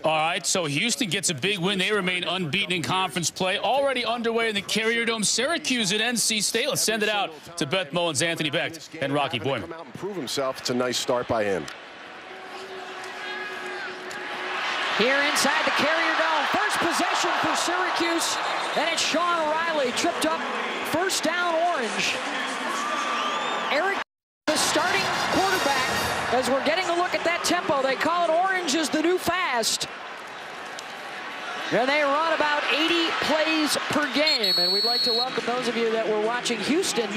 All right, so Houston gets a big win. They remain unbeaten in conference play. Already underway in the Carrier Dome. Syracuse at NC State. Let's send it out to Beth Mullins, Anthony Becht, and Rocky Boyman. Come out and prove himself. It's a nice start by him. Here inside the Carrier Dome. First possession for Syracuse. And it's Sean Riley tripped up. First down, Orange. Eric, the starting quarterback. As we're getting a look at that tempo, they call it Orange is the new fast. And they run about 80 plays per game. And we'd like to welcome those of you that were watching Houston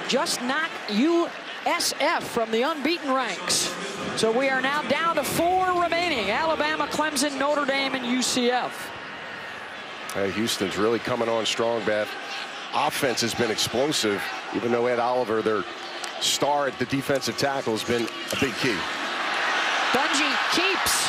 just knock USF from the unbeaten ranks. So we are now down to 4 remaining. Alabama, Clemson, Notre Dame, and UCF. Hey, Houston's really coming on strong, Beth. Offense has been explosive, even though Ed Oliver, their star at the defensive tackle, has been a big key. Dungey keeps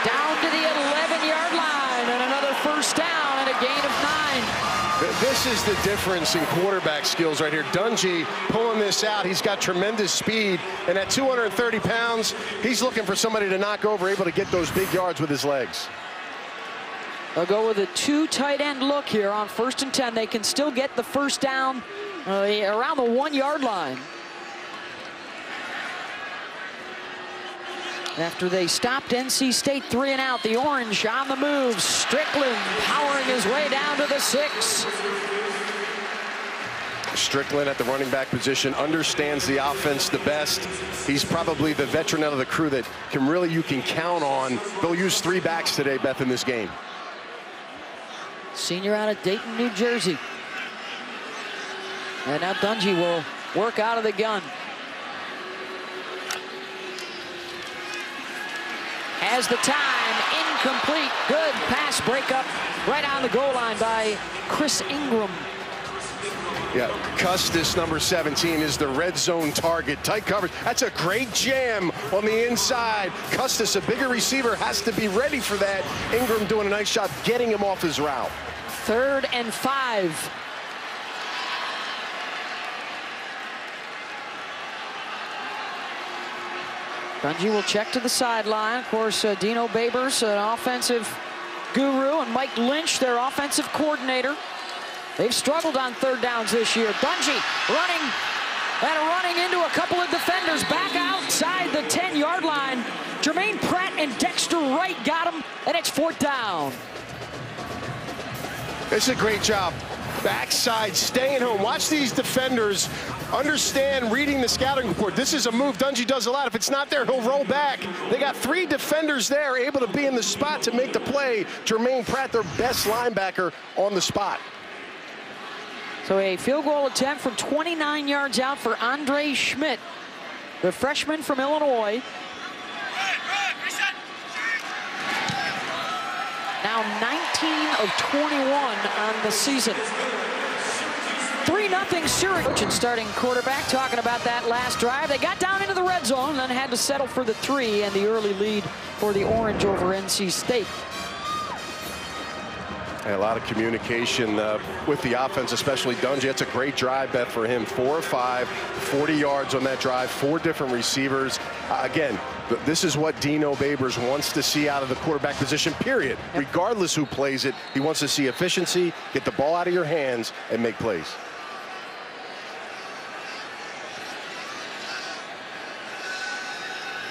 down to the 11-yard line, and another first down and a gain of 9. This is the difference in quarterback skills right here. Dungey pulling this out. He's got tremendous speed, and at 230 pounds, he's looking for somebody to knock over, able to get those big yards with his legs. They'll go with a 2 tight end look here on 1st and 10. They can still get the first down around the 1-yard line. After they stopped NC State 3 and out, the Orange on the move. Strickland powering his way down to the 6. Strickland at the running back position understands the offense the best. He's probably the veteran out of the crew that you can count on. They'll use 3 backs today, Beth, in this game. Senior out of Dayton, New Jersey. And now Dungey will work out of the gun. Has the time, incomplete, good pass breakup right on the goal line by Chris Ingram. Yeah, Custis, number 17, is the red zone target. Tight coverage. That's a great jam on the inside. Custis, a bigger receiver, has to be ready for that. Ingram doing a nice job getting him off his route. 3rd and 5. Dungey will check to the sideline. Of course, Dino Babers, an offensive guru, and Mike Lynch, their offensive coordinator. They've struggled on 3rd downs this year. Dungey running into a couple of defenders back outside the 10-yard line. Jermaine Pratt and Dexter Wright got him, and it's 4th down. It's a great job. Backside, staying home. Watch these defenders understand reading the scouting report. This is a move Dungey does a lot. If it's not there, he'll roll back. They got 3 defenders there able to be in the spot to make the play. Jermaine Pratt, their best linebacker, on the spot. So a field goal attempt from 29 yards out for Andre Schmidt, the freshman from Illinois. Now 19 of 21 on the season. 3-0 Syracuse. Starting quarterback talking about that last drive. They got down into the red zone and then had to settle for the 3 and the early lead for the Orange over NC State. And a lot of communication with the offense, especially Dungey. It's a great drive, Beth, for him. 4 of 5, 40 yards on that drive, 4 different receivers. Again, this is what Dino Babers wants to see out of the quarterback position, period. Yep. Regardless who plays it, he wants to see efficiency, get the ball out of your hands, and make plays.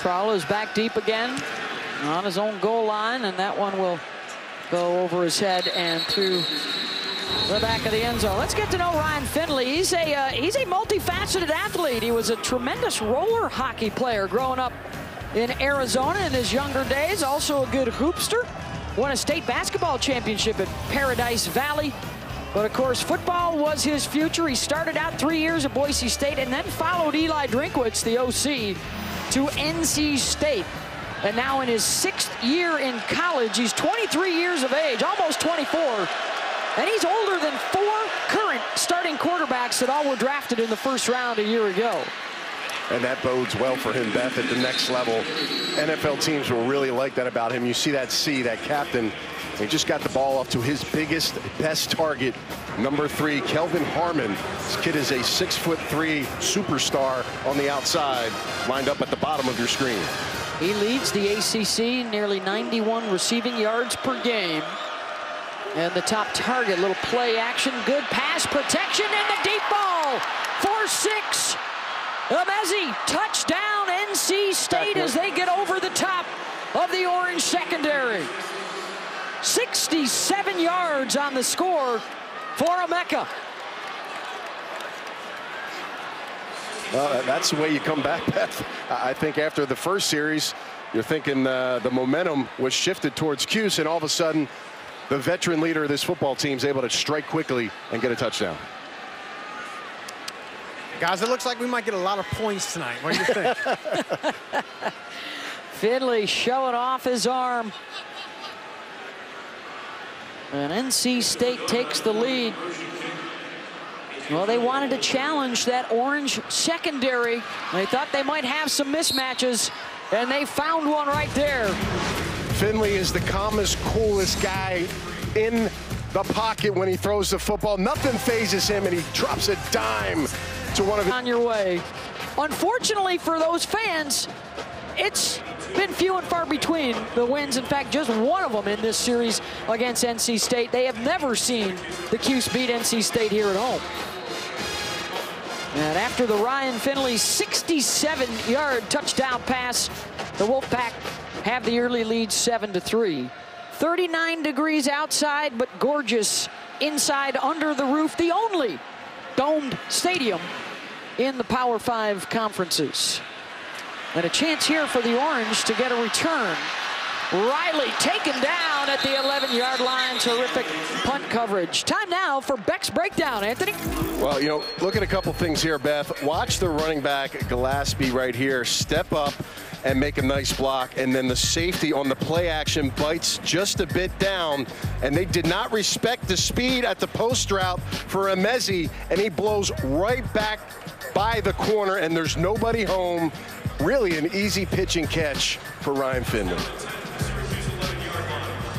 Trowell is back deep again on his own goal line, and that one will go over his head and through the back of the end zone. Let's get to know Ryan Finley. He's a multifaceted athlete. He was a tremendous roller hockey player growing up in Arizona in his younger days. Also a good hoopster. Won a state basketball championship at Paradise Valley. But of course, football was his future. He started out 3 years at Boise State and then followed Eli Drinkwitz, the OC, to NC State. And now in his 6th year in college, he's 23 years of age, almost 24. And he's older than 4 current starting quarterbacks that all were drafted in the 1st round a year ago. And that bodes well for him, Beth, at the next level. NFL teams will really like that about him. You see that that captain. He just got the ball off to his biggest, best target, number 3, Kelvin Harmon. This kid is a 6'3" superstar on the outside, lined up at the bottom of your screen. He leads the ACC, nearly 91 receiving yards per game. And the top target, little play action, good pass protection, and the deep ball. 4-6. Emezi, touchdown, NC State, as they get over the top of the Orange secondary. 67 yards on the score for Emeka. Well, that's the way you come back, Beth. I think after the first series, you're thinking the momentum was shifted towards Cuse, and all of a sudden, the veteran leader of this football team is able to strike quickly and get a touchdown. Guys, it looks like we might get a lot of points tonight. What do you think? Finley showing off his arm. And NC State takes the lead. Well, they wanted to challenge that Orange secondary. They thought they might have some mismatches, and they found one right there. Finley is the calmest, coolest guy in the pocket when he throws the football. Nothing phases him, and he drops a dime to one of his. On your way. Unfortunately for those fans, it's been few and far between the wins. In fact, just one of them in this series against NC State. They have never seen the Cuse beat NC State here at home. And after the Ryan Finley 67-yard touchdown pass, the Wolfpack have the early lead 7-3. 39 degrees outside, but gorgeous inside under the roof. The only domed stadium in the Power 5 conferences. And a chance here for the Orange to get a return. Riley taken down at the 11-yard line. Terrific punt coverage. Time now for Beck's breakdown, Anthony. Well, you know, look at a couple things here, Beth. Watch the running back, Gillespie, right here, step up and make a nice block. And then the safety on the play action bites just a bit down. And they did not respect the speed at the post route for Emezi. And he blows right back by the corner, and there's nobody home. Really an easy pitch and catch for Ryan Finley.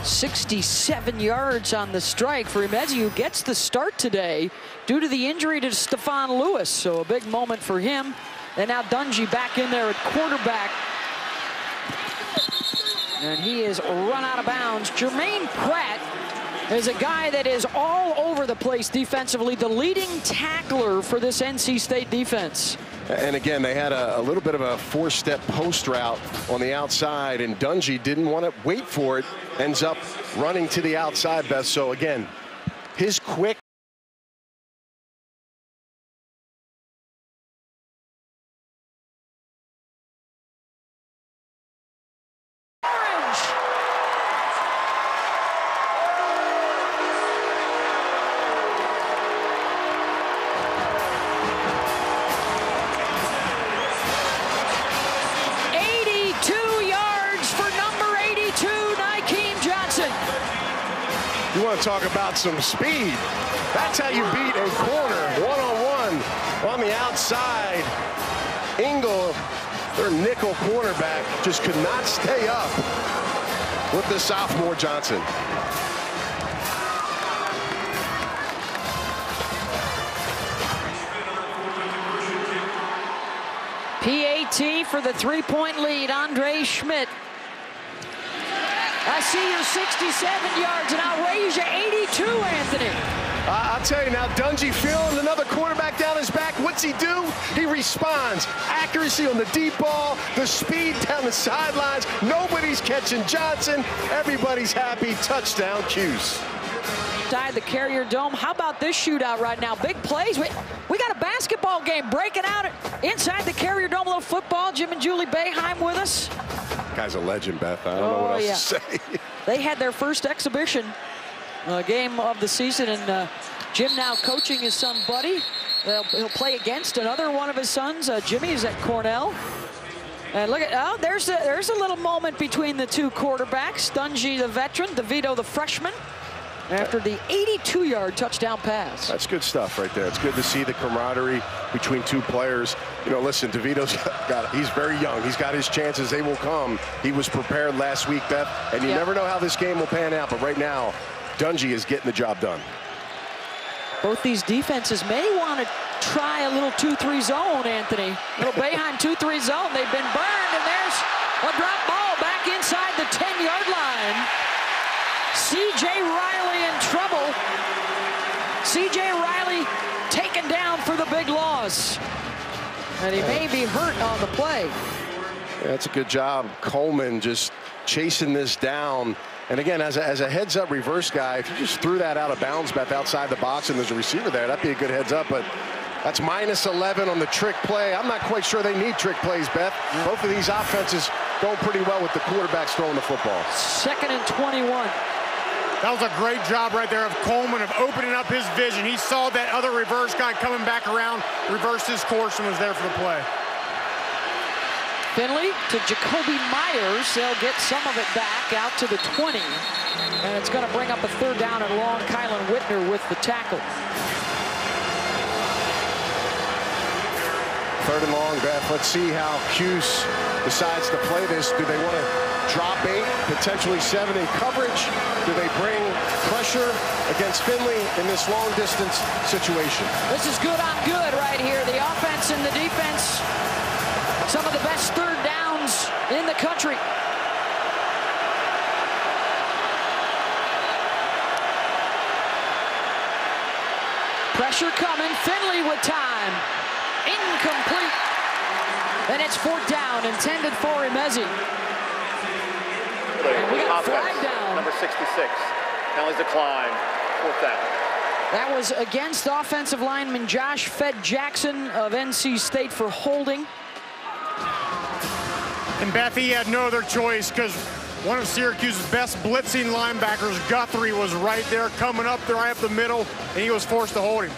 67 yards on the strike for Emezi, who gets the start today due to the injury to Stephon Lewis. So a big moment for him. And now Dungey back in there at quarterback. And he is run out of bounds. Jermaine Pratt is a guy that is all over the place defensively, the leading tackler for this NC State defense. And again, they had a little bit of a four-step post route on the outside, and Dungey didn't want to wait for it. Ends up running to the outside, Beth. So again, his quick. You want to talk about some speed. That's how you beat a corner, one-on-one on the outside. Engel, their nickel cornerback, just could not stay up with the sophomore Johnson. PAT for the three-point lead, Andre Schmidt. I see your 67 yards, and I'll raise you 82, Anthony. I'll tell you now, Dungey feeling another quarterback down his back. What's he do? He responds. Accuracy on the deep ball, the speed down the sidelines. Nobody's catching Johnson. Everybody's happy. Touchdown, Cuse. Inside the Carrier Dome. How about this shootout right now? Big plays. We got a basketball game breaking out inside the Carrier Dome. A little football. Jim and Julie Boeheim with us. Guy's a legend, Beth. I don't know what else to say. They had their first exhibition game of the season, and Jim now coaching his son, Buddy. He'll play against another one of his sons. Jimmy is at Cornell. And look at, there's a little moment between the two quarterbacks. Dungey, the veteran, DeVito, the freshman, after the 82-yard touchdown pass. That's good stuff right there. It's good to see the camaraderie between two players. You know, listen, DeVito's he's very young. He's got his chances. They will come. He was prepared last week, Beth, and you never know how this game will pan out, but right now, Dungey is getting the job done. Both these defenses may want to try a little 2-3 zone, Anthony. Little Boeheim 2-3 zone. They've been burned, and there's A drop ball back inside the 10-yard line. C.J. Riley in trouble. C.J. Riley taken down for the big loss. And he may be hurt on the play. Yeah, that's a good job. Coleman just chasing this down. And again, as a heads-up reverse guy, if you just threw that out of bounds, Beth, outside the box and there's a receiver there, that'd be a good heads-up. But that's -11 on the trick play. I'm not quite sure they need trick plays, Beth. Both of these offenses going pretty well with the quarterbacks throwing the football. 2nd and 21. That was a great job right there of Coleman of opening up his vision. He saw that other reverse guy coming back around, reversed his course, and was there for the play. Finley to Jacoby Myers. They'll get some of it back out to the 20. And it's going to bring up a 3rd down and long. Kylan Whitner with the tackle. 3rd and long, Beth. Let's see how Cuse decides to play this. Do they want to drop 8, potentially 7 in coverage? Do they bring pressure against Finley in this long-distance situation? This is good on good right here. The offense and the defense, some of the best 3rd downs in the country. Pressure coming. Finley with time. Incomplete. And it's 4th down, intended for Emezi. And we got a flag down. Number 66. Penalties decline. 4th down. That was against offensive lineman Josh Fed-Jackson of NC State for holding. And Beth, he had no other choice because one of Syracuse's best blitzing linebackers, Guthrie, was right there coming up there right up the middle, and he was forced to hold him.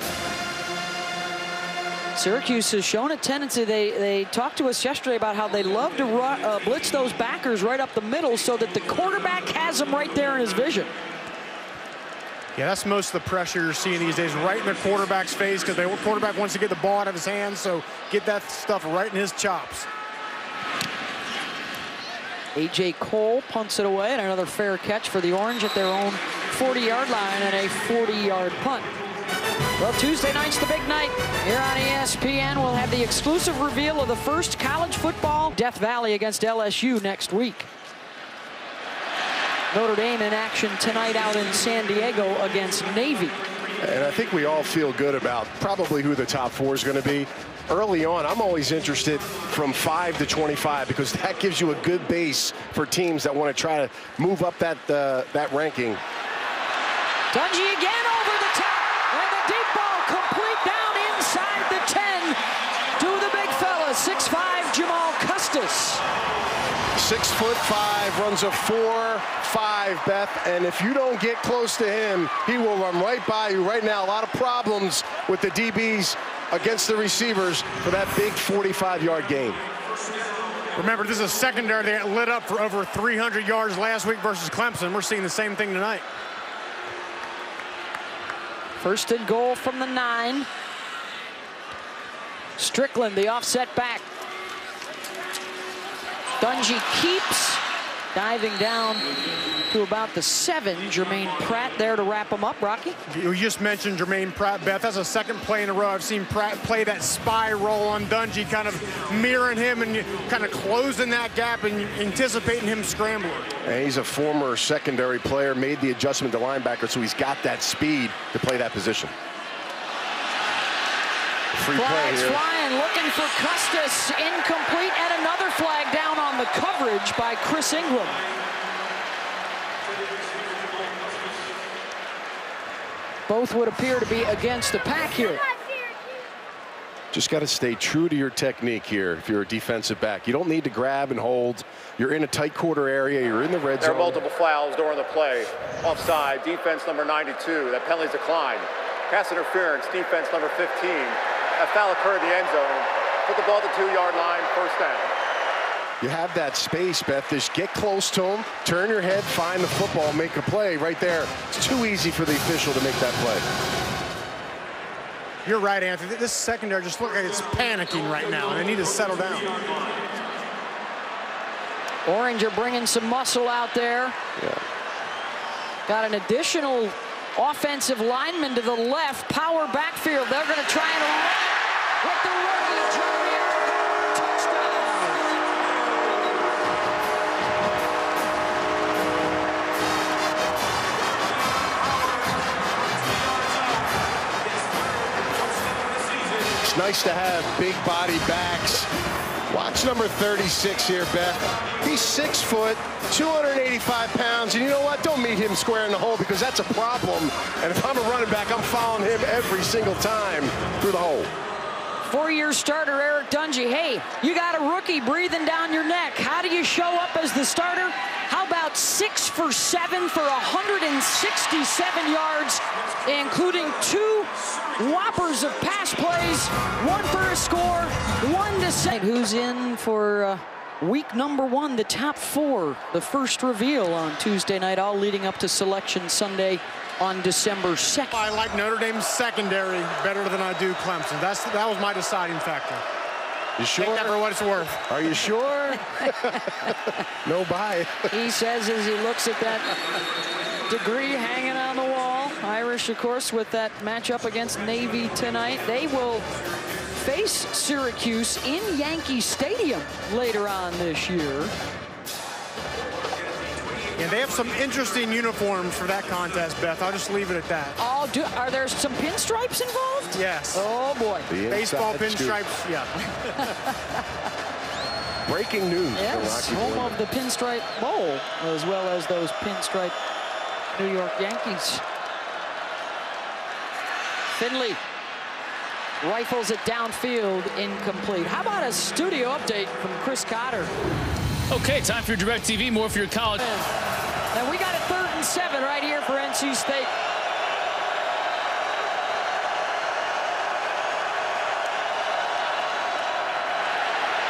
Syracuse has shown a tendency. They talked to us yesterday about how they love to blitz those backers right up the middle so that the quarterback has them right there in his vision. Yeah, that's most of the pressure you're seeing these days, right in the quarterback's face, because the quarterback wants to get the ball out of his hands, so get that stuff right in his chops. A.J. Cole punts it away, and another fair catch for the Orange at their own 40-yard line and a 40-yard punt. Well, Tuesday night's the big night. Here on ESPN, we'll have the exclusive reveal of the first college football Death Valley against LSU next week. Notre Dame in action tonight out in San Diego against Navy. And I think we all feel good about probably who the top 4 is going to be. Early on, I'm always interested from 5 to 25 because that gives you a good base for teams that want to try to move up that ranking. Dungey again over the top, and the deep ball complete down inside the 10 to the big fella, 6'5" Jamal Custis. 6'5", runs a 4.5, Beth, and if you don't get close to him, he will run right by you. Right now, a lot of problems with the DBs against the receivers for that big 45-yard gain. Remember, this is a secondary that lit up for over 300 yards last week versus Clemson. We're seeing the same thing tonight. 1st and goal from the 9. Strickland, the offset back. Dungey keeps diving down to about the 7. Jermaine Pratt there to wrap him up. Rocky? You just mentioned Jermaine Pratt, Beth. That's a 2nd play in a row. I've seen Pratt play that spy roll on Dungey, kind of mirroring him and kind of closing that gap and anticipating him scrambling. And he's a former secondary player, made the adjustment to linebacker, so he's got that speed to play that position. Free play here. Flying, looking for Custis, incomplete, and another flag down on the coverage by Chris Ingram. Both would appear to be against the pack here. Just got to stay true to your technique here if you're a defensive back. You don't need to grab and hold. You're in a tight quarter area. You're in the red zone. There are multiple fouls during the play. Offside, defense number 92. That penalty's declined. Pass interference, defense number 15. That foul occurred in the end zone. Put the ball at the 2-yard line, 1st down. You have that space, Beth. Just get close to him, turn your head, find the football, make a play right there. It's too easy for the official to make that play. You're right, Anthony. This secondary just looks like it's panicking right now, and they need to settle down. Orange are bringing some muscle out there. Yeah. Got an additional offensive lineman to the left, power backfield. They're going to try and run with the rookie, Jeremy. Touchdown. It's nice to have big body backs. Watch number 36 here, Beth. He's 6 foot, 285 pounds, and you know what? Don't meet him square in the hole because that's a problem. And if I'm a running back, I'm following him every single time through the hole. 4-year starter Eric Dungey. Hey, you got a rookie breathing down your neck. How do you show up as the starter? How about 6 for 7 for 167 yards, including 2 whoppers of pass plays, 1 for a score, 1 to save. Who's in for week number 1, the top 4, the first reveal on Tuesday night, all leading up to Selection Sunday on December 2nd. I like Notre Dame's secondary better than I do Clemson. That was my deciding factor. You sure? Take that for what it's worth. Are you sure? No bye. He says as he looks at that degree hanging on the wall. Irish, of course, with that matchup against Navy tonight. They will face Syracuse in Yankee Stadium later on this year. And they have some interesting uniforms for that contest, Beth. I'll just leave it at that. Oh, are there some pinstripes involved? Yes. Oh, boy. Baseball pinstripes, yeah. Breaking news. Yes, home of the Pinstripe Bowl, as well as those pinstripe New York Yankees. Finley rifles it downfield, incomplete. How about a studio update from Chris Cotter? Okay, time for your DirecTV, more for your college. And we got a 3rd and 7 right here for NC State.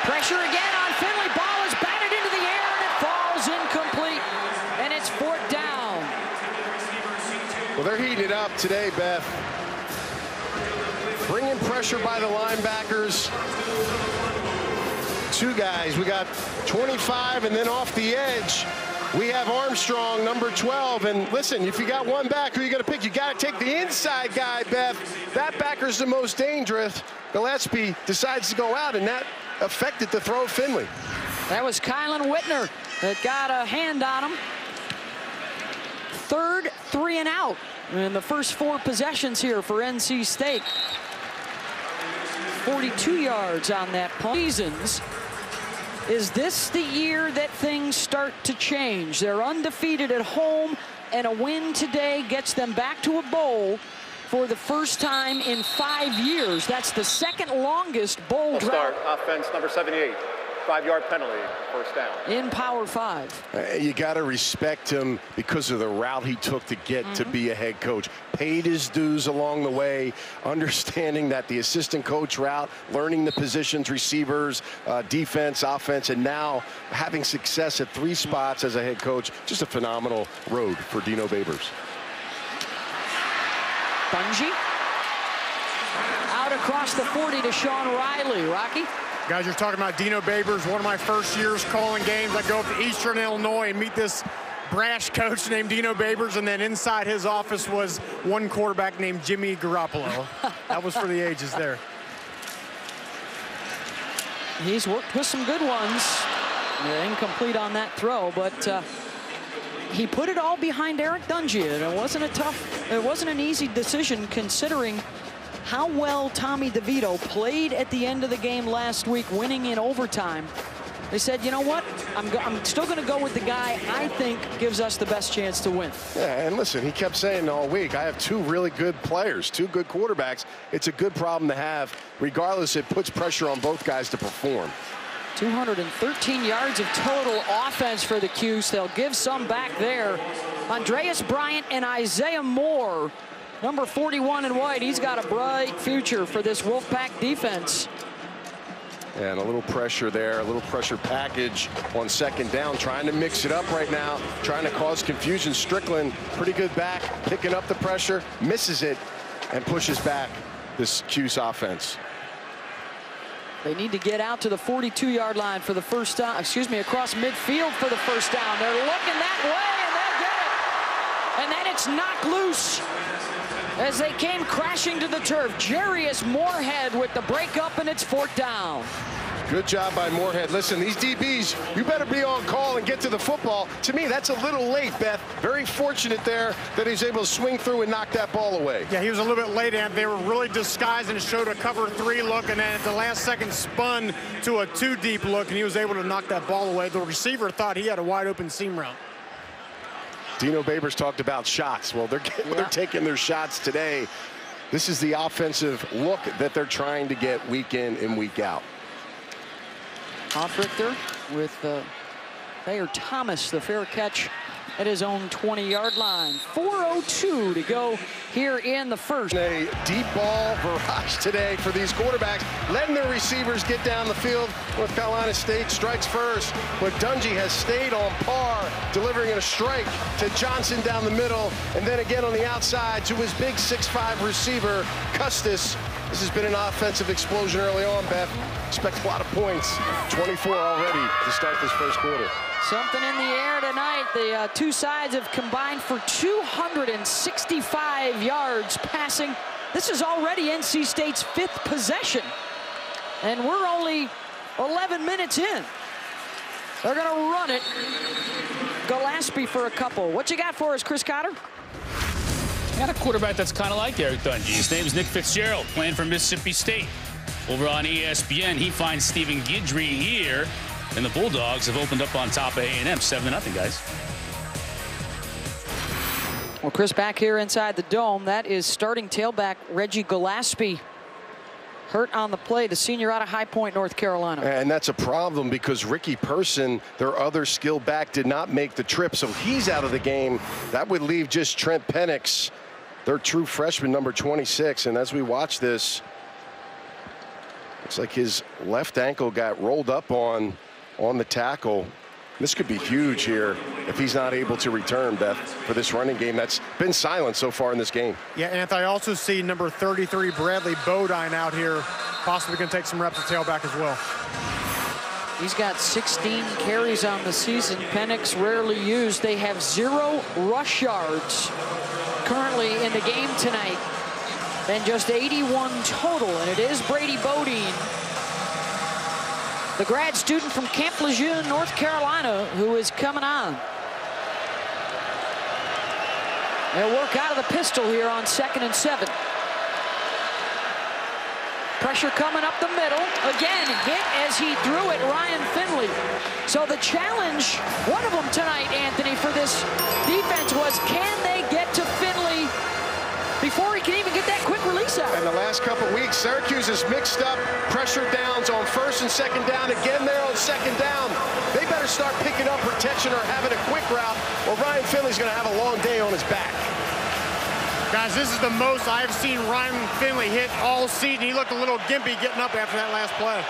Pressure again on Finley. Ball is batted into the air and it falls incomplete. And it's 4th down. Well, they're heating it up today, Beth. Bringing pressure by the linebackers. 2 guys. We got 25, and then off the edge, we have Armstrong, number 12. And listen, if you got 1 back, who are you going to pick? You got to take the inside guy, Beth. That backer's the most dangerous. Gillespie decides to go out, and that affected the throw of Finley. That was Kylan Whitner that got a hand on him. 3rd 3 and out in the first 4 possessions here for NC State. 42 yards on that punt. Seasons. Is this the year that things start to change? They're undefeated at home, and a win today gets them back to a bowl for the first time in 5 years. That's the 2nd longest bowl drought. Start offense number 78. 5-yard penalty, 1st down. In Power 5. You got to respect him because of the route he took to get to be a head coach. Paid his dues along the way, understanding that the assistant coach route, learning the positions, receivers, defense, offense, and now having success at 3 spots as a head coach. Just a phenomenal road for Dino Babers. Dungey out across the 40 to Sean Riley. Rocky? Guys, you're talking about Dino Babers, one of my first years calling games. I go up to Eastern Illinois and meet this brash coach named Dino Babers, and then inside his office was one quarterback named Jimmy Garoppolo. That was for the ages there. He's worked with some good ones. Incomplete on that throw, but he put it all behind Eric Dungey, and it wasn't an easy decision considering how well Tommy DeVito played at the end of the game last week, winning in overtime. They said, you know what? I'm still going to go with the guy I think gives us the best chance to win. Yeah, and listen, he kept saying all week, I have 2 really good players, 2 good quarterbacks. It's a good problem to have. Regardless, it puts pressure on both guys to perform. 213 yards of total offense for the Cuse. They'll give some back there. Andreas Bryant and Isaiah Moore, number 41 in white. He's got a bright future for this Wolfpack defense. And a little pressure there, a little pressure package on 2nd down, trying to mix it up right now, trying to cause confusion. Strickland, pretty good back, picking up the pressure, misses it, and pushes back this Cuse offense. They need to get out to the 42-yard line for the first down, across midfield for the first down. They're looking that way, and they'll get it. And then it's knocked loose as they came crashing to the turf. Jarius Moorhead with the breakup, and it's 4th down. Good job by Moorhead. Listen, these DBs, you better be on call and get to the football. To me, that's a little late, Beth. Very fortunate there that he's able to swing through and knock that ball away. Yeah, he was a little bit late, and they were really disguised and showed a cover 3 look, and then at the last second spun to a 2-deep look, and he was able to knock that ball away. The receiver thought he had a wide open seam route. Dino Babers talked about shots. Well, they're taking their shots today. This is the offensive look that they're trying to get week in and week out. Richter with Thayer Thomas, the fair catch at his own 20-yard line. 4:02 to go here in the first. A deep ball barrage today for these quarterbacks, letting their receivers get down the field. North Carolina State strikes first, but Dungey has stayed on par, delivering a strike to Johnson down the middle, and then again on the outside to his big 6'5" receiver, Custis. This has been an offensive explosion early on, Beth. Expect a lot of points. 24 already to start this first quarter. Something in the air tonight. The two sides have combined for 265 yards passing. This is already NC State's 5th possession. And we're only 11 minutes in. They're going to run it. Gillespie for a couple. What you got for us, Chris Cotter? Got a quarterback that's kind of like Eric Dungey. His name's Nick Fitzgerald, playing for Mississippi State. Over on ESPN, he finds Stephen Guidry here, and the Bulldogs have opened up on top of A&M, 7-0, guys. Well, Chris, back here inside the dome, that is starting tailback Reggie Gillespie. Hurt on the play, the senior out of High Point, North Carolina. And that's a problem because Ricky Person, their other skill back, did not make the trip, so he's out of the game. That would leave just Trent Penix, their true freshman, number 26. And as we watch this, looks like his left ankle got rolled up on the tackle. This could be huge here if he's not able to return, Beth, for this running game that's been silent so far in this game. Yeah, and I also see number 33, Bradley Bodine, out here, possibly going to take some reps at tailback as well. He's got 16 carries on the season. Penix rarely used. They have 0 rush yards currently in the game tonight, and just 81 total, and it is Brady Bodine, the grad student from Camp Lejeune, North Carolina, who is coming on. They'll work out of the pistol here on 2nd and 7. Pressure coming up the middle. Again, hit as he threw it, Ryan Finley. So the challenge, one of them tonight, Anthony, for this defense was, can they get to Finley before he can even get that quick release out? And the last couple weeks, Syracuse has mixed up pressure downs on 1st and 2nd down. Again there on 2nd down. They better start picking up protection or having a quick route, or Ryan Finley's going to have a long day on his back. Guys, this is the most I've seen Ryan Finley hit all season. He looked a little gimpy getting up after that last play.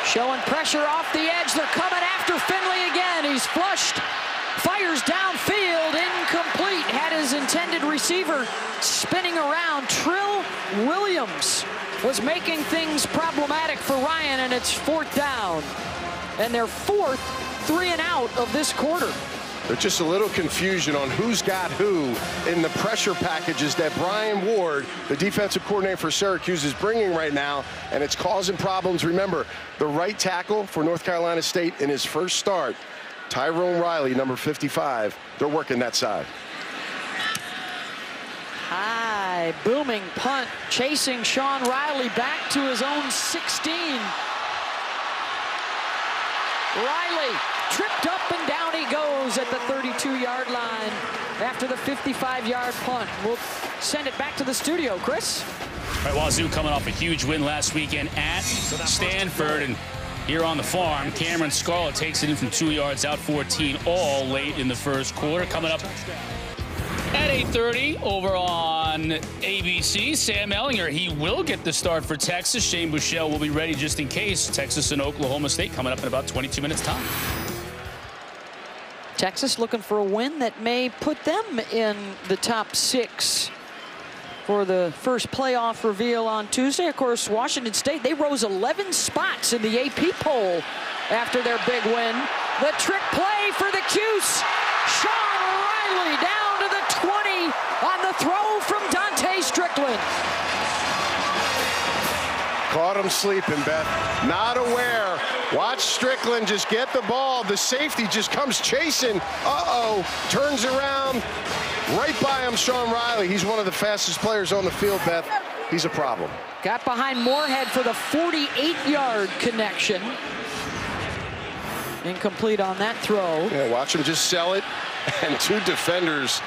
Showing pressure off the edge. They're coming after Finley again. He's flushed. Fires downfield. Incomplete. Had his intended receiver spinning around. Trill Williams was making things problematic for Ryan, and it's 4th down. And their 4th 3-and-out of this quarter. There's just a little confusion on who's got who in the pressure packages that Brian Ward, the defensive coordinator for Syracuse, is bringing right now, and it's causing problems. Remember, the right tackle for North Carolina State in his first start, Tyrone Riley, number 55, they're working that side. High, booming punt, chasing Sean Riley back to his own 16. Riley tripped up and down he goes at the 32-yard line after the 55-yard punt. We'll send it back to the studio. Chris? All right, Wazoo coming off a huge win last weekend at Stanford, and here on the farm, Cameron Scarlett takes it in from 2 yards out, 14 all late in the first quarter. Coming up at 8:30 over on ABC, Sam Ellinger, he will get the start for Texas. Shane Buechele will be ready just in case. Texas and Oklahoma State coming up in about 22 minutes time. Texas looking for a win that may put them in the top 6 for the first playoff reveal on Tuesday. Of course, Washington State, they rose 11 spots in the AP poll after their big win. The trick play for the Cuse. Sean Finley down to the 20 on the throw from Dante Strickland. Caught him sleeping, Beth. Not aware. Watch Strickland just get the ball. The safety just comes chasing. Uh-oh. Turns around. Right by him, Sean Riley. He's one of the fastest players on the field, Beth. He's a problem. Got behind Moorhead for the 48-yard connection. Incomplete on that throw. Yeah, watch him just sell it. And two defenders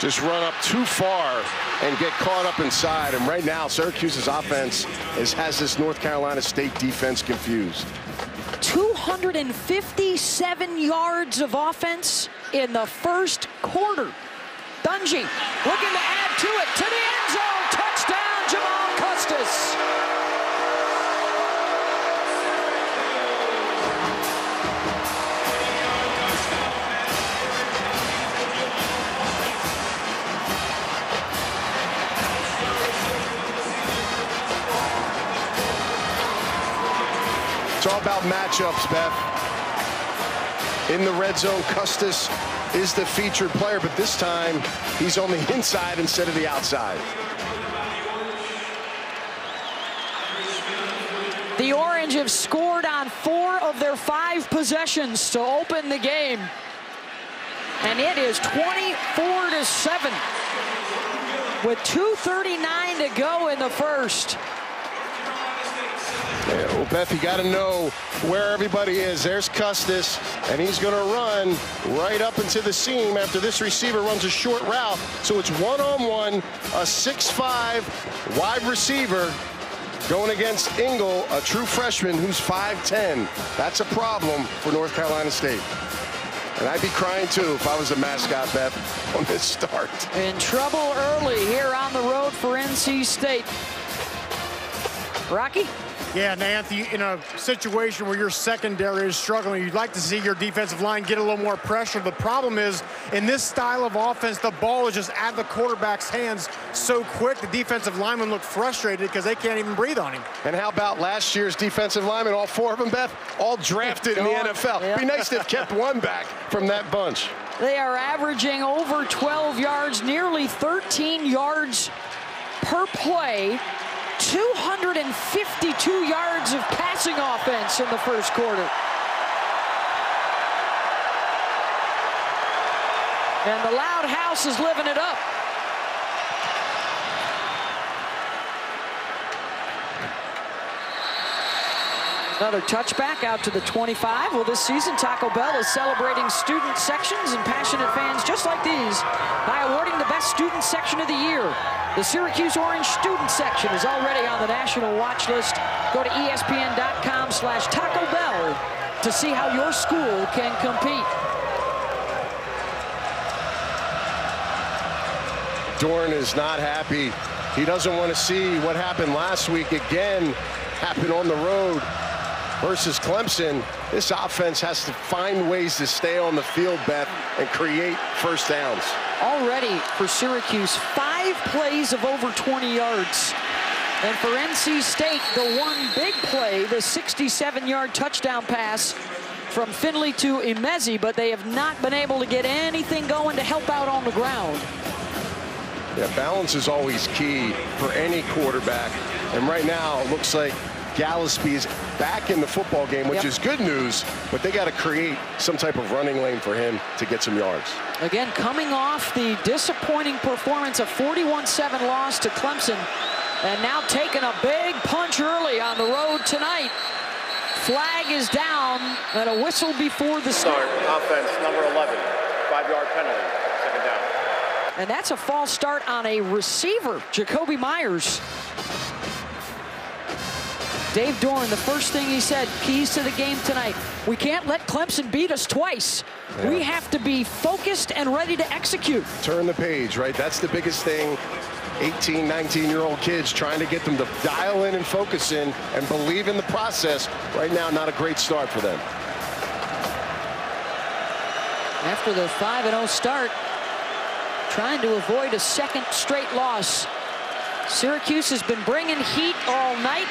just run up too far and get caught up inside. And right now, Syracuse's offense has this North Carolina State defense confused. 257 yards of offense in the first quarter. Dungey looking to add to it, to the end zone. Touchdown, Jamal Custis. It's all about matchups, Beth. In the red zone, Custis is the featured player, but this time he's on the inside instead of the outside. The Orange have scored on 4 of their 5 possessions to open the game. And it is 24-7 with 2:39 to go in the first. Yeah, well, Beth, you got to know where everybody is. There's Custis, and he's going to run right up into the seam after this receiver runs a short route. So it's one-on-one, a 6'5" wide receiver going against Ingle, a true freshman who's 5'10". That's a problem for North Carolina State. And I'd be crying, too, if I was the mascot, Beth, on this start. In trouble early here on the road for NC State. Rocky? Yeah, Nancy, in a situation where your secondary is struggling, you'd like to see your defensive line get a little more pressure. The problem is, in this style of offense, the ball is just at the quarterback's hands so quick, the defensive linemen look frustrated because they can't even breathe on him. And how about last year's defensive linemen, all 4 of them, Beth, all drafted in the NFL. Yep. Be nice to have kept one back from that bunch. They are averaging over 12 yards, nearly 13 yards per play. 252 yards of passing offense in the first quarter. And the loud house is living it up. Another touchback out to the 25. Well, this season, Taco Bell is celebrating student sections and passionate fans just like these by awarding the best student section of the year. The Syracuse Orange student section is already on the national watch list. Go to ESPN.com/Taco Bell to see how your school can compete. Dorn is not happy. He doesn't want to see what happened last week again happen on the road versus Clemson. This offense has to find ways to stay on the field, Beth, and create first downs. Already for Syracuse, 5 plays of over 20 yards. And for NC State, the one big play, the 67-yard touchdown pass from Finley to Imezi, but they have not been able to get anything going to help out on the ground. Yeah, balance is always key for any quarterback. And right now, it looks like Gillespie is back in the football game, which is good news, but they got to create some type of running lane for him to get some yards. Again, coming off the disappointing performance, a 41-7 loss to Clemson, and now taking a big punch early on the road tonight. Flag is down, and a whistle before the start. Offense, number 11, 5-yard penalty, second down. And that's a false start on a receiver, Jacoby Myers. Dave Dorn, the first thing he said, keys to the game tonight. We can't let Clemson beat us twice. Yeah. We have to be focused and ready to execute. Turn the page, right? That's the biggest thing. 18, 19-year-old kids, trying to get them to dial in and focus in and believe in the process. Right now, not a great start for them. After the 5-0 start, trying to avoid a second straight loss. Syracuse has been bringing heat all night.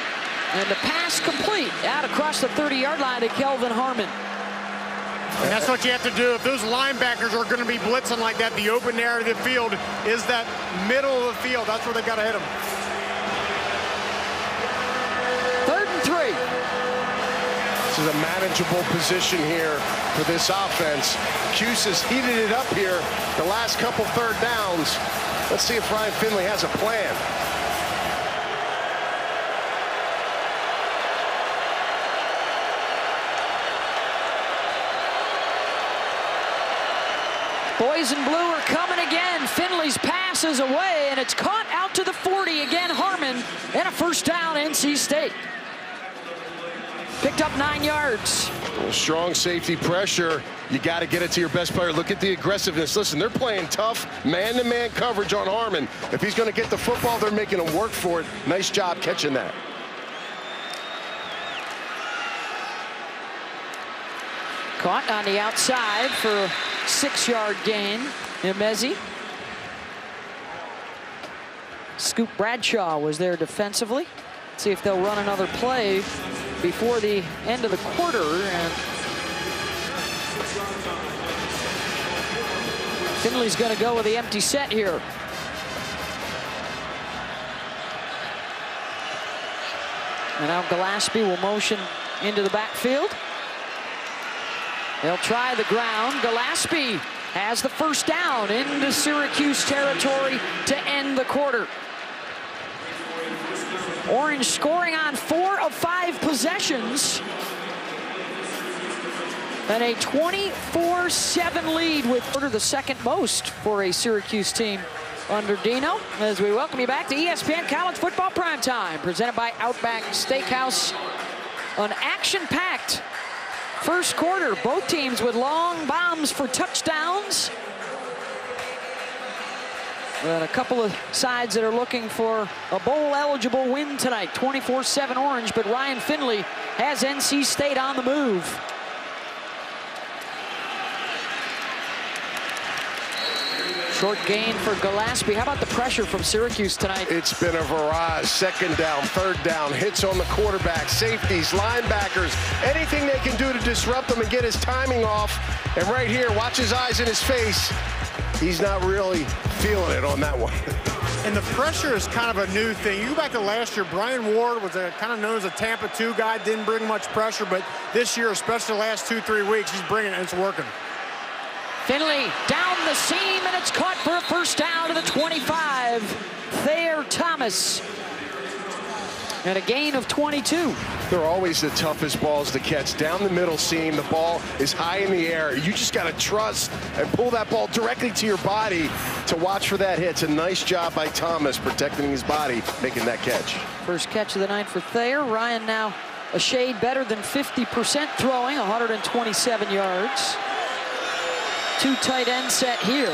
And the pass complete out across the 30-yard line to Kelvin Harmon. And that's what you have to do. If those linebackers are going to be blitzing like that, the open area of the field is that middle of the field. That's where they got to hit them. 3rd and 3. This is a manageable position here for this offense. Cuse has heated it up here the last couple 3rd downs. Let's see if Ryan Finley has a plan. Boys in blue are coming again. Finley's pass is away, and it's caught out to the 40 again. Harmon, and a 1st down, NC State. Picked up 9 yards. Strong safety pressure. You got to get it to your best player. Look at the aggressiveness. Listen, they're playing tough man-to-man coverage on Harmon. If he's going to get the football, they're making him work for it. Nice job catching that. Caught on the outside for a 6-yard gain. Nemezi. Scoop Bradshaw was there defensively. See if they'll run another play before the end of the quarter. And Finley's going to go with the empty set here. And now Gillespie will motion into the backfield. They'll try the ground. Gillespie has the 1st down into Syracuse territory to end the quarter. Orange scoring on 4 of 5 possessions. And a 24-7 lead with the 2nd most for a Syracuse team under Dino. As we welcome you back to ESPN College Football Primetime, presented by Outback Steakhouse. An action-packed 1st quarter, both teams with long bombs for touchdowns. And a couple of sides that are looking for a bowl-eligible win tonight. 24-7 Orange, but Ryan Finley has NC State on the move. Short gain for Gillespie. How about the pressure from Syracuse tonight? It's been a barrage. 2nd down, 3rd down, hits on the quarterback, safeties, linebackers, anything they can do to disrupt him and get his timing off. And right here, watch his eyes in his face. He's not really feeling it on that one. And the pressure is kind of a new thing. You go back to last year, Brian Ward was kind of known as a Tampa 2 guy, didn't bring much pressure, but this year, especially the last 2-3 weeks, he's bringing it and it's working. Finley down the seam, and it's caught for a 1st down to the 25. Thayer Thomas. And a gain of 22. They're always the toughest balls to catch. Down the middle seam, the ball is high in the air. You just got to trust and pull that ball directly to your body to watch for that hit. It's a nice job by Thomas protecting his body, making that catch. First catch of the night for Thayer. Ryan now a shade better than 50% throwing, 127 yards. 2 tight end set here.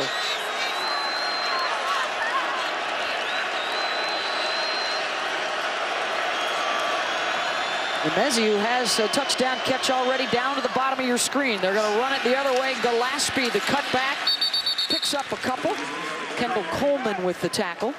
Nemezi, who has a touchdown catch already, down to the bottom of your screen. They're going to run it the other way. Gillespie, the cutback, picks up a couple. Kendall Coleman with the tackle.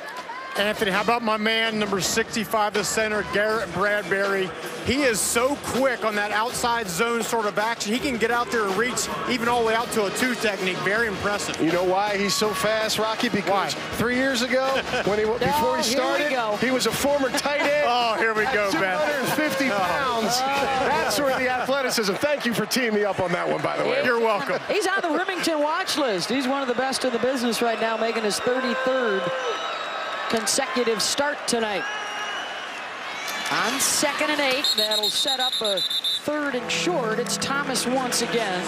Anthony, how about my man, number 65, the center, Garrett Bradbury? He is so quick on that outside zone sort of action. He can get out there and reach even all the way out to a 2 technique. Very impressive. You know why he's so fast, Rocky? Because 3 years ago, when before he started, he was a former tight end. Oh, here we go, Ben. 250 pounds. That's where the athleticism. Thank you for teaming me up on that one, by the way. You're welcome. He's on the Remington watch list. He's one of the best in the business right now, making his 33rd consecutive start tonight. On 2nd and 8, that'll set up a 3rd and short. It's Thomas once again.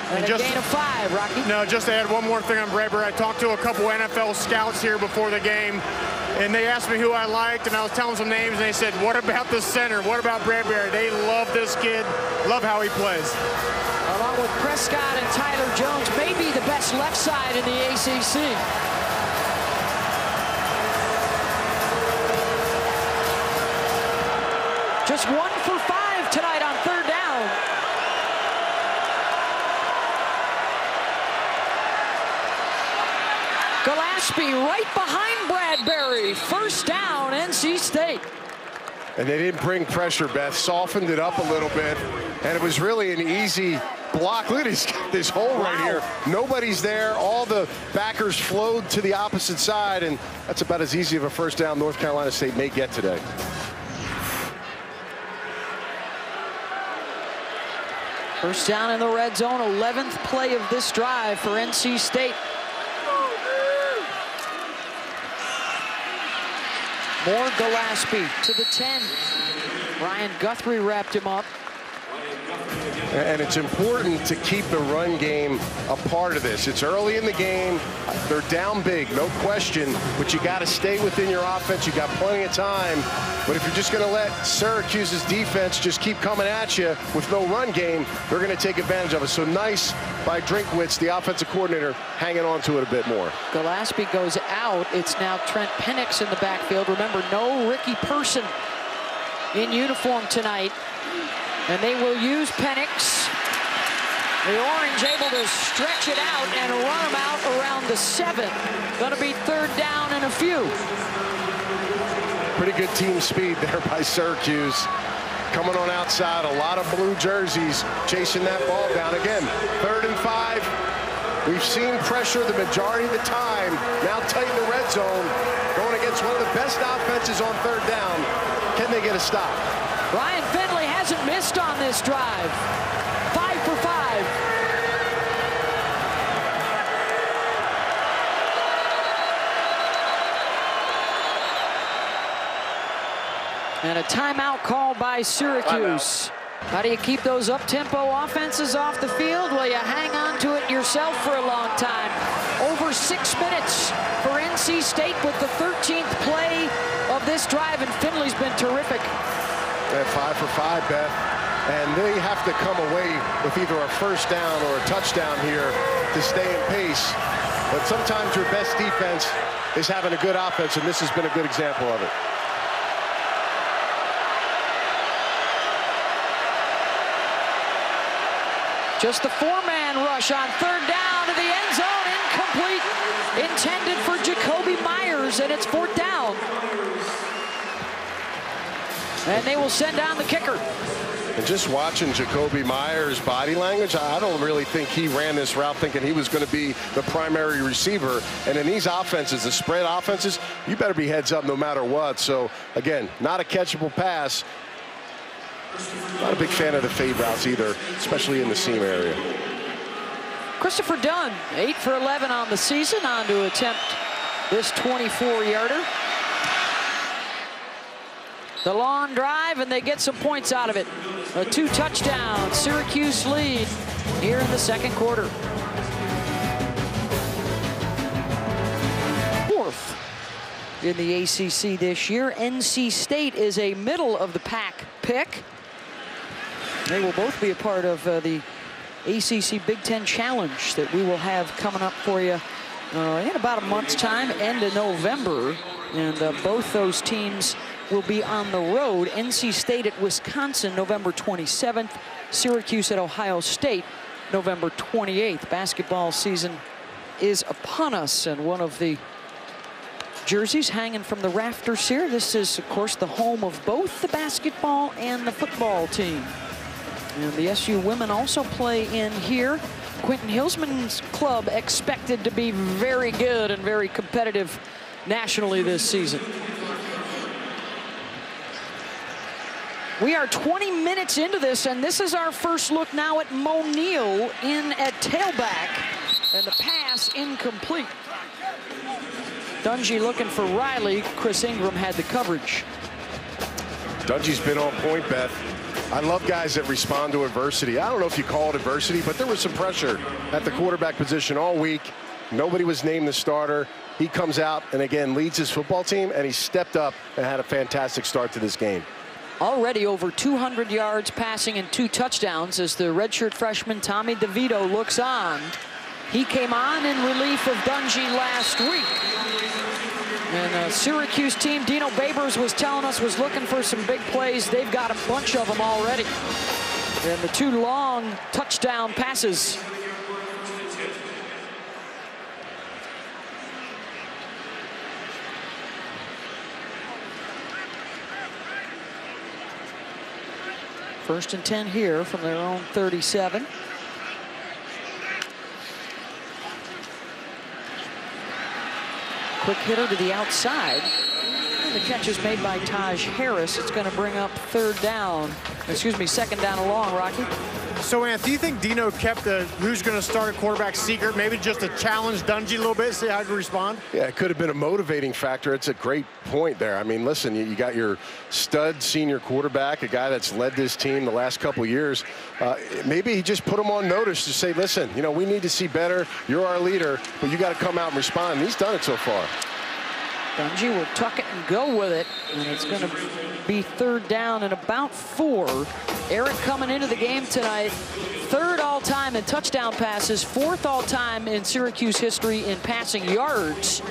And a gain of 5, Rocky. No, just to add one more thing on Bradbury. I talked to a couple NFL scouts here before the game, and they asked me who I liked, and I was telling some names, and they said, what about the center? What about Bradbury? They love this kid, love how he plays. Along with Prescott and Tyler Jones, maybe the best left side in the ACC. Just 1 for 5 tonight on 3rd down. Gillespie right behind Bradbury. 1st down, NC State. And they didn't bring pressure, Beth. Softened it up a little bit. And it was really an easy block. Look at this hole right here. Nobody's there. All the backers flowed to the opposite side, and that's about as easy of a first down North Carolina State may get today. First down in the red zone, 11th play of this drive for NC State. More Gillespie to the 10. Ryan Guthrie wrapped him up. And it's important to keep the run game a part of this. It's early in the game. They're down big, no question. But you got to stay within your offense. You got plenty of time. But if you're just going to let Syracuse's defense just keep coming at you with no run game, they're going to take advantage of it. So nice by Drinkwitz, the offensive coordinator, hanging on to it a bit more. Gillespie goes out. It's now Trent Penix in the backfield. Remember, no Ricky Person in uniform tonight. And they will use Penix. The Orange able to stretch it out and run him out around the 7. Going to be third down and a few. Pretty good team speed there by Syracuse. Coming on outside, a lot of blue jerseys chasing that ball down. Again, 3rd and 5. We've seen pressure the majority of the time. Now tight in the red zone. Going against one of the best offenses on 3rd down. Can they get a stop? Ryan Finley hasn't missed on this drive. 5 for 5. And a timeout called by Syracuse. How do you keep those up-tempo offenses off the field? Well, you hang on to it yourself for a long time. Over 6 minutes for NC State with the 13th play of this drive, and Finley's been terrific. At 5 for 5, Beth. And they have to come away with either a first down or a touchdown here to stay in pace. But sometimes your best defense is having a good offense, and this has been a good example of it. Just the 4-man rush on 3rd down to the end zone. Incomplete. Intended for Jacoby Myers, and it's 4th down. And they will send down the kicker. And just watching Jacoby Myers' body language, I don't really think he ran this route thinking he was going to be the primary receiver. And in these offenses, the spread offenses, you better be heads up no matter what. So, again, not a catchable pass. Not a big fan of the fade routes either, especially in the seam area. Christopher Dunn, 8 for 11 on the season, on to attempt this 24-yarder. The long drive, and they get some points out of it. A 2-touchdown Syracuse lead here in the 2nd quarter. 4th in the ACC this year. NC State is a middle-of-the-pack pick. They will both be a part of the ACC Big Ten Challenge that we will have coming up for you in about a month's time, end of November. And both those teams will be on the road. NC State at Wisconsin, November 27th. Syracuse at Ohio State, November 28th. Basketball season is upon us, and one of the jerseys hanging from the rafters here. This is, of course, the home of both the basketball and the football team. And the SU women also play in here. Quentin Hillsman's club expected to be very good and very competitive nationally this season. We are 20 minutes into this, and this is our first look now at Mo Neal in at tailback, and the pass incomplete. Dungey looking for Riley. Chris Ingram had the coverage. Dungey's been on point, Beth. I love guys that respond to adversity. I don't know if you call it adversity, but there was some pressure at the quarterback position all week. Nobody was named the starter. He comes out and, again, leads his football team, and he stepped up and had a fantastic start to this game. Already over 200 yards passing and 2 touchdowns as the redshirt freshman Tommy DeVito looks on. He came on in relief of Dungey last week. And Syracuse team, Dino Babers was telling us, was looking for some big plays. They've got a bunch of them already. And the 2 long touchdown passes. First and 10 here from their own 37. quick hitter to the outside. And the catch is made by Taj Harris. It's going to bring up second down and long, Rocky. So, Anth, do you think Dino kept the who's going to start a quarterback secret, maybe just to challenge Dungey a little bit, see how he'd respond? Yeah, it could have been a motivating factor. It's a great point there. I mean, listen, you got your stud senior quarterback, a guy that's led this team the last couple of years. Maybe he just put him on notice to say, listen, you know, we need to see better. You're our leader, but you got to come out and respond. And he's done it so far. Dungey will tuck it and go with it, and it's going to be third down and about 4. Eric coming into the game tonight, 3rd all-time in touchdown passes, 4th all-time in Syracuse history in passing yards.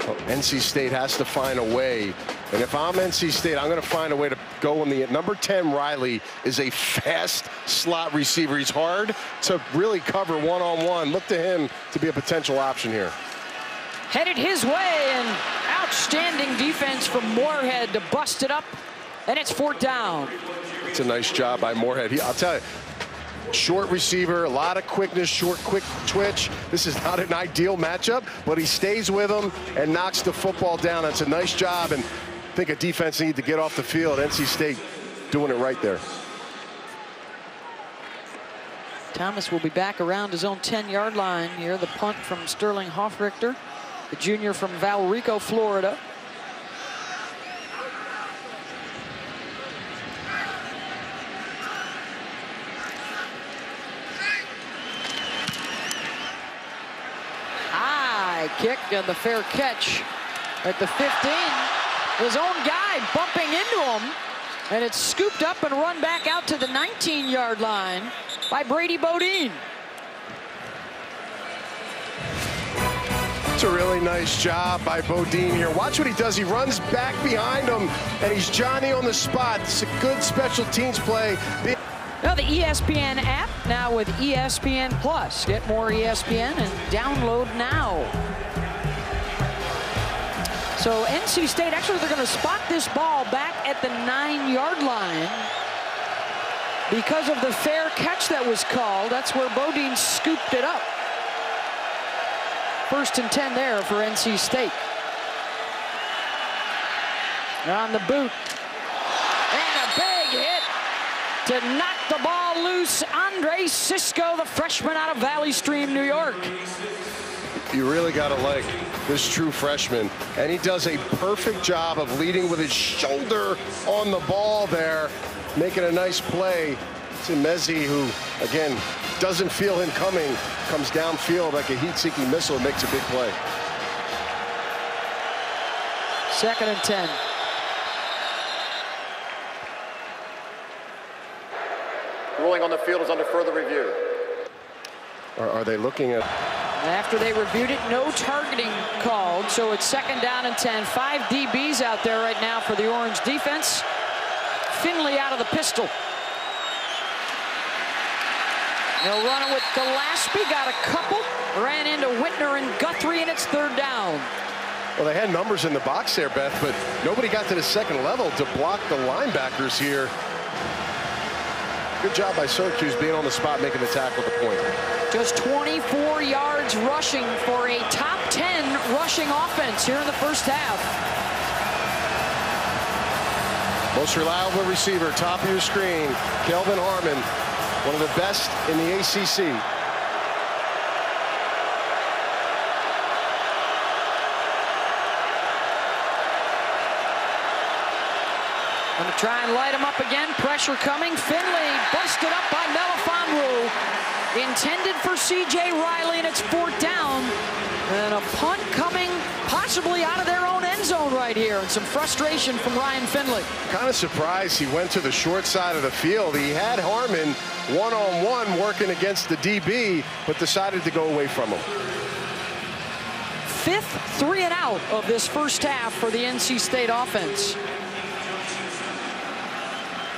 Well, NC State has to find a way, and if I'm NC State, I'm going to find a way to go in the number 10. Riley is a fast slot receiver. He's hard to really cover one-on-one. Look to him to be a potential option here. Headed his way, and outstanding defense from Moorhead to bust it up, and it's 4th down. It's a nice job by Moorhead. I'll tell you, short receiver, a lot of quickness, short, quick twitch. This is not an ideal matchup, but he stays with him and knocks the football down. That's a nice job, and I think a defense needs to get off the field. NC State doing it right there. Thomas will be back around his own 10-yard line here. The punt from Sterling Hoffrichter, the junior from Valrico, Florida. High kick and the fair catch at the 15. His own guy bumping into him, and it's scooped up and run back out to the 19-yard line by Brady Bodine. It's a really nice job by Bodine here. Watch what he does. He runs back behind him, and he's Johnny on the spot. It's a good special teams play. Now the ESPN app, now with ESPN Plus. Get more ESPN and download now. So NC State, actually they're going to spot this ball back at the 9-yard line because of the fair catch that was called. That's where Bodine scooped it up. 1st and 10 there for NC State. On the boot. And a big hit to knock the ball loose. Andre Cisco, the freshman out of Valley Stream, New York. You really got to like this true freshman. And he does a perfect job of leading with his shoulder on the ball there, making a nice play to Mezzi, who, again, doesn't feel him coming, comes downfield like a heat-seeking missile, makes a big play. 2nd and 10. Ruling on the field is under further review. Are they looking at... After they reviewed it, no targeting called, so it's 2nd down and 10. 5 DBs out there right now for the Orange defense. Finley out of the pistol. They'll run it with Gillespie, got a couple, ran into Whitner and Guthrie, and it's 3rd down. Well, they had numbers in the box there, Beth, but nobody got to the 2nd level to block the linebackers here. Good job by Syracuse being on the spot, making the tackle at the point. Just 24 yards rushing for a top 10 rushing offense here in the first half. Most reliable receiver, top of your screen, Kelvin Harmon, one of the best in the ACC. Going to try and light him up again. Pressure coming. Finley busted up by Melifonwu. Intended for C.J. Riley, and it's 4th down. And a punt coming possibly out of their own end zone right here. And some frustration from Ryan Finley. Kind of surprised he went to the short side of the field. He had Harmon one-on-one working against the DB, but decided to go away from him. 5th 3 and out of this first half for the NC State offense.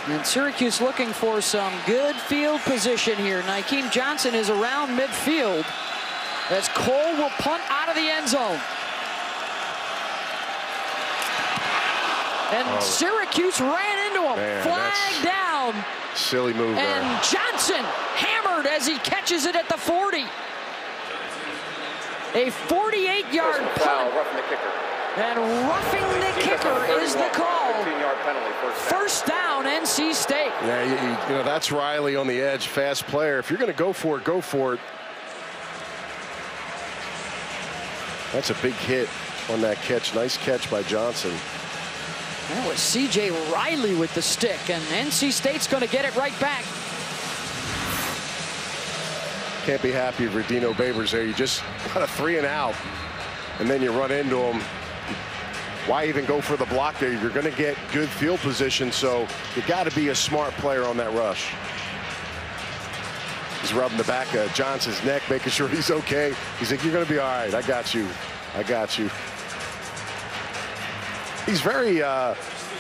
And Syracuse looking for some good field position here. Nykeem Johnson is around midfield as Cole will punt out of the end zone. And Syracuse ran into him. Man, flag down. Silly move there. And Johnson hammered as he catches it at the 40. A 48-yard punt. Roughing the kicker. And roughing the kicker is the call. 15-yard penalty. First down, NC State. Yeah, you know, that's Riley on the edge, fast player. If you're going to go for it, go for it. That's a big hit on that catch. Nice catch by Johnson. That was C.J. Riley with the stick, and NC State's going to get it right back. Can't be happy for Dino Babers there. You just got a 3 and out, and then you run into him. Why even go for the block there? You're going to get good field position, so you got to be a smart player on that rush. He's rubbing the back of Johnson's neck, making sure he's okay. He's like, you're going to be all right. I got you. I got you. He's very,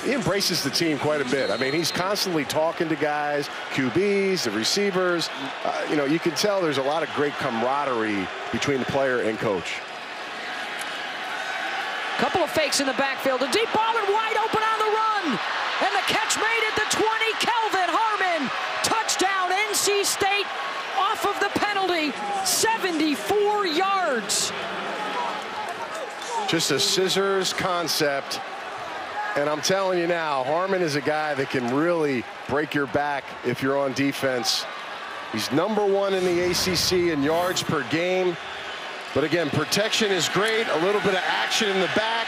he embraces the team quite a bit. I mean, he's constantly talking to guys, QBs, the receivers. You know, you can tell there's a lot of great camaraderie between the player and coach. Couple of fakes in the backfield. A deep ball and wide open on the run. And the catch made at the 20. Kelvin Harmon. Touchdown, NC State. Off of the penalty. 74 yards. Just a scissors concept. And I'm telling you now, Harmon is a guy that can really break your back if you're on defense. He's #1 in the ACC in yards per game. But again, protection is great. A little bit of action in the back.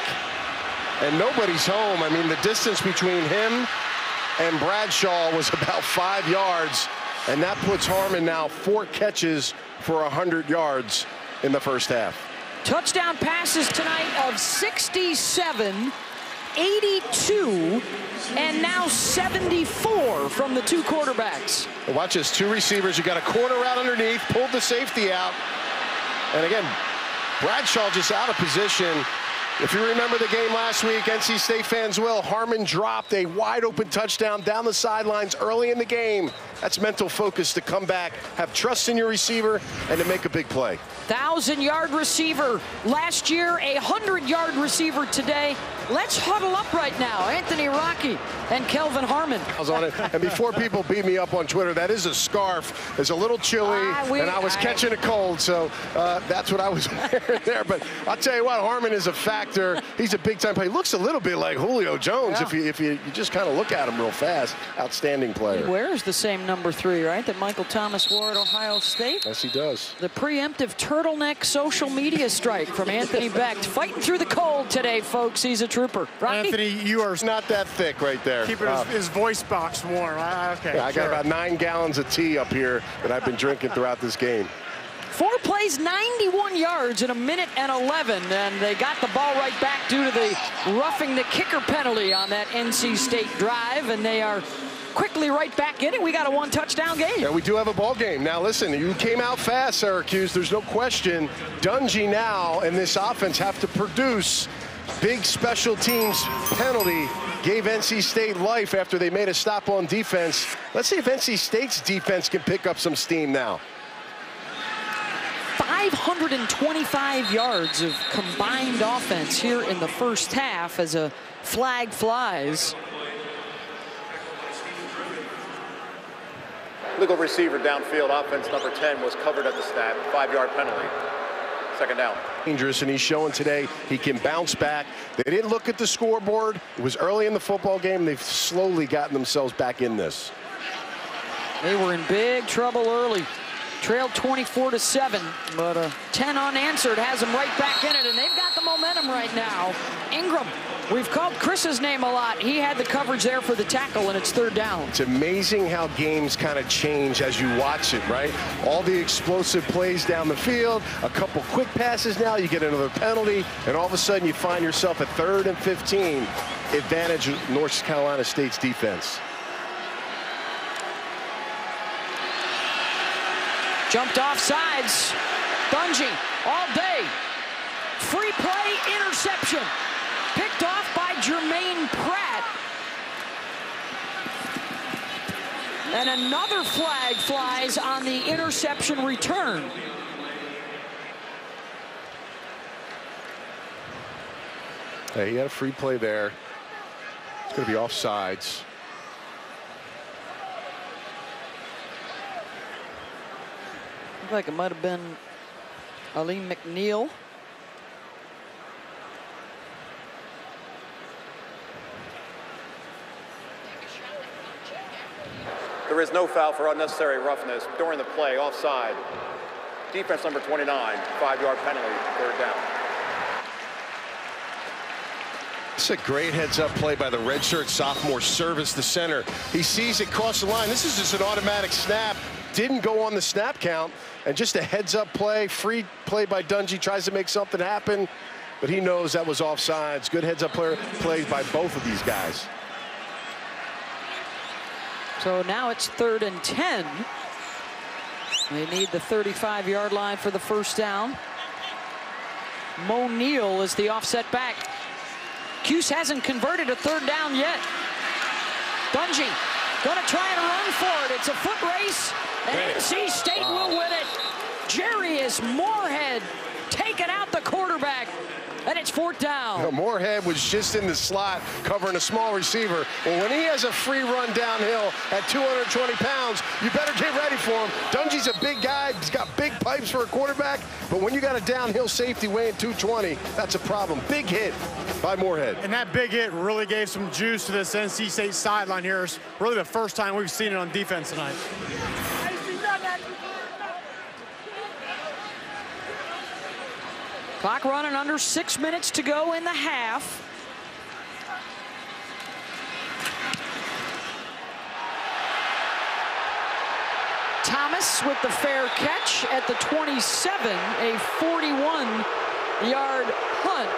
And nobody's home. I mean, the distance between him and Bradshaw was about 5 yards. And that puts Harmon now 4 catches for 100 yards in the first half. Touchdown passes tonight of 67, 82, and now 74 from the 2 quarterbacks. Watch this, 2 receivers. You got a corner out underneath, pulled the safety out. And again, Bradshaw just out of position. If you remember the game last week, NC State fans will, Harmon dropped a wide open touchdown down the sidelines early in the game. That's mental focus to come back, have trust in your receiver, and to make a big play. 1,000-yard receiver last year, a 100-yard receiver today. Let's huddle up right now. Anthony Rocky and Kelvin Harmon. I was on it, and before people beat me up on Twitter, that is a scarf. It's a little chilly, and I was catching a cold, so that's what I was wearing there. But I'll tell you what, Harmon is a factor. He's a big-time player. He looks a little bit like Julio Jones if you just kind of look at him real fast. Outstanding player. He wears the same number 3, right, that Michael Thomas wore at Ohio State? Yes, he does. The preemptive turtleneck social media strike from Anthony Becht. Fighting through the cold today, folks. He's a trooper. Rocky? Anthony, you are not that thick right there. Keeping his voice box warm. Okay, yeah, I got about 9 gallons of tea up here that I've been drinking throughout this game. 4 plays, 91 yards in a minute and 11, and they got the ball right back due to the roughing the kicker penalty on that NC State drive, and they are quickly right back in it. We got a 1-touchdown game. Yeah, we do have a ball game. Now, listen, you came out fast, Syracuse. There's no question. Dungey now and this offense have to produce. Big special teams penalty gave NC State life after they made a stop on defense. Let's see if NC State's defense can pick up some steam now. 525 yards of combined offense here in the first half as a flag flies. Legal receiver downfield, offense number 10 was covered at the snap. 5-yard penalty. Second down. Dangerous, and he's showing today he can bounce back. They didn't look at the scoreboard. It was early in the football game. They've slowly gotten themselves back in this. They were in big trouble early. Trailed 24-7, but 10 unanswered has them right back in it, and they've got the momentum right now. Ingram, we've called Chris's name a lot. He had the coverage there for the tackle, and it's 3rd down. It's amazing how games kind of change as you watch it, right? All the explosive plays down the field, a couple quick passes now, you get another penalty, and all of a sudden you find yourself at 3rd and 15, advantage North Carolina State's defense. Jumped off sides. Dungey all day. Free play, interception. Picked off by Jermaine Pratt. And another flag flies on the interception return. Hey, he had a free play there. It's going to be offsides. Like it might have been Aleem McNeil. There is no foul for unnecessary roughness during the play, offside. Defense number 29, 5-yard penalty, 3rd down. It's a great heads-up play by the redshirt sophomore, Service, the center. He sees it cross the line. This is just an automatic snap. Didn't go on the snap count, and just a heads-up play, free play by Dungey, tries to make something happen, but he knows that was offsides. Good heads-up plays by both of these guys. So now it's 3rd and 10. They need the 35-yard line for the first down. Mo Neal is the offset back. Cuse hasn't converted a 3rd down yet. Dungey gonna try and run for it. It's a foot race, and NC State will win it. Jarius Moorhead taking out the quarterback, and it's 4th down. You know, Moorhead was just in the slot covering a small receiver. Well, when he has a free run downhill at 220 pounds, you better get ready for him. Dungey's a big guy. He's got big pipes for a quarterback. But when you got a downhill safety weighing 220, that's a problem. Big hit by Moorhead. And that big hit really gave some juice to this NC State sideline here. It's really the first time we've seen it on defense tonight. Clock running, under 6 minutes to go in the half. Thomas with the fair catch at the 27, a 41-yard punt.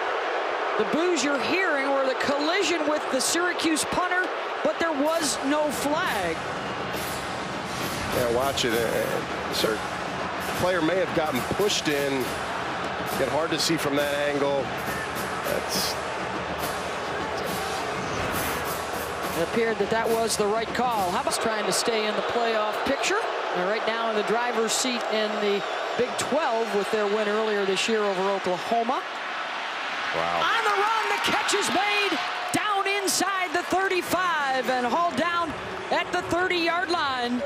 The boos you're hearing were the collision with the Syracuse punter, but there was no flag. Yeah, watch it. Sir, player may have gotten pushed in. Get hard to see from that angle. It appeared that was the right call. How about trying to stay in the playoff picture? And right now in the driver's seat in the Big 12 with their win earlier this year over Oklahoma. Wow. On the run, the catch is made down inside the 35 and hauled down at the 30-yard line.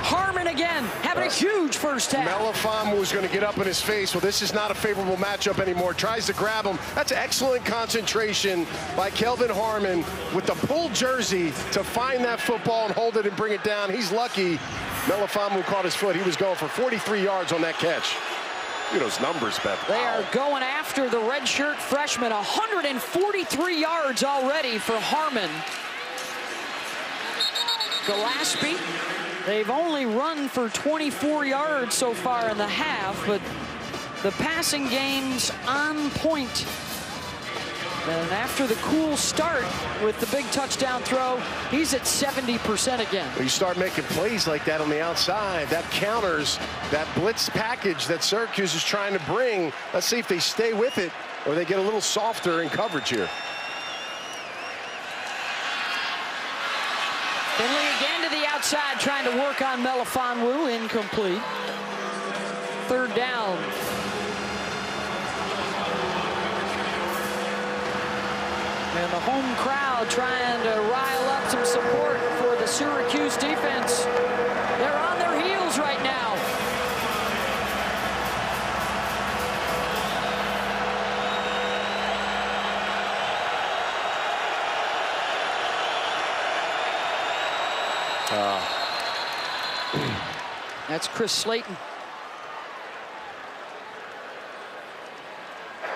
Harmon again having a huge first half. Melifonwu was going to get up in his face. Well, this is not a favorable matchup anymore. Tries to grab him. That's excellent concentration by Kelvin Harmon with the pull jersey to find that football and hold it and bring it down. He's lucky. Melifonwu caught his foot. He was going for 43 yards on that catch. Look at those numbers, Beth. They are going after the redshirt freshman. 143 yards already for Harmon. Gillespie. They've only run for 24 yards so far in the half, but the passing game's on point. And after the cool start with the big touchdown throw, he's at 70% again. When you start making plays like that on the outside, that counters that blitz package that Syracuse is trying to bring. Let's see if they stay with it or they get a little softer in coverage here. Finley again to the outside, trying to work on Melifonwu. Incomplete. 3rd down. And the home crowd trying to rile up some support for the Syracuse defense. They're on their heels right now. That's Chris Slayton.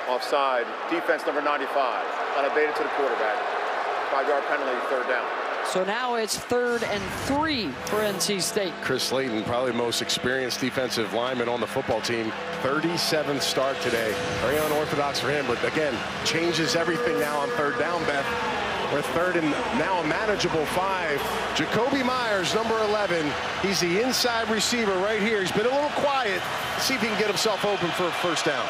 Offside, defense number 95, unabated to the quarterback. 5-yard penalty, 3rd down. So now it's 3rd and 3 for NC State. Chris Slayton, probably the most experienced defensive lineman on the football team. 37th start today. Very unorthodox for him, but again, changes everything now on 3rd down, Beth. We're 3rd and now a manageable 5. Jacoby Myers, number 11. He's the inside receiver right here. He's been a little quiet. Let's see if he can get himself open for a first down.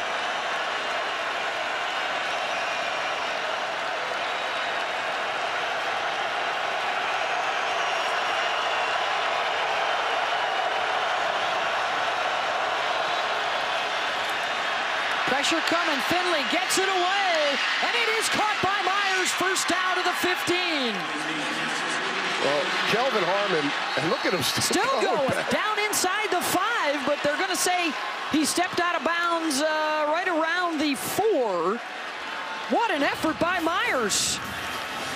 Pressure coming. Finley gets it away, and it is caught by Myers. First down to the 15. Well, Kelvin Harmon, and look at him Still going. Down inside the 5, but but they're going to say he stepped out of bounds right around the 4. What an effort by Myers.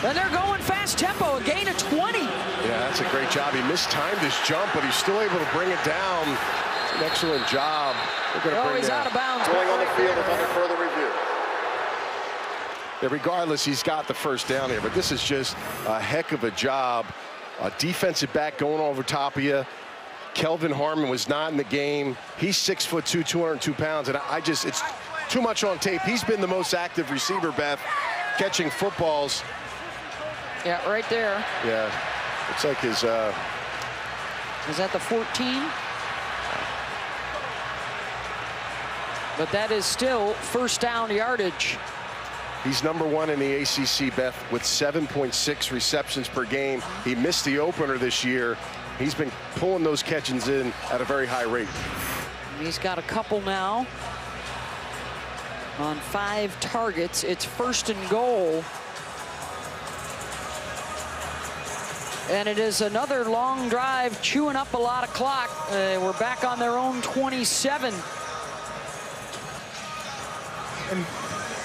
And they're going fast tempo, a gain of 20. Yeah, that's a great job. He mistimed his jump, but he's still able to bring it down. An excellent job. He's out of bounds. Going on the field is under further review. Yeah, regardless, he's got the first down here, but this is just a heck of a job. A defensive back going over top of you. Kelvin Harmon was not in the game. He's 6'2", 202 pounds, and it's too much on tape. He's been the most active receiver, Beth, catching footballs. Yeah, right there. Yeah, looks like his... Is that the 14? But that is still first down yardage. He's #1 in the ACC, Beth, with 7.6 receptions per game. He missed the opener this year. He's been pulling those catches in at a very high rate. He's got a couple now. On 5 targets, it's 1st and goal. And it is another long drive, chewing up a lot of clock. We're back on their own 27.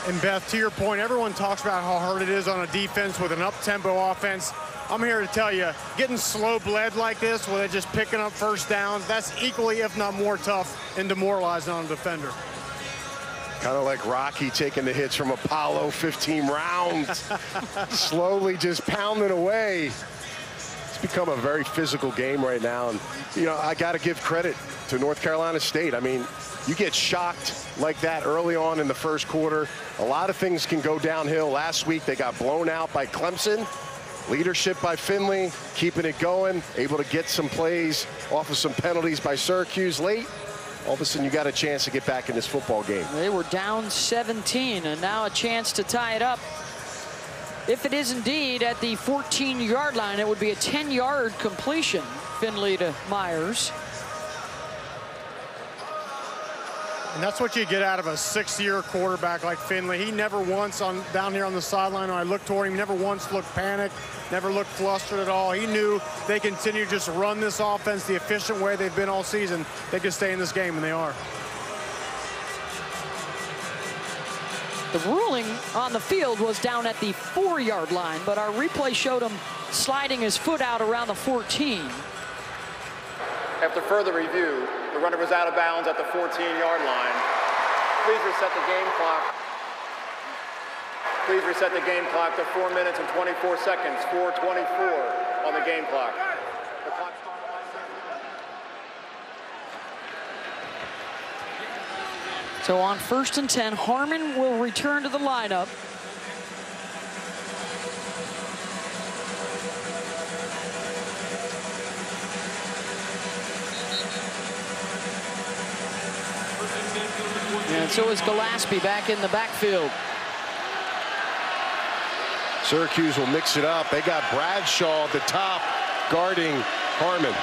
And Beth, to your point, everyone talks about how hard it is on a defense with an up-tempo offense. I'm here to tell you, getting slow bled like this, where they're just picking up first downs, that's equally, if not more tough and demoralizing on a defender. Kind of like Rocky taking the hits from Apollo, 15 rounds, slowly just pounding away. It's become a very physical game right now. And, you know, I got to give credit to North Carolina State. I mean, you get shocked like that early on in the first quarter. A lot of things can go downhill. Last week, they got blown out by Clemson. Leadership by Finley, keeping it going, able to get some plays off of some penalties by Syracuse late. All of a sudden, you got a chance to get back in this football game. They were down 17, and now a chance to tie it up. If it is indeed at the 14-yard line, it would be a 10-yard completion, Finley to Myers. And that's what you get out of a 6-year quarterback like Finley. He never once, down here on the sideline, when I looked toward him, never once looked panicked, never looked flustered at all. He knew they continue to just run this offense the efficient way they've been all season. They could stay in this game, and they are. The ruling on the field was down at the 4-yard line, but our replay showed him sliding his foot out around the 14. After further review, the runner was out of bounds at the 14-yard line. Please reset the game clock. Please reset the game clock to 4 minutes and 24 seconds, 4:24 on the game clock. The clock So on 1st and 10, Harmon will return to the lineup. And so is Gillespie back in the backfield. Syracuse will mix it up. They got Bradshaw at the top guarding Harmon.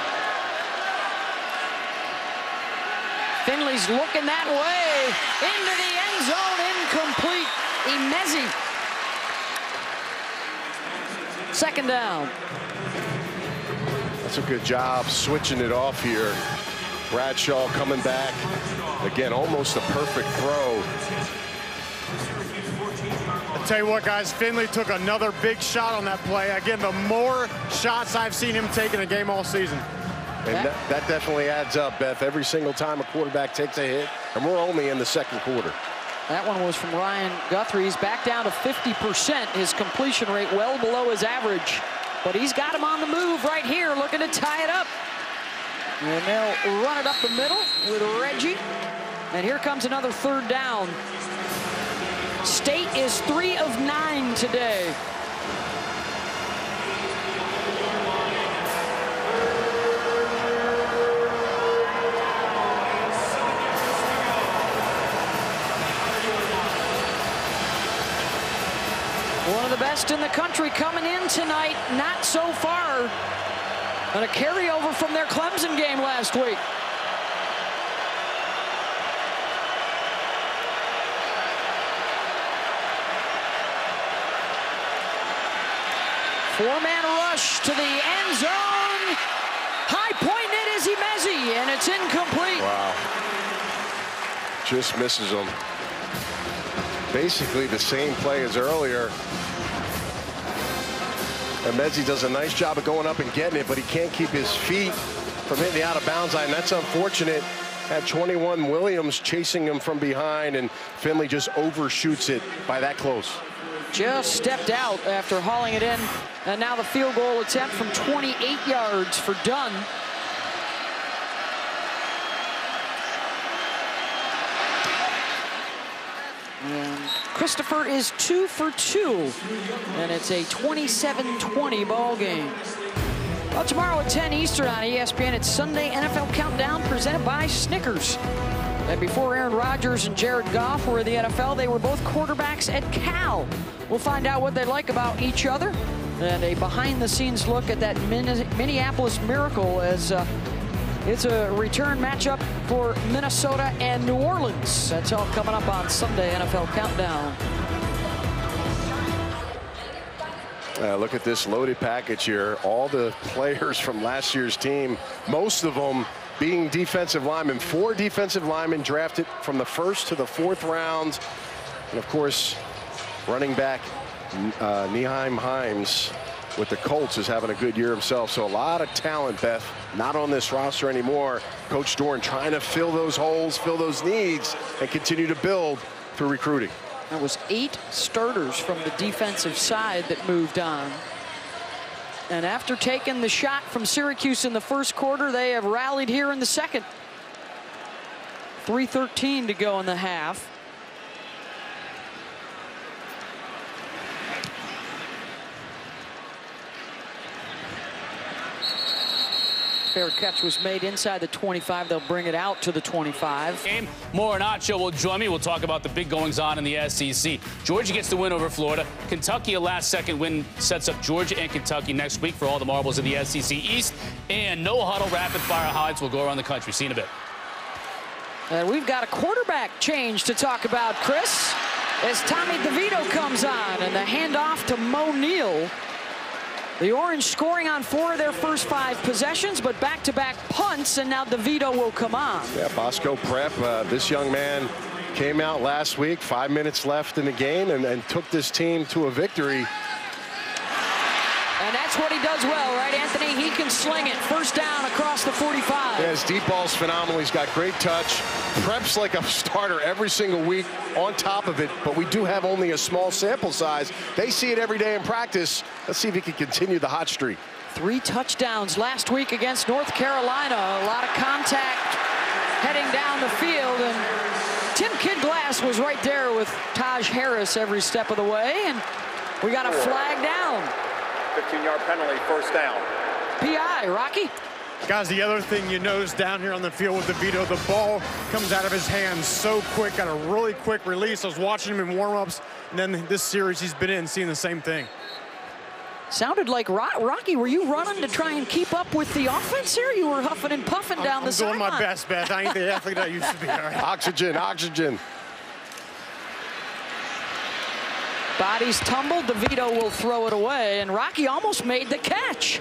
Finley's looking that way. Into the end zone, incomplete. Emezi. 2nd down. That's a good job switching it off here. Bradshaw coming back. Again, almost a perfect throw. I'll tell you what, guys, Finley took another big shot on that play. Again, the more shots I've seen him take in a game all season. And that definitely adds up, Beth. Every single time a quarterback takes a hit, and we're only in the 2nd quarter. That one was from Ryan Guthrie. He's back down to 50%. His completion rate well below his average. But he's got him on the move right here, looking to tie it up. And they'll run it up the middle with Reggie. And here comes another 3rd down. State is 3 of 9 today. One of the best in the country coming in tonight, not so far. And a carryover from their Clemson game last week. Four-man rush to the end zone. High point, it is Emezi. and it's incomplete. Wow. Just misses him. Basically the same play as earlier. And Mezzi does a nice job of going up and getting it, but he can't keep his feet from hitting the out-of-bounds line. That's unfortunate. Had 21 Williams chasing him from behind, and Finley just overshoots it by that close. Just stepped out after hauling it in. And now the field goal attempt from 28 yards for Dunn. And Christopher is 2 for 2. And it's a 27-20 ball game. Well, tomorrow at 10 Eastern on ESPN, it's Sunday NFL Countdown presented by Snickers. And before Aaron Rodgers and Jared Goff were in the NFL, they were both quarterbacks at Cal. We'll find out what they like about each other and a behind-the-scenes look at that Minneapolis Miracle as it's a return matchup for Minnesota and New Orleans. That's all coming up on Sunday NFL Countdown. Look at this loaded package here. All the players from last year's team, most of them being defensive linemen. 4 defensive linemen drafted from the 1st to the 4th round. And of course, running back Nyheim Hines with the Colts is having a good year himself. So a lot of talent, Beth, not on this roster anymore. Coach Doran trying to fill those holes, fill those needs, and continue to build through recruiting. That was 8 starters from the defensive side that moved on. And after taking the shot from Syracuse in the first quarter, they have rallied here in the second. 3:13 to go in the half. Fair catch was made inside the 25. They'll bring it out to the 25. More Nacho will join me. We'll talk about the big goings-on in the SEC. Georgia gets the win over Florida. Kentucky, a last-second win, sets up Georgia and Kentucky next week for all the marbles in the SEC East. And no huddle rapid-fire highlights will go around the country. See you in a bit. And we've got a quarterback change to talk about, Chris, as Tommy DeVito comes on, and the handoff to Mo Neal. The Orange scoring on 4 of their first 5 possessions, but back-to-back punts, and now DeVito will come on. Yeah, Bosco Prep, this young man came out last week, 5 minutes left in the game, and took this team to a victory. And that's what he does well, right, Anthony? He can sling it. First down across the 45. Yeah, his deep ball's phenomenal. He's got great touch. Prep's like a starter every single week on top of it, but we do have only a small sample size. They see it every day in practice. Let's see if he can continue the hot streak. 3 touchdowns last week against North Carolina. A lot of contact heading down the field, and Tim Kidglass was right there with Taj Harris every step of the way, and we got a flag down. 15-yard penalty, first down. PI, Rocky. Guys, the other thing you notice down here on the field with DeVito, the ball comes out of his hands so quick, got a really quick release. I was watching him in warm-ups, and then this series he's been in, seeing the same thing. Sounded like Rocky. Were you running to try and keep up with the offense here? You were huffing and puffing down the sideline. I'm doing my best, Beth. I ain't the athlete I used to be. All right. Oxygen, oxygen. Bodies tumbled. DeVito will throw it away, and Rocky almost made the catch.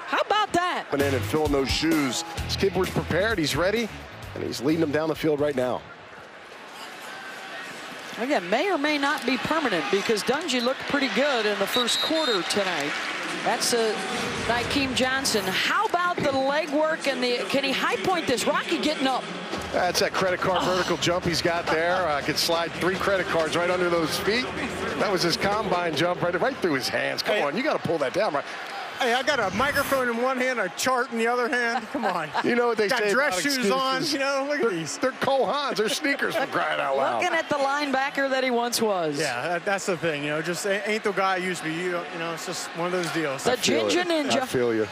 How about that? And in and filling those shoes. This kid was prepared. He's ready, and he's leading them down the field right now. Again, may or may not be permanent because Dungey looked pretty good in the first quarter tonight. That's Nykeem Johnson. How about the leg work and can he high point this? Rocky getting up. That's that credit card vertical jump he's got there. Could slide 3 credit cards right under those feet. That was his combine jump right through his hands. Come on, you got to pull that down, right? Hey, I got a microphone in one hand, a chart in the other hand. Come on. You know what they got say dress about shoes excuses. on. You know, look at these. They're Cole Haans. They're sneakers for crying out loud. Looking at the linebacker that he once was. Yeah, that's the thing. You know, just ain't the guy I used to be. You know, it's just one of those deals. The Ginger Ninja. I feel you.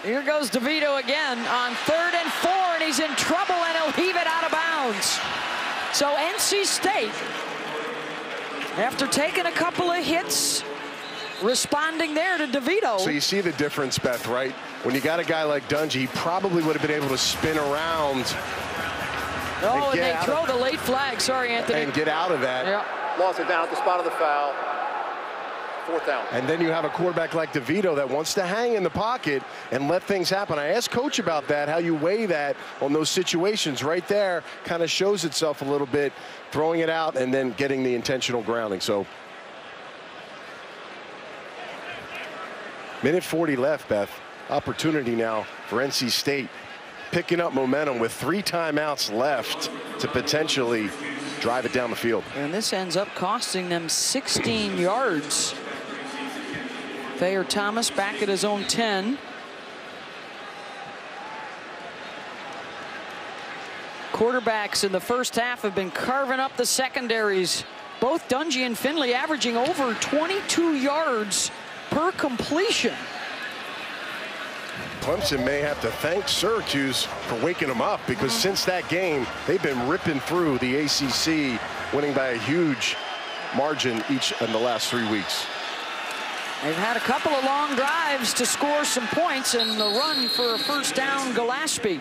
Here goes DeVito again on 3rd and 4, and he's in trouble, and he'll heave it out of bounds. So NC State, after taking a couple of hits, responding there to DeVito. So you see the difference, Beth, right? When you got a guy like Dungey, he probably would have been able to spin around. Oh, and they throw the late flag. Sorry, Anthony. And get out of that. Yeah. Lost it down at the spot of the foul. 4th down. And then you have a quarterback like DeVito that wants to hang in the pocket and let things happen. I asked Coach about that, how you weigh that on those situations. Right there kind of shows itself a little bit, throwing it out and then getting the intentional grounding. So, minute 40 left, Beth. Opportunity now for NC State, picking up momentum with 3 timeouts left to potentially drive it down the field. And this ends up costing them 16 yards. Thayer Thomas back at his own 10. Quarterbacks in the first half have been carving up the secondaries. Both Dungey and Finley averaging over 22 yards per completion. Clemson may have to thank Syracuse for waking them up, because since that game, they've been ripping through the ACC, winning by a huge margin each in the last 3 weeks. They've had a couple of long drives to score some points, and the run for a first down, Gillespie.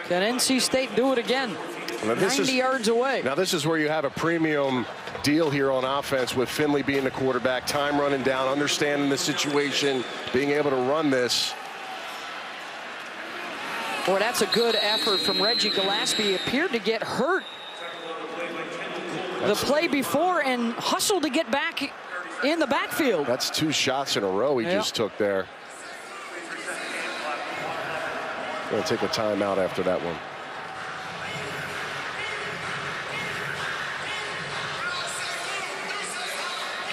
Can NC State do it again? 90 yards away. Now this is where you have a premium deal here on offense, with Finley being the quarterback, time running down, understanding the situation, being able to run this. Boy, that's a good effort from Reggie Gillespie. He appeared to get hurt the play before and hustled to get back in the backfield. That's 2 shots in a row he just took there. Going to take a timeout after that one.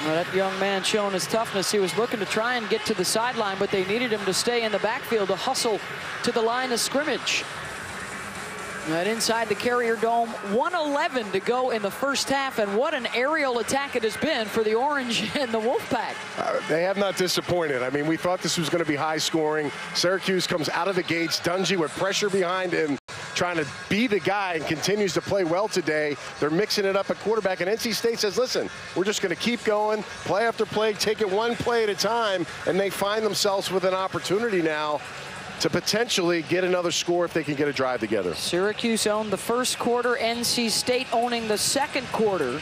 Well, that young man showing his toughness. He was looking to try and get to the sideline, but they needed him to stay in the backfield to hustle to the line of scrimmage. Right inside the Carrier Dome, 1:11 to go in the first half, and what an aerial attack it has been for the Orange and the Wolfpack. They have not disappointed. I mean, we thought this was going to be high scoring. Syracuse comes out of the gates, Dungey with pressure behind him, trying to be the guy, and continues to play well today. They're mixing it up at quarterback, and NC State says, listen, we're just going to keep going, play after play, take it one play at a time, and they find themselves with an opportunity now to potentially get another score if they can get a drive together. Syracuse owned the first quarter, NC State owning the second quarter.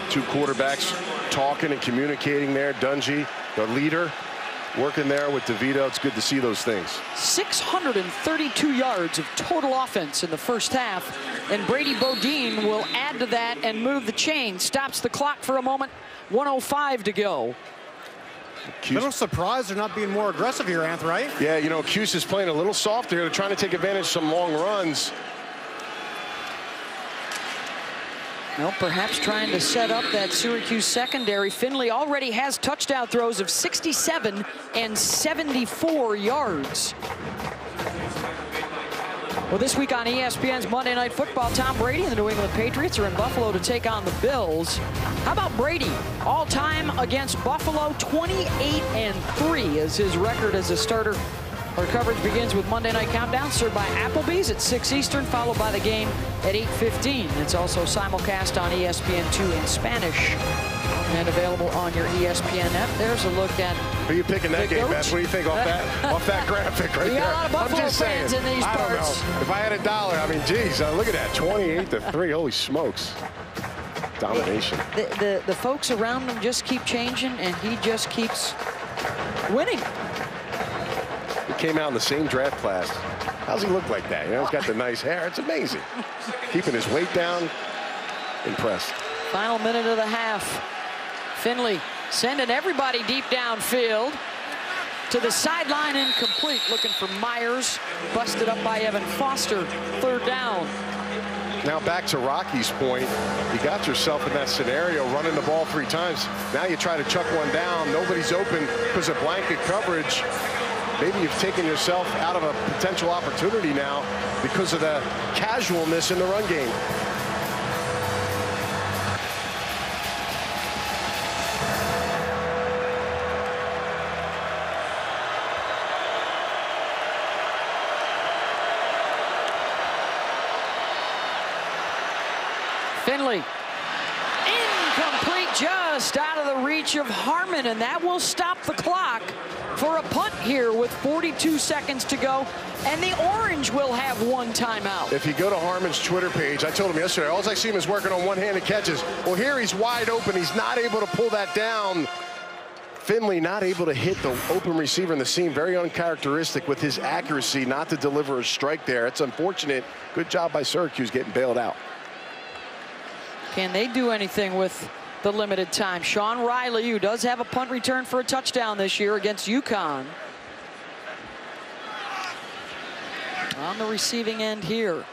2 quarterbacks talking and communicating there. Dungey, the leader, working there with DeVito. It's good to see those things. 632 yards of total offense in the first half, and Brady Bodine will add to that and move the chain. Stops the clock for a moment. 1:05 to go. A little surprised they're not being more aggressive here, Anth, right? Yeah, you know, Cuse is playing a little softer here. They're trying to take advantage of some long runs. Well, perhaps trying to set up that Syracuse secondary. Finley already has touchdown throws of 67 and 74 yards. Well, this week on ESPN's Monday Night Football, Tom Brady and the New England Patriots are in Buffalo to take on the Bills. How about Brady? All-time against Buffalo, 28-3 is his record as a starter. Our coverage begins with Monday Night Countdown, served by Applebee's at 6 Eastern, followed by the game at 8:15. It's also simulcast on ESPN2 in Spanish and available on your ESPN app. There's a look at Who are you picking that game, Beth? What do you think off that graphic right there? You got a lot of Buffalo fans in these parts. I don't know. If I had $1, I mean, geez, look at that, 28-3. Holy smokes. Domination. The folks around him just keep changing, and he just keeps winning. He came out in the same draft class. How's he look like that? You know, he's got the nice hair. It's amazing. Keeping his weight down. Impressed. Final minute of the half. Finley sending everybody deep downfield. To the sideline, incomplete. Looking for Myers. Busted up by Evan Foster. 3rd down. Now back to Rocky's point. You got yourself in that scenario, running the ball 3 times. Now you try to chuck one down. Nobody's open because of blanket coverage. Maybe you've taken yourself out of a potential opportunity now because of the casualness in the run game. Finley. Incomplete, just out of the reach of Harmon, and that will stop the clock for a punt here with 42 seconds to go, and the Orange will have one timeout. If you go to Harmon's Twitter page, I told him yesterday, all I see him is working on one-handed catches. Well, here he's wide open. He's not able to pull that down. Finley not able to hit the open receiver in the seam. Very uncharacteristic with his accuracy not to deliver a strike there. It's unfortunate. Good job by Syracuse getting bailed out. Can they do anything with the limited time? Sean Riley, who does have a punt return for a touchdown this year against UConn. On the receiving end here.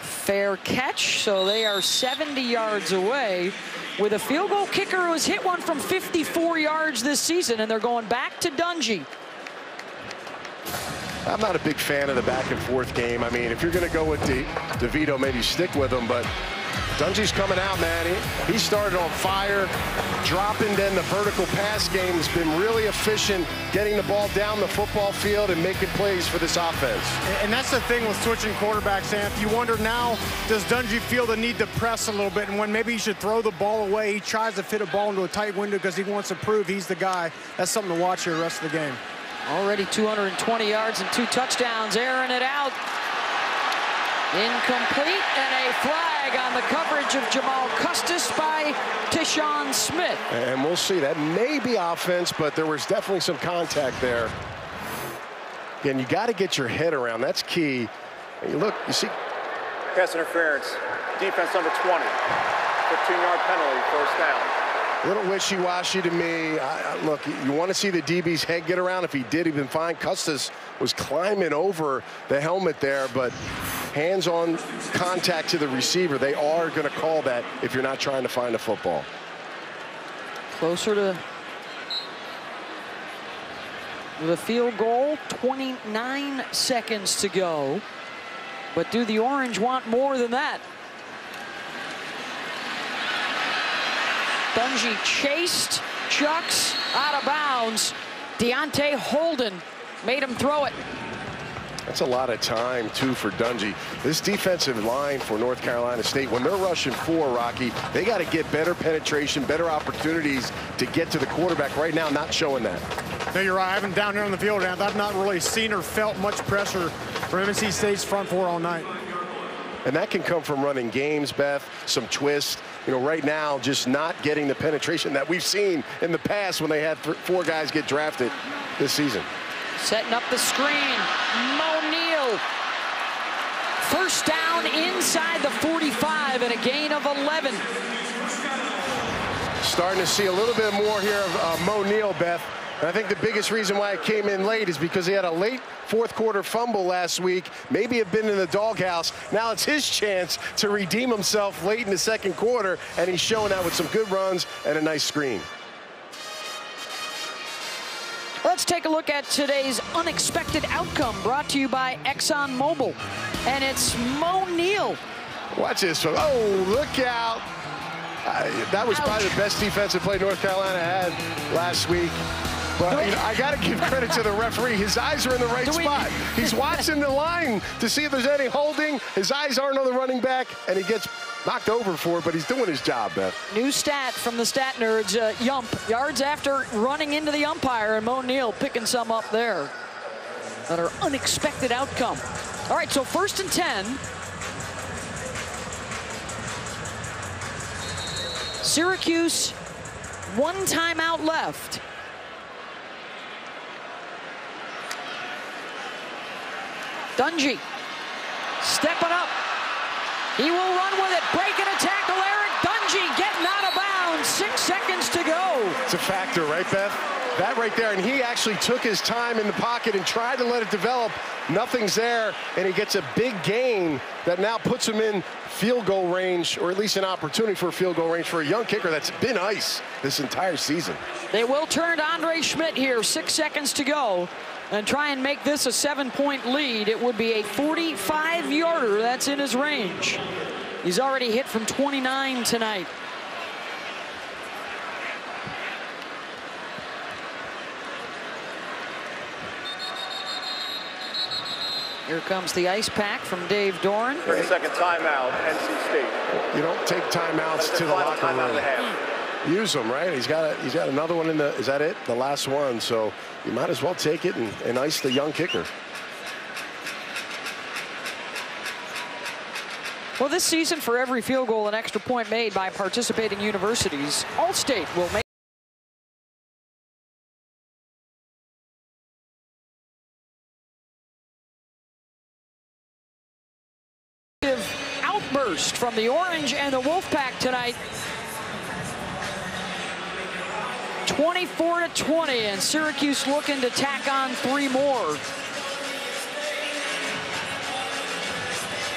Fair catch, so they are 70 yards away with a field goal kicker who has hit one from 54 yards this season, and they're going back to Dungey. I'm not a big fan of the back and forth game. I mean, if you're going to go with DeVito, maybe stick with him, but Dungey's coming out, man. He started on fire, dropping. Then the vertical pass game has been really efficient, getting the ball down the football field and making plays for this offense. And that's the thing with switching quarterbacks, Anth. You wonder now, does Dungey feel the need to press a little bit? And when maybe he should throw the ball away, he tries to fit a ball into a tight window because he wants to prove he's the guy. That's something to watch here the rest of the game. Already 220 yards and 2 touchdowns, airing it out. Incomplete, and a flag on the coverage of Jamal Custis by Tishon Smith. And we'll see. That may be offense, but there was definitely some contact there. Again, you got to get your head around. That's key. And you look, you see. Pass interference. Defense number 20. 15-yard penalty, first down. A little wishy-washy to me. Look, you want to see the DB's head get around. If he did, he'd been fine. Custis was climbing over the helmet there, but hands-on contact to the receiver. They are going to call that if you're not trying to find a football. Closer to the field goal. 29 seconds to go. But do the Orange want more than that? Dungey chased, chucks, out of bounds. Deontay Holden made him throw it. That's a lot of time, too, for Dungey. This defensive line for North Carolina State, when they're rushing 4, Rocky, they got to get better penetration, better opportunities to get to the quarterback. Right now, not showing that. No, you're right. I haven't down here on the field, and I've not really seen or felt much pressure from NC State's front 4 all night. And that can come from running games, Beth, some twists. You know, right now, just not getting the penetration that we've seen in the past when they had 4 guys get drafted this season. Setting up the screen. Mo Neal. First down inside the 45 and a gain of 11. Starting to see a little bit more here of Mo Neal, Beth. And I think the biggest reason why it came in late is because he had a late fourth-quarter fumble last week. Maybe have been in the doghouse. Now it's his chance to redeem himself late in the second quarter, and he's showing that with some good runs and a nice screen. Let's take a look at today's unexpected outcome brought to you by ExxonMobil. And it's Mo Neal. Watch this. Oh, look out. That was probably the best defensive play North Carolina had last week. But you know, I got to give credit to the referee. His eyes are in the right spot. He's watching the line to see if there's any holding. His eyes aren't on the running back, and he gets knocked over for it, but he's doing his job, Beth. New stat from the stat nerds, Yump. Yards after running into the umpire, and Mo Neal picking some up there. Another unexpected outcome. All right, so 1st and 10. Syracuse, 1 timeout left. Dungey stepping up. He will run with it, breaking a tackle. Eric Dungey getting out of bounds. 6 seconds to go. It's a factor, right, Beth? That right there, and he actually took his time in the pocket and tried to let it develop. Nothing's there, and he gets a big gain that now puts him in field goal range, or at least an opportunity for a field goal range for a young kicker that's been ice this entire season. They will turn to Andre Schmidt here, 6 seconds to go, and try and make this a 7-point lead. It would be a 45-yarder that's in his range. He's already hit from 29 tonight. Here comes the ice pack from Dave Doran. 30-second timeout, NC State. You don't take timeouts to the locker room. Use them, right? He's got another one in the, is that it? The last one. So you might as well take it and ice the young kicker. Well, this season, for every field goal and extra point made by participating universities, All-State will make outburst from the Orange and the Wolfpack tonight. 24-20, and Syracuse looking to tack on 3 more.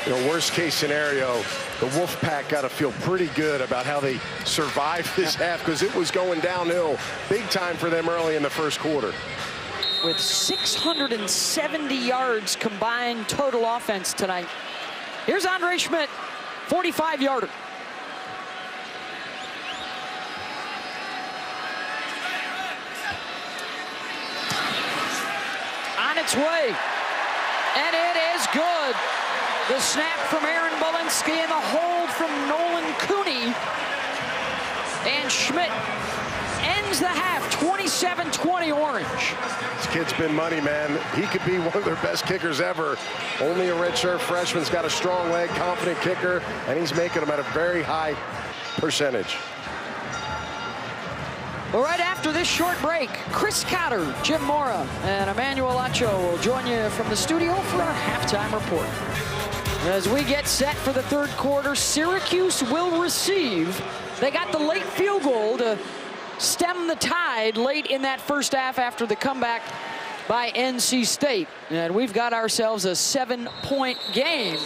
You know, worst case scenario, the Wolfpack got to feel pretty good about how they survived this half, because it was going downhill big time for them early in the first quarter. With 670 yards combined total offense tonight. Here's Andre Schmidt, 45-yarder. On its way, and it is good. The snap from Aaron Bolinski and the hold from Nolan Cooney. And Schmidt ends the half, 27-20 Orange. This kid's been money, man. He could be one of their best kickers ever. Only a redshirt freshman's got a strong leg, confident kicker, and he's making them at a very high percentage. Well, right after this short break, Chris Cotter, Jim Mora, and Emmanuel Acho will join you from the studio for our halftime report. As we get set for the third quarter, Syracuse will receive. They got the late field goal to stem the tide late in that first half after the comeback by NC State. And we've got ourselves a 7-point game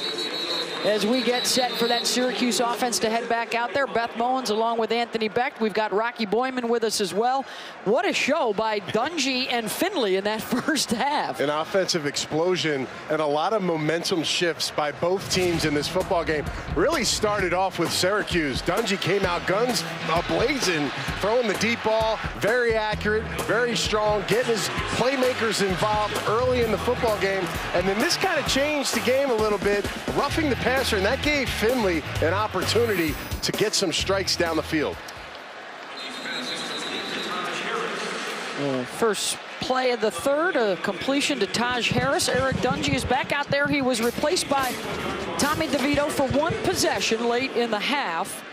as we get set for that Syracuse offense to head back out there. Beth Mowins along with Anthony Beck. We've got Rocky Boyman with us as well. What a show by Dungey and Finley in that first half. An offensive explosion and a lot of momentum shifts by both teams in this football game. Really started off with Syracuse. Dungey came out guns a-blazing, throwing the deep ball, very accurate, very strong, getting his playmakers involved early in the football game. And then this kind of changed the game a little bit, roughing the passer, and that gave Finley an opportunity to get some strikes down the field. First play of the third, a completion to Taj Harris. Eric Dungey is back out there. He was replaced by Tommy DeVito for 1 possession late in the half.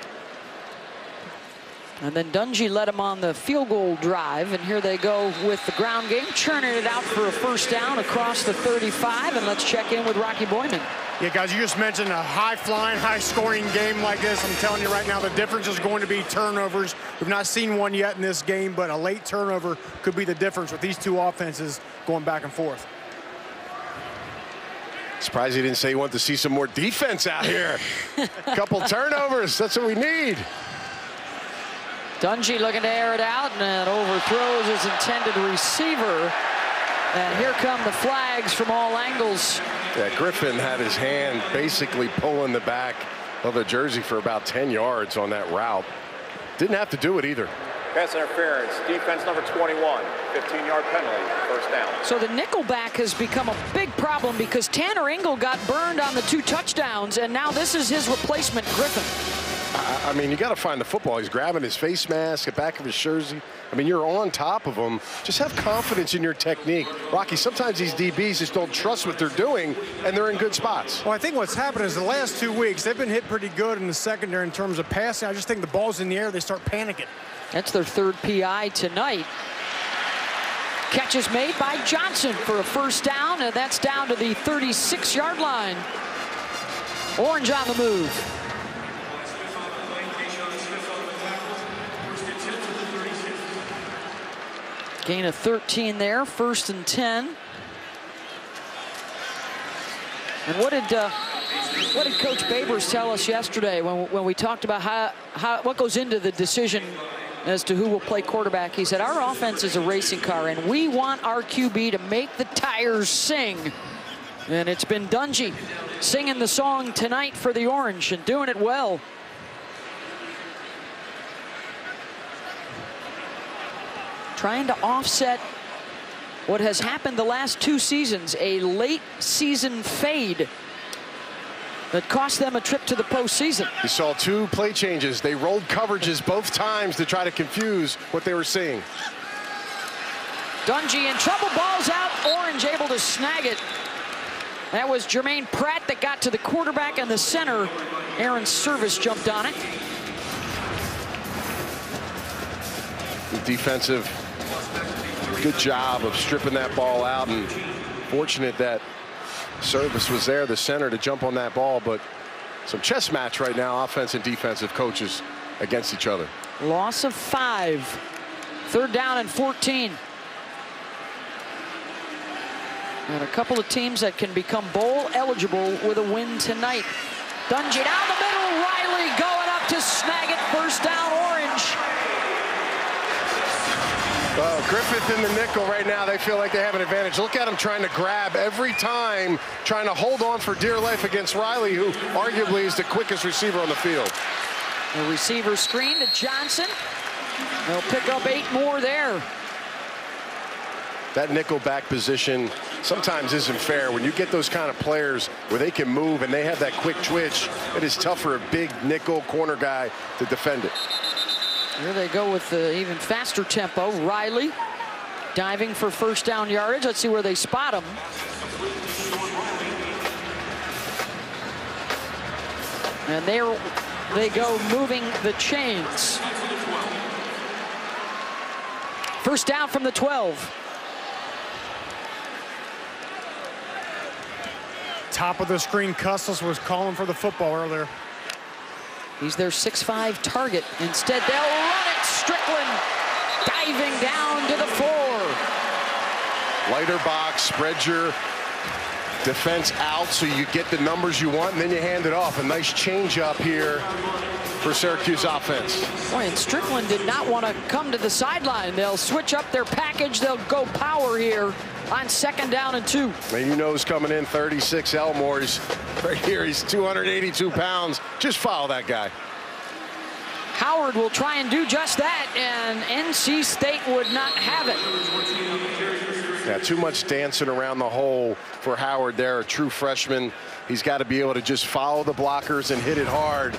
And then Dungey led him on the field goal drive, and here they go with the ground game, churning it out for a first down across the 35, and let's check in with Rocky Boyman. Yeah, guys, you just mentioned a high-flying, high-scoring game like this. I'm telling you right now, the difference is going to be turnovers. We've not seen one yet in this game, but a late turnover could be the difference with these two offenses going back and forth. Surprised he didn't say he wanted to see some more defense out here. A couple turnovers, that's what we need. Dungey looking to air it out, and overthrows his intended receiver. And here come the flags from all angles. Yeah, Griffin had his hand basically pulling the back of the jersey for about 10 yards on that route. Didn't have to do it either. Pass interference, defense number 21, 15-yard penalty, first down. So the nickelback has become a big problem because Tanner Ingle got burned on the 2 touchdowns, and now this is his replacement, Griffin. I mean, you got to find the football. He's grabbing his face mask, the back of his jersey. I mean, you're on top of him. Just have confidence in your technique. Rocky, sometimes these DBs just don't trust what they're doing, and they're in good spots. Well, I think what's happened is the last 2 weeks, they've been hit pretty good in the secondary in terms of passing. I just think the ball's in the air, they start panicking. That's their 3rd PI tonight. Catch is made by Johnson for a first down, and that's down to the 36-yard line. Orange on the move. Gain of 13 there, 1st and 10. And what did Coach Babers tell us yesterday when we talked about what goes into the decision as to who will play quarterback? He said, our offense is a racing car, and we want our QB to make the tires sing. And it's been Dungey singing the song tonight for the Orange and doing it well. Trying to offset what has happened the last 2 seasons, a late season fade that cost them a trip to the postseason. You saw 2 play changes. They rolled coverages both times to try to confuse what they were seeing. Dungey in trouble, ball's out. Orange able to snag it. That was Jermaine Pratt that got to the quarterback and the center. Aaron Service jumped on it. Defensive, good job of stripping that ball out, and fortunate that Service was there, the center, to jump on that ball. But some chess match right now, offense and defensive coaches against each other. Loss of 5. 3rd down and 14. And a couple of teams that can become bowl eligible with a win tonight. Dungey down the middle, Riley going up to snag it. 1st down, Orange. Well, Griffith in the nickel right now, they feel like they have an advantage. Look at him trying to grab every time, trying to hold on for dear life against Riley, who arguably is the quickest receiver on the field. The receiver screen to Johnson. They'll pick up 8 more there. That nickel back position sometimes isn't fair. When you get those kind of players where they can move and they have that quick twitch, it is tough for a big nickel corner guy to defend it. Here they go with the even faster tempo. Riley diving for 1st down yardage. Let's see where they spot him. And there they go, moving the chains. 1st down from the 12. Top of the screen, Custis was calling for the football earlier. He's their 6'5" target. Instead, they'll run it. Strickland diving down to the 4. Lighter box, spread your defense out so you get the numbers you want, and then you hand it off. A nice change up here for Syracuse offense. Boy, and Strickland did not want to come to the sideline. They'll switch up their package. They'll go power here on 2nd down and 2. Man, you know who's coming in, 36 Elmore. He's right here. He's 282 pounds. Just follow that guy. Howard will try and do just that, and NC State would not have it. Yeah, too much dancing around the hole for Howard there, a true freshman. He's got to be able to just follow the blockers and hit it hard.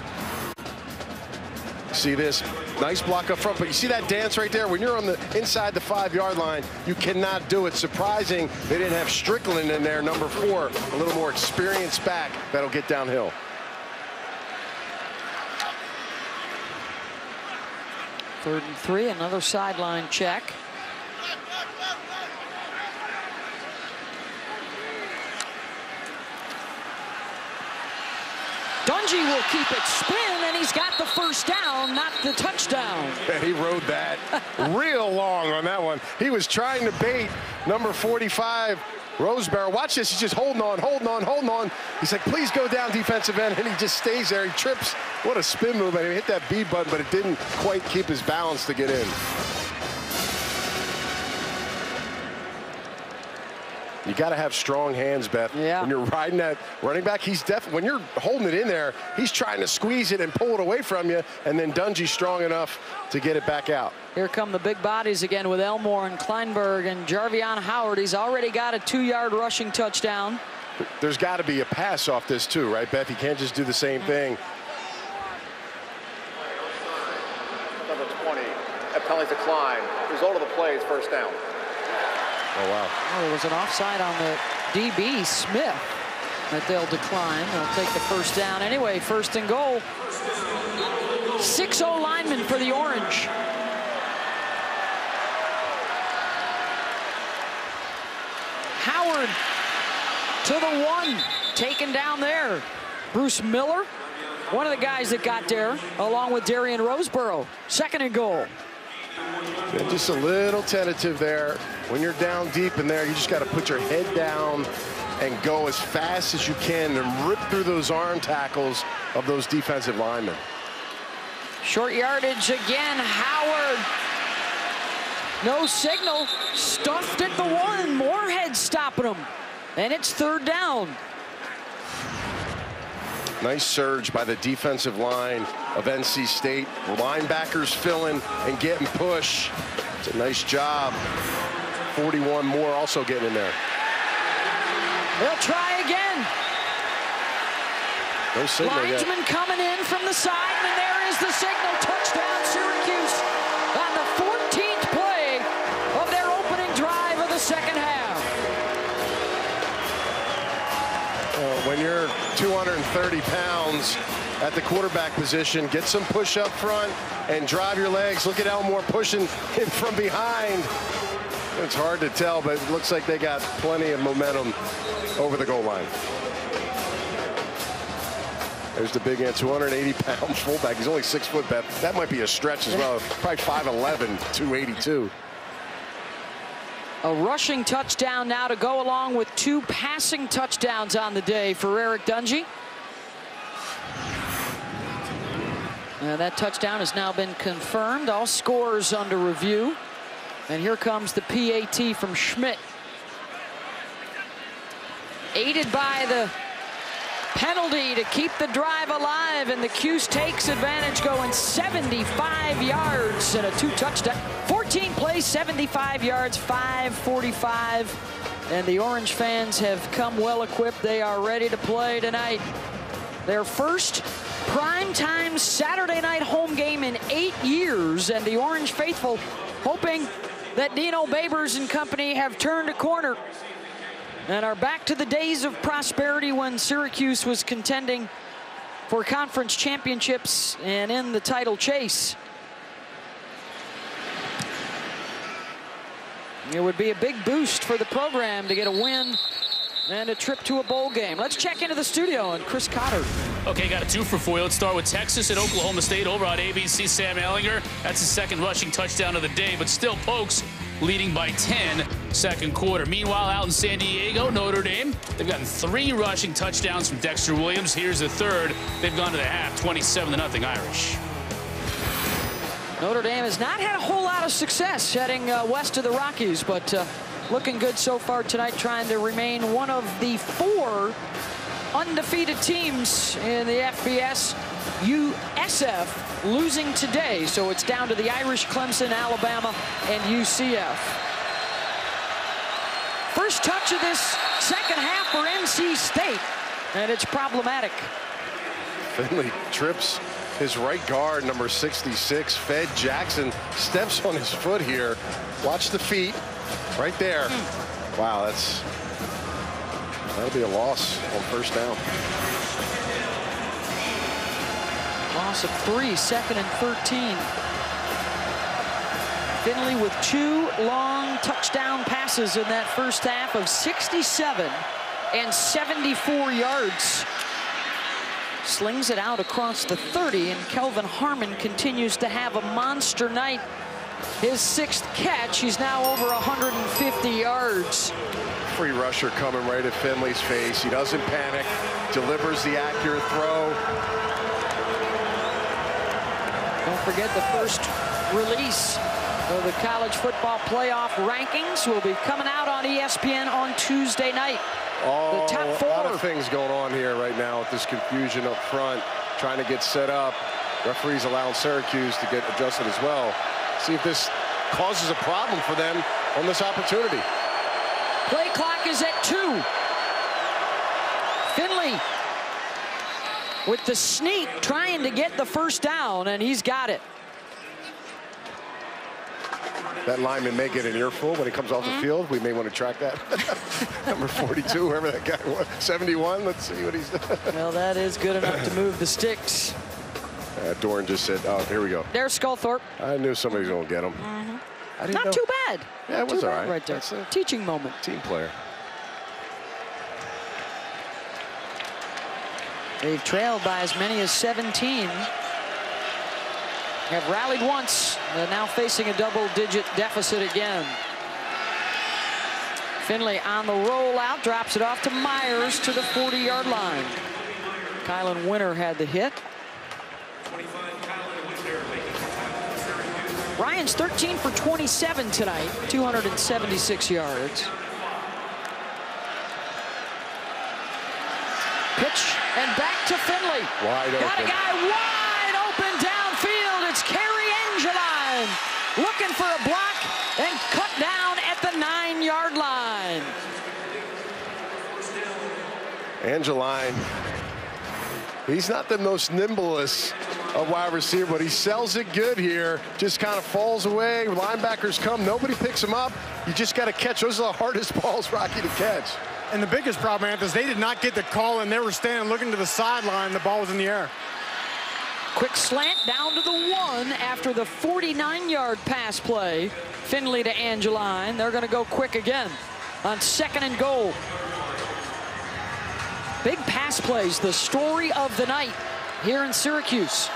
See this? Nice block up front, but you see that dance right there? When you're on the inside the 5-yard line, you cannot do it. Surprising they didn't have Strickland in there, number 4, a little more experienced back that'll get downhill. Third and 3, another sideline check. Dungey will keep it spin, and he's got the 1st down, not the touchdown. Yeah, he rode that real long on that one. He was trying to bait number 45, Rosebarrow. Watch this, he's just holding on, holding on, holding on. He's like, please go down, defensive end, and he just stays there. He trips. What a spin move. He hit that B button, but it didn't quite keep his balance to get in. You got to have strong hands, Beth. Yeah. When you're riding that running back, he's when you're holding it in there, he's trying to squeeze it and pull it away from you, and then Dungey's strong enough to get it back out. Here come the big bodies again with Elmore and Kleinberg and Jarvion Howard. He's already got a 2-yard rushing touchdown. There's got to be a pass off this too, right, Beth? You can't just do the same thing. Number 20, that penalty decline. Result of the play is 1st down. Oh, wow. Oh, there was an offside on the DB, Smith, that they'll decline. They'll take the 1st down anyway. 1st and goal. 6-0 lineman for the Orange. Howard to the 1, taken down there. Bruce Miller, one of the guys that got there, along with Darian Roseborough. 2nd and goal. And just a little tentative there. When you're down deep in there, you just got to put your head down and go as fast as you can and rip through those arm tackles of those defensive linemen. Short yardage again, Howard. No signal, stuffed at the 1. Moorhead stopping him, and it's 3rd down. Nice surge by the defensive line of NC State. Linebackers filling and getting push. It's a nice job 41 more also getting in there. They'll try again. No signal yet. Linesman coming in from the side, and there is the signal. Touchdown, Syracuse, on the 14th play of their opening drive of the second half. When you're 230 pounds at the quarterback position, get some push up front and drive your legs. Look at Elmore pushing him from behind. It's hard to tell, but it looks like they got plenty of momentum over the goal line. There's the big man, 280-pound fullback. He's only 6 foot, Beth. That might be a stretch as well. Probably 5'11", 282. A rushing touchdown now to go along with 2 passing touchdowns on the day for Eric Dungey. That touchdown has now been confirmed. All scores under review. And here comes the PAT from Schmidt. Aided by the penalty to keep the drive alive, and the Cuse takes advantage, going 75 yards and a 2-touchdown. 14 plays, 75 yards, 5:45. And the Orange fans have come well equipped. They are ready to play tonight. Their first primetime Saturday night home game in 8 years, and the Orange faithful hoping that Dino Babers and company have turned a corner and are back to the days of prosperity when Syracuse was contending for conference championships and in the title chase. It would be a big boost for the program to get a win and a trip to a bowl game. Let's check into the studio and Chris Cotter. Okay, got a 2 for 4. Let's start with Texas and Oklahoma State over on ABC. Sam Ehlinger, that's his 2nd rushing touchdown of the day, but still Pokes leading by 10 second quarter. Meanwhile, out in San Diego, Notre Dame, they've gotten 3 rushing touchdowns from Dexter Williams. Here's the 3rd. They've gone to the half, 27-0 Irish. Notre Dame has not had a whole lot of success heading west of the Rockies, but looking good so far tonight, trying to remain one of the 4 undefeated teams in the FBS. USF losing today, so it's down to the Irish, Clemson, Alabama, and UCF. First touch of this second half for NC State, and it's problematic. Finley trips his right guard, number 66, Fed Jackson, steps on his foot here. Watch the feet right there. Wow, that'll be a loss on first down. Loss of 3, 2nd and 13. Finley with 2 long touchdown passes in that first half of 67 and 74 yards. Slings it out across the 30, and Kelvin Harmon continues to have a monster night. His 6th catch, he's now over 150 yards. Free rusher coming right at Finley's face. He doesn't panic, delivers the accurate throw. Don't forget the first release of the college football playoff rankings will be coming out on ESPN on Tuesday night. Oh, the top 4. A lot of things going on here right now with this confusion up front, trying to get set up. Referees allowing Syracuse to get adjusted as well. See if this causes a problem for them on this opportunity. Play clock is at 2. Finley with the sneak trying to get the first down, and he's got it. That lineman may get an earful when he comes off the field. We may want to track that. Number 42, whoever that guy was. 71, let's see what he's done. Well, that is good enough to move the sticks. Doran just said, oh, here we go. There's Sculthorpe. I knew somebody was going to get him. Not too bad. Yeah, it was all right. Right there. That's a teaching moment. Team player. They've trailed by as many as 17. Have rallied once. They're now facing a double-digit deficit again. Finley on the rollout, drops it off to Myers to the 40-yard line. Kylan Winter had the hit. Ryan's 13 for 27 tonight, 276 yards. Pitch and back to Finley. Wide open. Got a guy wide open downfield. It's Kerry Angeline looking for a block and cut down at the 9 Angeline, he's not the most nimblest of wide receiver, but he sells it good here. Just kind of falls away. Linebackers come, nobody picks him up. You just got to catch. Those are the hardest balls, Rocky, to catch. And the biggest problem, Anthony, is they did not get the call, and they were standing looking to the sideline. The ball was in the air. Quick slant down to the 1 after the 49-yard pass play. Finley to Angeline. They're going to go quick again on 2nd and goal. Big pass plays, the story of the night here in Syracuse.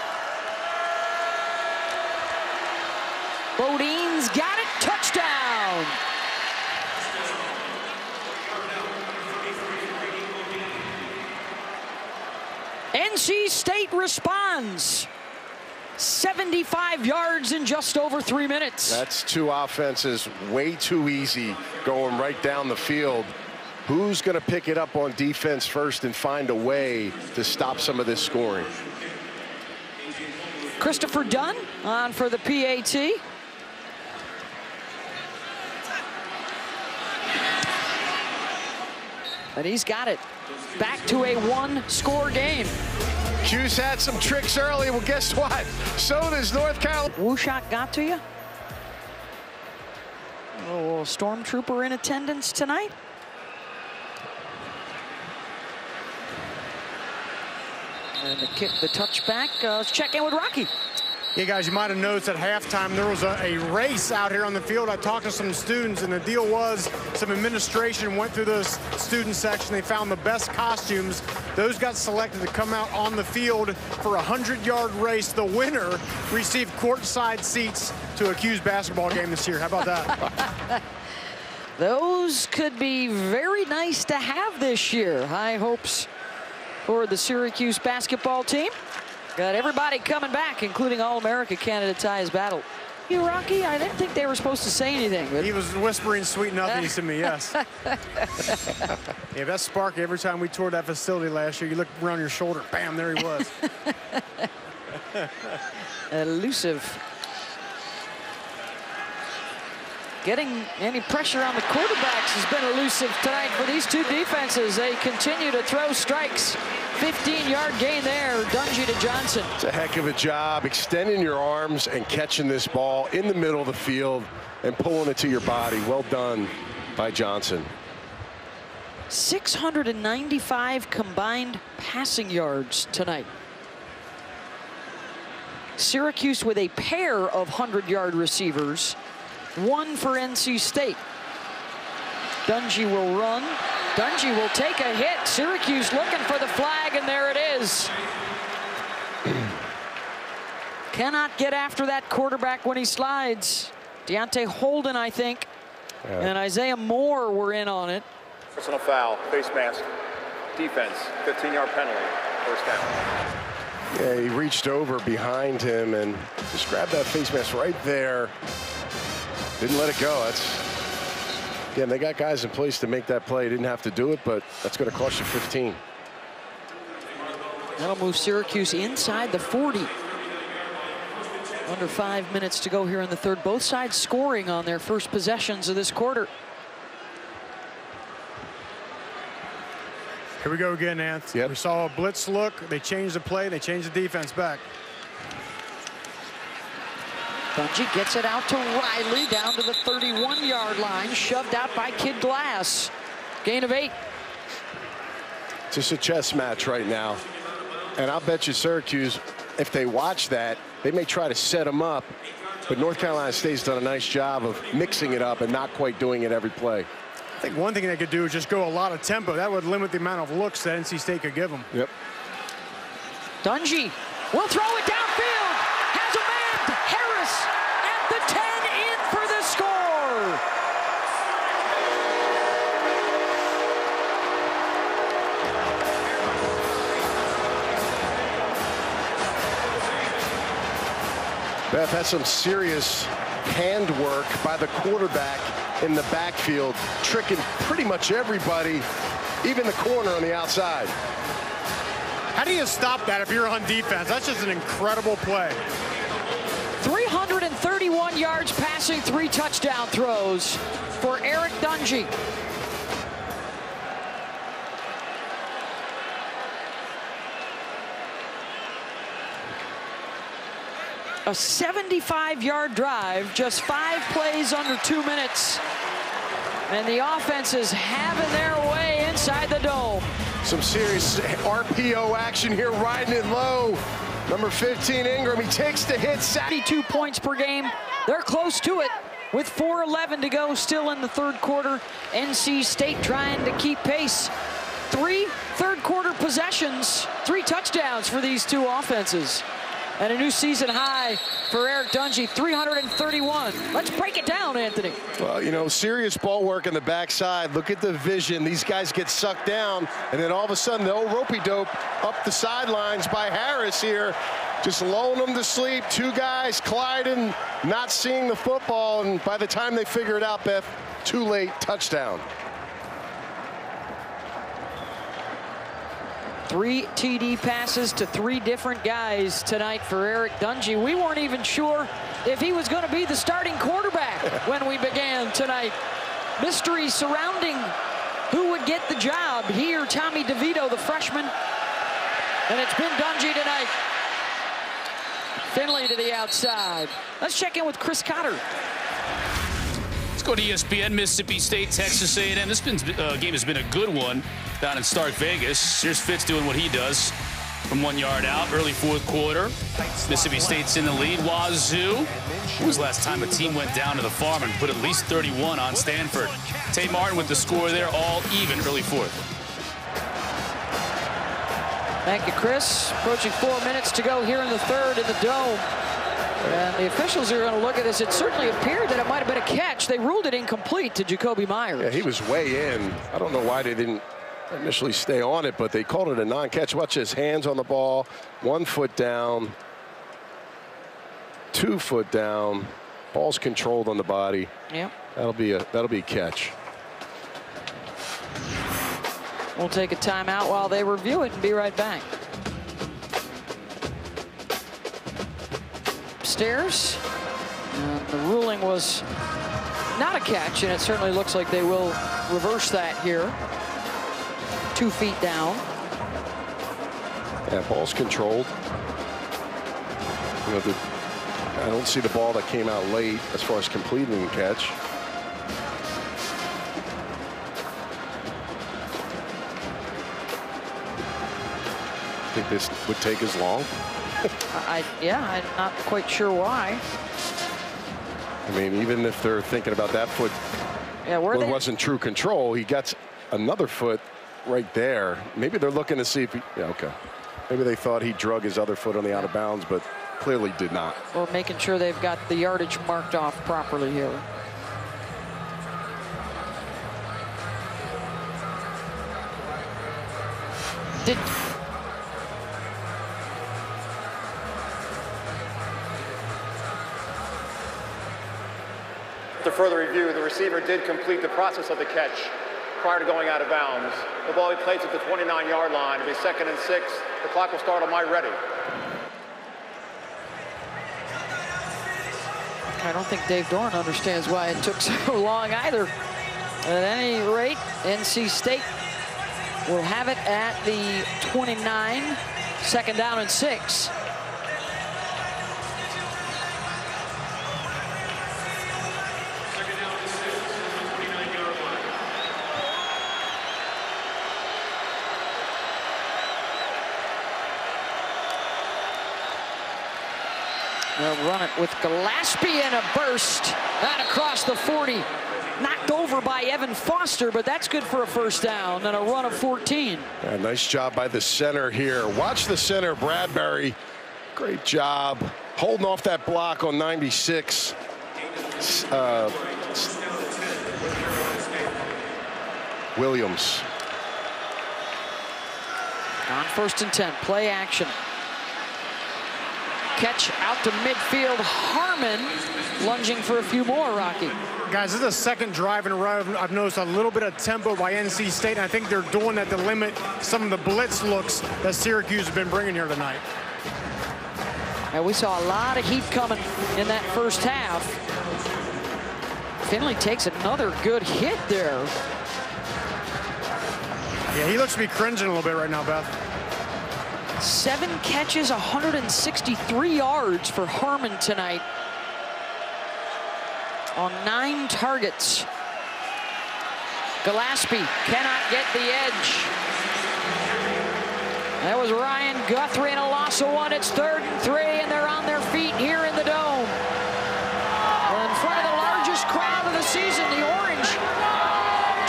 Bodine's got it, touchdown. NC State responds. 75 yards in just over 3 minutes. That's two offenses way too easy going right down the field. Who's going to pick it up on defense first and find a way to stop some of this scoring? Christopher Dunn on for the PAT. And he's got it. Back to a 1-score game. Q's had some tricks early. Well, guess what? So does North Carolina. Wushak got to you? Oh, stormtrooper in attendance tonight. And the kick, the touchback. Let's check in with Rocky. Yeah, guys, you might have noticed at halftime there was a race out here on the field. I talked to some students, and the deal was some administration went through the student section. They found the best costumes. Those got selected to come out on the field for a 100-yard race. The winner received courtside seats to a Q's basketball game this year. How about that? Those could be very nice to have this year. High hopes for the Syracuse basketball team. Got everybody coming back, including All-America candidate Tyus Battle. You, Rocky? I didn't think they were supposed to say anything. But... He was whispering sweet nothings to me, yes. Yeah, that's Sparky. Every time we toured that facility last year, you look around your shoulder, bam, there he was. Elusive. Getting any pressure on the quarterbacks has been elusive tonight for these two defenses. They continue to throw strikes. 15-yard gain there, Dungey to Johnson. It's a heck of a job extending your arms and catching this ball in the middle of the field and pulling it to your body. Well done by Johnson. 695 combined passing yards tonight. Syracuse with a pair of 100-yard receivers. One for NC State. Dungey will run. Dungey will take a hit. Syracuse looking for the flag, and there it is. Cannot get after that quarterback when he slides. Deontay Holden, I think, and Isaiah Moore were in on it. Personal foul, face mask, defense, 15-yard penalty, first down. Yeah, he reached over behind him and just grabbed that face mask right there. Didn't let it go. Again, they got guys in place to make that play. Didn't have to do it, but that's going to cost you 15. That'll move Syracuse inside the 40. Under 5 minutes to go here in the third. Both sides scoring on their first possessions of this quarter. Here we go again, Anth. Yep. We saw a blitz look. They changed the play. They changed the defense back. Dungey gets it out to Riley down to the 31-yard line, shoved out by Kid Glass. Gain of 8. Just a chess match right now. And I'll bet you Syracuse, if they watch that, they may try to set them up. But North Carolina State's done a nice job of mixing it up and not quite doing it every play. I think one thing they could do is just go a lot of tempo. That would limit the amount of looks that NC State could give them. Yep. Dungey will throw it downfield. Has a man. Harris at the 10 in for the score. Beth, that's some serious handwork by the quarterback in the backfield, tricking pretty much everybody, even the corner on the outside. How do you stop that if you're on defense? That's just an incredible play. 331 yards passing, 3 touchdown throws for Eric Dungey. A 75-yard drive, just 5 plays under 2 minutes. And the offense is having their way inside the dome. Some serious RPO action here, riding it low. Number 15, Ingram, he takes the hit. 72 points per game. They're close to it with 4:11 to go still in the third quarter. NC State trying to keep pace. 3 third-quarter possessions, 3 touchdowns for these two offenses. And a new season high for Eric Dungey, 331. Let's break it down, Anthony. Well, you know, serious ball work on the backside. Look at the vision. These guys get sucked down, and then all of a sudden, the old ropey-dope up the sidelines by Harris here, just lulling them to sleep. 2 guys colliding, not seeing the football, and by the time they figure it out, Beth, too late, touchdown. 3 TD passes to 3 different guys tonight for Eric Dungey. We weren't even sure if he was going to be the starting quarterback when we began tonight. Mystery surrounding who would get the job, he or Tommy DeVito, the freshman. And it's been Dungey tonight. Finley to the outside. Let's check in with Chris Cotter. Let's go to ESPN, Mississippi State, Texas A&M. This game has been a good one down in Stark Vegas. Here's Fitz doing what he does from 1 yard out, early fourth quarter. Mississippi State's in the lead. Wazoo. When was the last time a team went down to the farm and put at least 31 on Stanford? Tay Martin with the score there, all even, early fourth. Thank you, Chris. Approaching 4 minutes to go here in the third in the Dome. And the officials are going to look at this. It certainly appeared that it might have been a catch. They ruled it incomplete to Jacoby Myers. Yeah, he was way in. I don't know why they didn't initially stay on it, but they called it a non-catch. Watch his hands on the ball. 1 foot down. 2 foot down. Ball's controlled on the body. Yep. That'll be a catch. We'll take a timeout while they review it and be right back. Upstairs, and the ruling was not a catch, and it certainly looks like they will reverse that here. 2 feet down. Yeah, ball's controlled. You know, I don't see the ball that came out late as far as completing the catch. I think this would take as long. Yeah, I'm not quite sure why. I mean, even if they're thinking about that foot, yeah, well, it wasn't true control. He got another foot right there. Maybe they're looking to see if he, yeah, okay. Maybe they thought he drug his other foot on the out of bounds, but clearly did not. Or making sure they've got the yardage marked off properly here. To further review, the receiver did complete the process of the catch prior to going out of bounds. The ball he placed at the 29-yard line. It'll be 2nd and 6. The clock will start on my ready. I don't think Dave Dorn understands why it took so long either. At any rate, NC State will have it at the 29, 2nd down and 6. They'll run it with Gillespie and a burst out across the 40. Knocked over by Evan Foster, but that's good for a 1st down and a run of 14. Yeah, nice job by the center here. Watch the center, Bradbury. Great job holding off that block on 96. Williams. On 1st and 10, play action. Catch out to midfield. Harmon lunging for a few more, Rocky. Guys, this is the 2nd drive in a row. I've noticed a little bit of tempo by NC State, and I think they're doing that to limit some of the blitz looks that Syracuse has been bringing here tonight. And we saw a lot of heat coming in that 1st half. Finley takes another good hit there. Yeah, he looks to be cringing a little bit right now, Beth. 7 catches, 163 yards for Harmon tonight on 9 targets. Gillespie cannot get the edge. That was Ryan Guthrie, and a loss of 1. It's 3rd and 3, and they're on their feet here in the Dome. And in front of the largest crowd of the season, the Orange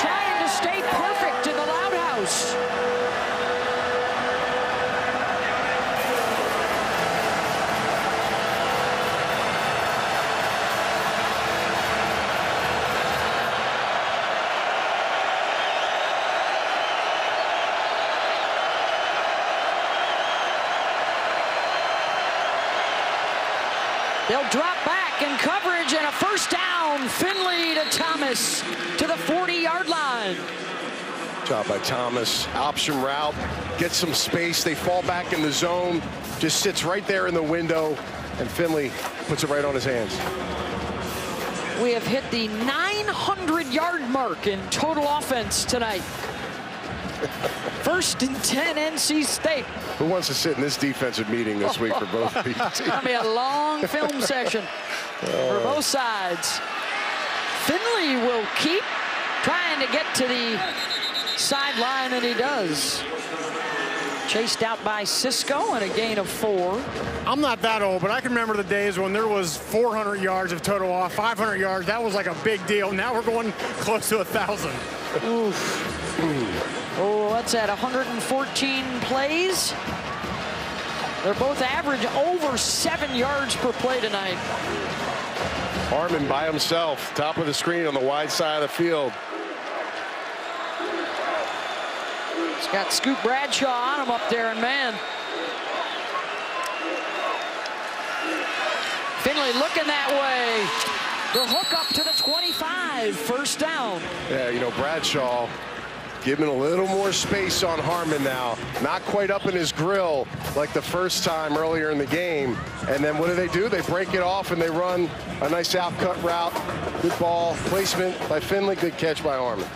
trying to stay perfect in the Loud House. They'll drop back in coverage, and a first down. Finley to Thomas to the 40-yard line. Job by Thomas. Option route. Gets some space. They fall back in the zone. Just sits right there in the window, and Finley puts it right on his hands. We have hit the 900-yard mark in total offense tonight. 1st and 10, NC State. Who wants to sit in this defensive meeting this week for both these teams? It's going to be a long film session for both sides. Finley will keep trying to get to the sideline, and he does. Chased out by Cisco and a gain of 4. I'm not that old, but I can remember the days when there was 400 yards of total off, 500 yards. That was like a big deal. Now we're going close to 1,000. Oof. Oh, that's at 114 plays. They're both average over 7 yards per play tonight. Harmon by himself, top of the screen on the wide side of the field. He's got Scoot Bradshaw on him up there, and man. Finley looking that way. The hook up to the 25, first down. Yeah, you know, Bradshaw giving a little more space on Harmon now. Not quite up in his grill like the first time earlier in the game. And then what do? They break it off and they run a nice out-cut route. Good ball placement by Finley. Good catch by Harmon.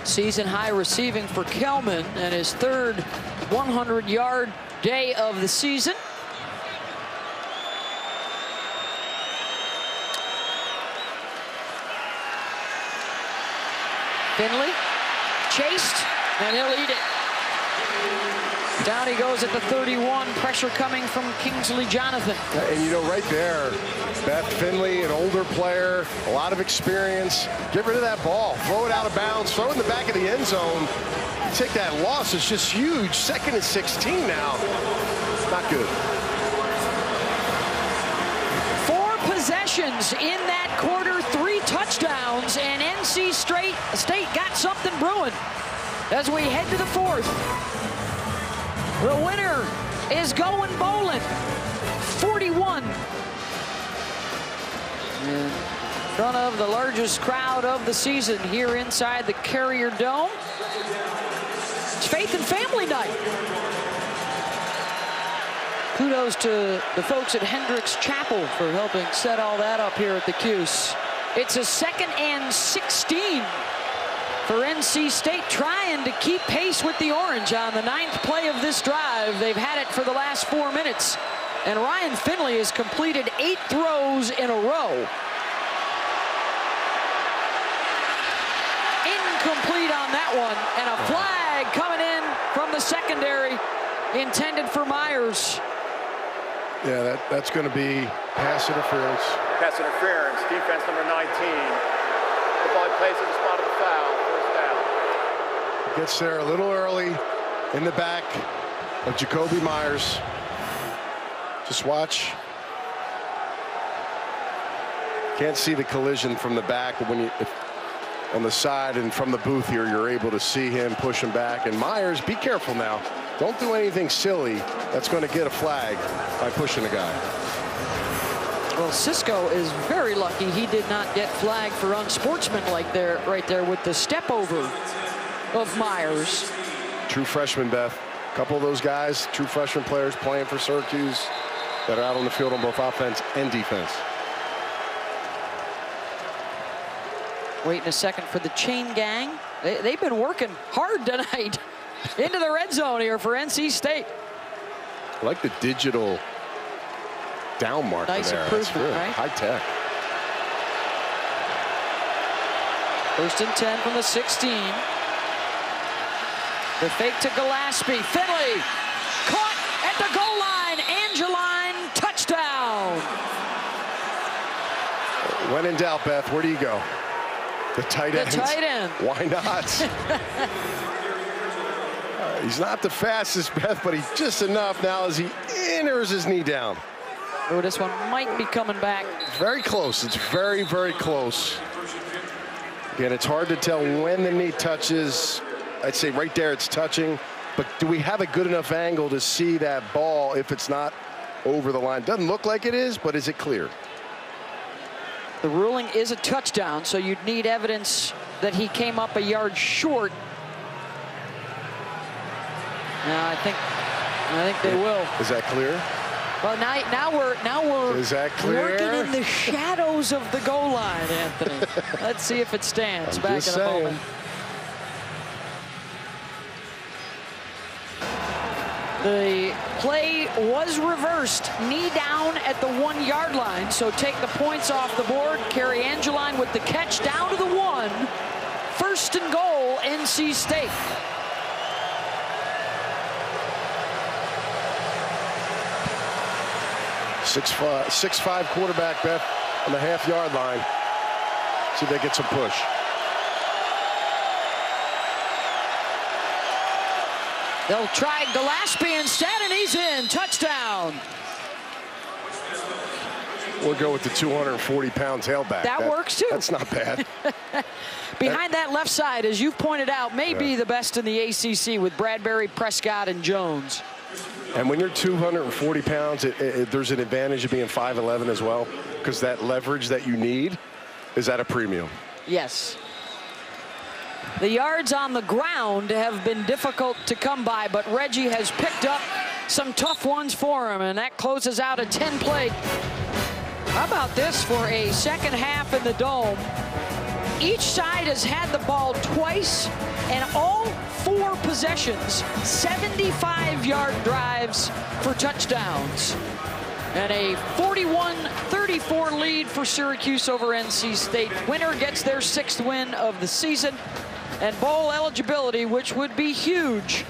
Season high receiving for Kelman and his 3rd 100-yard day of the season. Finley chased, and he'll eat it. Down he goes at the 31. Pressure coming from Kingsley Jonathan. And you know, right there, Beth Finley, an older player, a lot of experience. Get rid of that ball. Throw it out of bounds. Throw it in the back of the end zone. Take that loss. It's just huge. 2nd and 16 now. Not good. 4 possessions in that quarter, 3 touchdowns, and NC State got something brewing as we head to the 4th. The winner is going bowling. 41. In front of the largest crowd of the season here inside the Carrier Dome. It's Faith and Family Night. Kudos to the folks at Hendricks Chapel for helping set all that up here at the Cuse. It's a 2nd and 16 for NC State, trying to keep pace with the Orange on the 9th play of this drive. They've had it for the last 4 minutes. And Ryan Finley has completed 8 throws in a row. Incomplete on that one, and a flag coming in from the secondary, intended for Myers. Yeah, that's going to be pass interference. Pass interference, defense number 19. The ball plays at the spot of the foul, first down. Gets there a little early in the back of Jacoby Myers. Just watch. Can't see the collision from the back, but when on the side and from the booth here, you're able to see him push him back. And Myers, be careful now. Don't do anything silly that's going to get a flag by pushing a guy. Well, Cisco is very lucky he did not get flagged for unsportsmanlike there, right there with the step over of Myers. True freshman, Beth. A couple of those guys, true freshman players playing for Syracuse that are out on the field on both offense and defense. Waiting a second for the chain gang. They've been working hard tonight into the red zone here for NC State. I like the digital down marker nice there. improvement, right? High tech. 1st and 10 from the 16. The fake to Gillespie. Finley caught at the goal line. Angeline touchdown. When in doubt, Beth, where do you go? The tight end. The tight end. Why not? He's not the fastest, Beth, but he's just enough now as he enters his knee down. Oh, this one might be coming back. Very close. It's very, very close. Again, it's hard to tell when the knee touches. I'd say right there it's touching. But do we have a good enough angle to see that ball if it's not over the line? Doesn't look like it is, but is it clear? The ruling is a touchdown, so you'd need evidence that he came up a yard short. Now I think they will. Is that clear? Well, now we're is that clear? working in the shadows of the goal line, Anthony. Let's see if it stands. I'm back just in a saying. moment. The play was reversed, knee down at the 1 yard line. So take the points off the board. Carry Angeline with the catch down to the 1. 1st and goal, NC State. Six-five quarterback, Beth, on the half-yard line. See if they get some push. They'll try Gillespie instead, and he's in. Touchdown. We'll go with the 240-pound tailback. That works, too. That's not bad. Behind that left side, as you've pointed out, may be the best in the ACC with Bradbury, Prescott, and Jones. And when you're 240 pounds, there's an advantage of being 5'11" as well, because that leverage that you need is at a premium. Yes. The yards on the ground have been difficult to come by, but Reggie has picked up some tough ones for him, and that closes out a 10-play. How about this for a second half in the Dome? Each side has had the ball twice, and all 4 possessions, 75-yard drives for touchdowns. And a 41-34 lead for Syracuse over NC State. Winner gets their 6th win of the season and bowl eligibility, which would be huge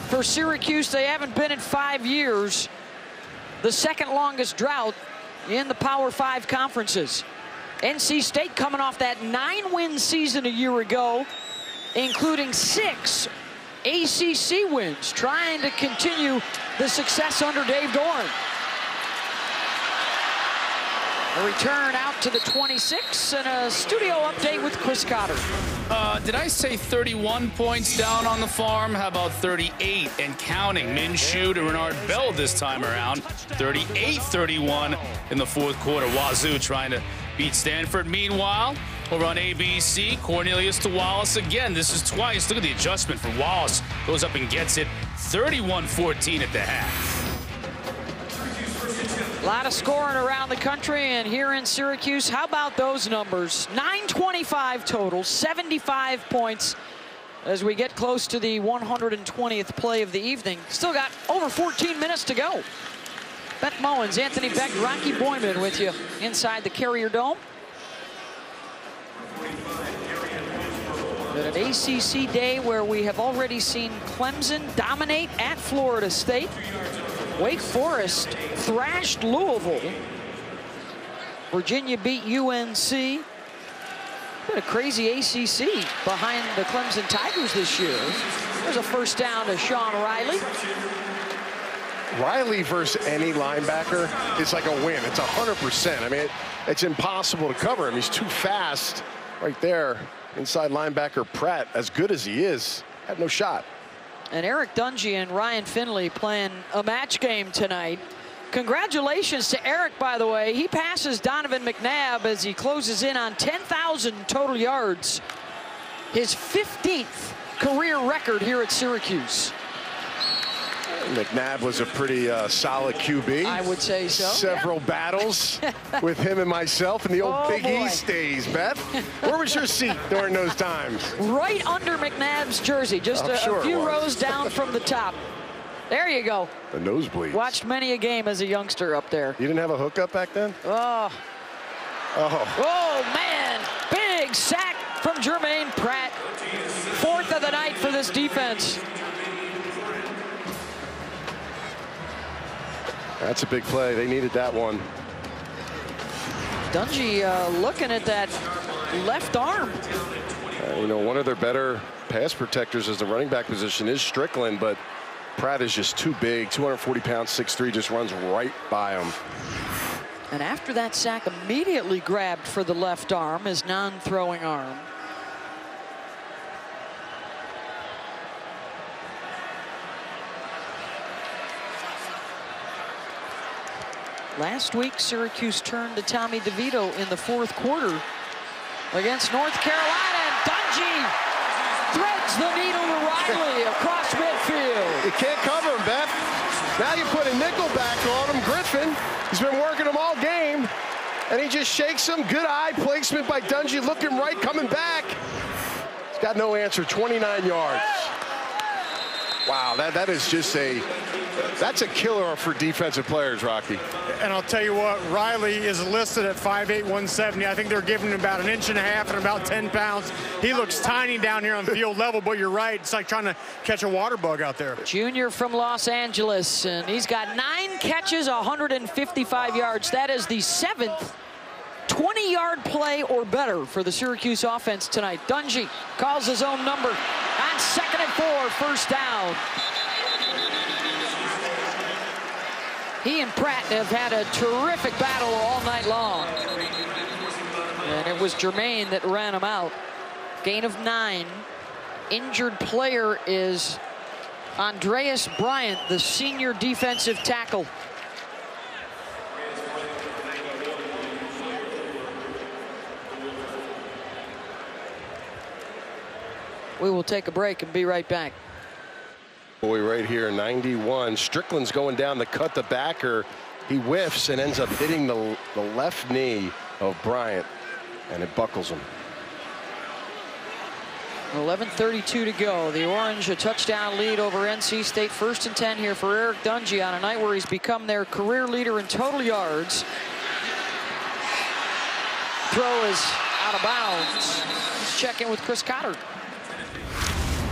for Syracuse. They haven't been in 5 years. The 2nd longest drought in the Power 5 conferences. NC State coming off that 9-win season a year ago, including 6 ACC wins, trying to continue the success under Dave Doran. A return out to the 26 and a studio update with Chris Cotter. Did I say 31 points down on the farm? How about 38 and counting? Minshew to Renard Bell this time around. 38-31 in the 4th quarter. Wazoo trying to beat Stanford. Meanwhile, over on ABC, Cornelius to Wallace again. This is twice. Look at the adjustment for Wallace. Goes up and gets it. 31-14 at the half. A lot of scoring around the country, and here in Syracuse, how about those numbers? 925 total, 75 points as we get close to the 120th play of the evening. Still got over 14 minutes to go. Beth Mowens, Anthony Beck, Rocky Boyman with you inside the Carrier Dome. An ACC day where we have already seen Clemson dominate at Florida State. Wake Forest thrashed Louisville. Virginia beat UNC. Been a crazy ACC behind the Clemson Tigers this year. There's a first down to Sean Riley. Riley versus any linebacker is like a win. It's 100%. I mean, it's impossible to cover him. He's too fast right there. Inside linebacker Pratt, as good as he is, had no shot. And Eric Dungey and Ryan Finley playing a match game tonight. Congratulations to Eric, by the way. He passes Donovan McNabb as he closes in on 10,000 total yards. His 15th career record here at Syracuse. McNabb was a pretty solid QB. I would say so. Several battles with him and myself in the old Big East days, Beth. Where was your seat during those times? Right under McNabb's jersey, just a few rows down from the top. There you go. The nosebleeds. Watched many a game as a youngster up there. You didn't have a hookup back then? Oh. Oh, man. Big sack from Jermaine Pratt. 4th of the night for this defense. That's a big play. They needed that one. Dungey looking at that left arm. You know, one of their better pass protectors as the running back position is Strickland, but Pratt is just too big. 240 pounds, 6'3", just runs right by him. And after that sack, immediately grabbed for the left arm, his non-throwing arm. Last week, Syracuse turned to Tommy DeVito in the 4th quarter against North Carolina, and Dungey threads the needle to Riley across midfield. You can't cover him, Beth. Now you put a nickel back on him. Griffin, he's been working him all game, and he just shakes him. Good eye placement by Dungey, looking right, coming back. He's got no answer, 29 yards. Wow, that is just that's a killer for defensive players, Rocky. And I'll tell you what, Riley is listed at 5'8", 170. I think they're giving him about 1.5 inches and about 10 pounds. He looks tiny down here on field level, but you're right. It's like trying to catch a water bug out there. Junior from Los Angeles, and he's got 9 catches, 155 yards. That is the 7th 20-yard play or better for the Syracuse offense tonight. Dungey calls his own number on 2nd and 4, 1st down. He and Pratt have had a terrific battle all night long. And it was Jermaine that ran him out. Gain of 9. Injured player is Andreas Bryant, the senior defensive tackle. We will take a break and be right back. Boy, right here, 91. Strickland's going down to cut the backer. He whiffs and ends up hitting the left knee of Bryant, and it buckles him. 11:32 to go. The Orange a touchdown lead over NC State. 1st and 10 here for Eric Dungey on a night where he's become their career leader in total yards. Throw is out of bounds. Let's check in with Chris Cotter.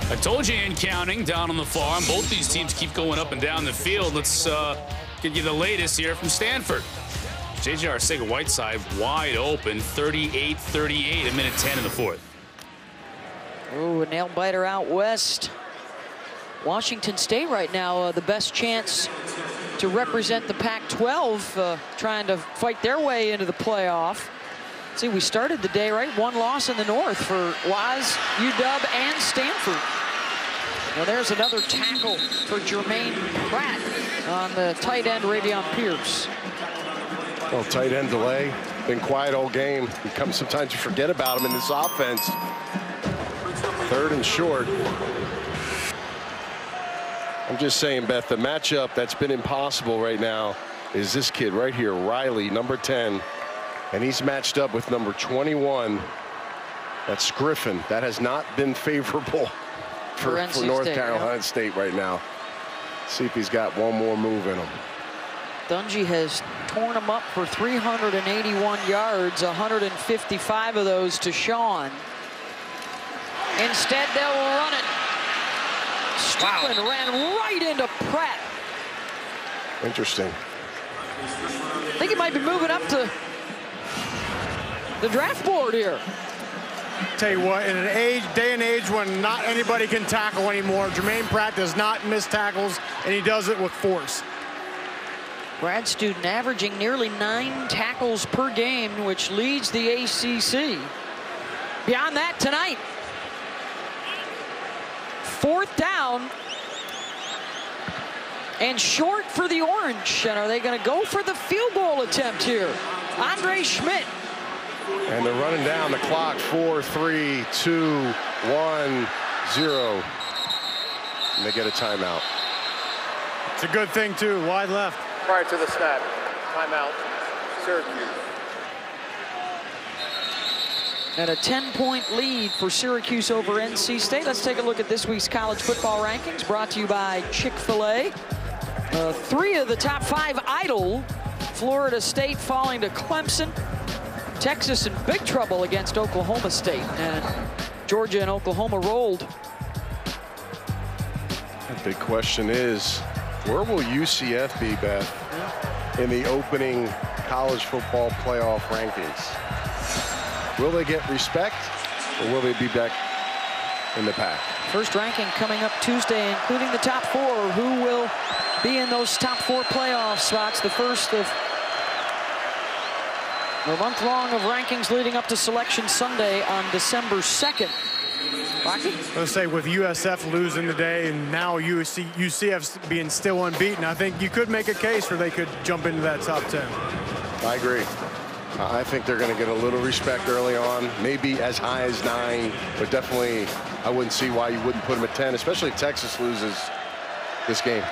I told you in counting down on the farm. Both these teams keep going up and down the field. Let's get you the latest here from Stanford. J.J. Arcega-Whiteside wide open, 38-38, 1:10 in the 4th. Oh, a nail biter out west. Washington State right now, the best chance to represent the Pac-12, trying to fight their way into the playoff. See, we started the day, right? 1 loss in the North for Waz, UW, and Stanford. Now there's another tackle for Jermaine Pratt on the tight end, Ravion Pierce. Well, tight end delay. Been quiet all game. Sometimes you forget about him in this offense. 3rd and short. I'm just saying, Beth, the matchup that's been impossible right now is this kid right here, Riley, number 10. And he's matched up with number 21. That's Griffin. That has not been favorable for North Carolina State right now. See if he's got one more move in him. Dungey has torn him up for 381 yards, 155 of those to Sean. Instead, they'll run it. Strickland ran right into Pratt. Interesting. I think he might be moving up to the draft board here. Tell you what, in an day and age when not anybody can tackle anymore, Jermaine Pratt does not miss tackles, and he does it with force. Grad student averaging nearly 9 tackles per game, which leads the ACC. Beyond that tonight, 4th down and short for the Orange. And are they going to go for the field goal attempt here? Andre Schmidt. And they're running down the clock. 4, 3, 2, 1, 0. And they get a timeout. It's a good thing, too. Wide left. Prior to the snap, timeout, Syracuse. And a 10-point lead for Syracuse over NC State. Let's take a look at this week's college football rankings, brought to you by Chick-fil-A. 3 of the top 5 idle. Florida State falling to Clemson. Texas in big trouble against Oklahoma State. And Georgia and Oklahoma rolled. The big question is, where will UCF be, Beth, in the opening college football playoff rankings? Will they get respect, or will they be back in the pack? First ranking coming up Tuesday, including the top 4. Who will be in those top 4 playoff spots? The first of a month-long of rankings leading up to Selection Sunday on December 2nd. Rocky? Let's say with USF losing today and now UCF's being still unbeaten, I think you could make a case where they could jump into that top 10. I agree. I think they're going to get a little respect early on, maybe as high as 9, but definitely I wouldn't see why you wouldn't put them at 10, especially if Texas loses this game.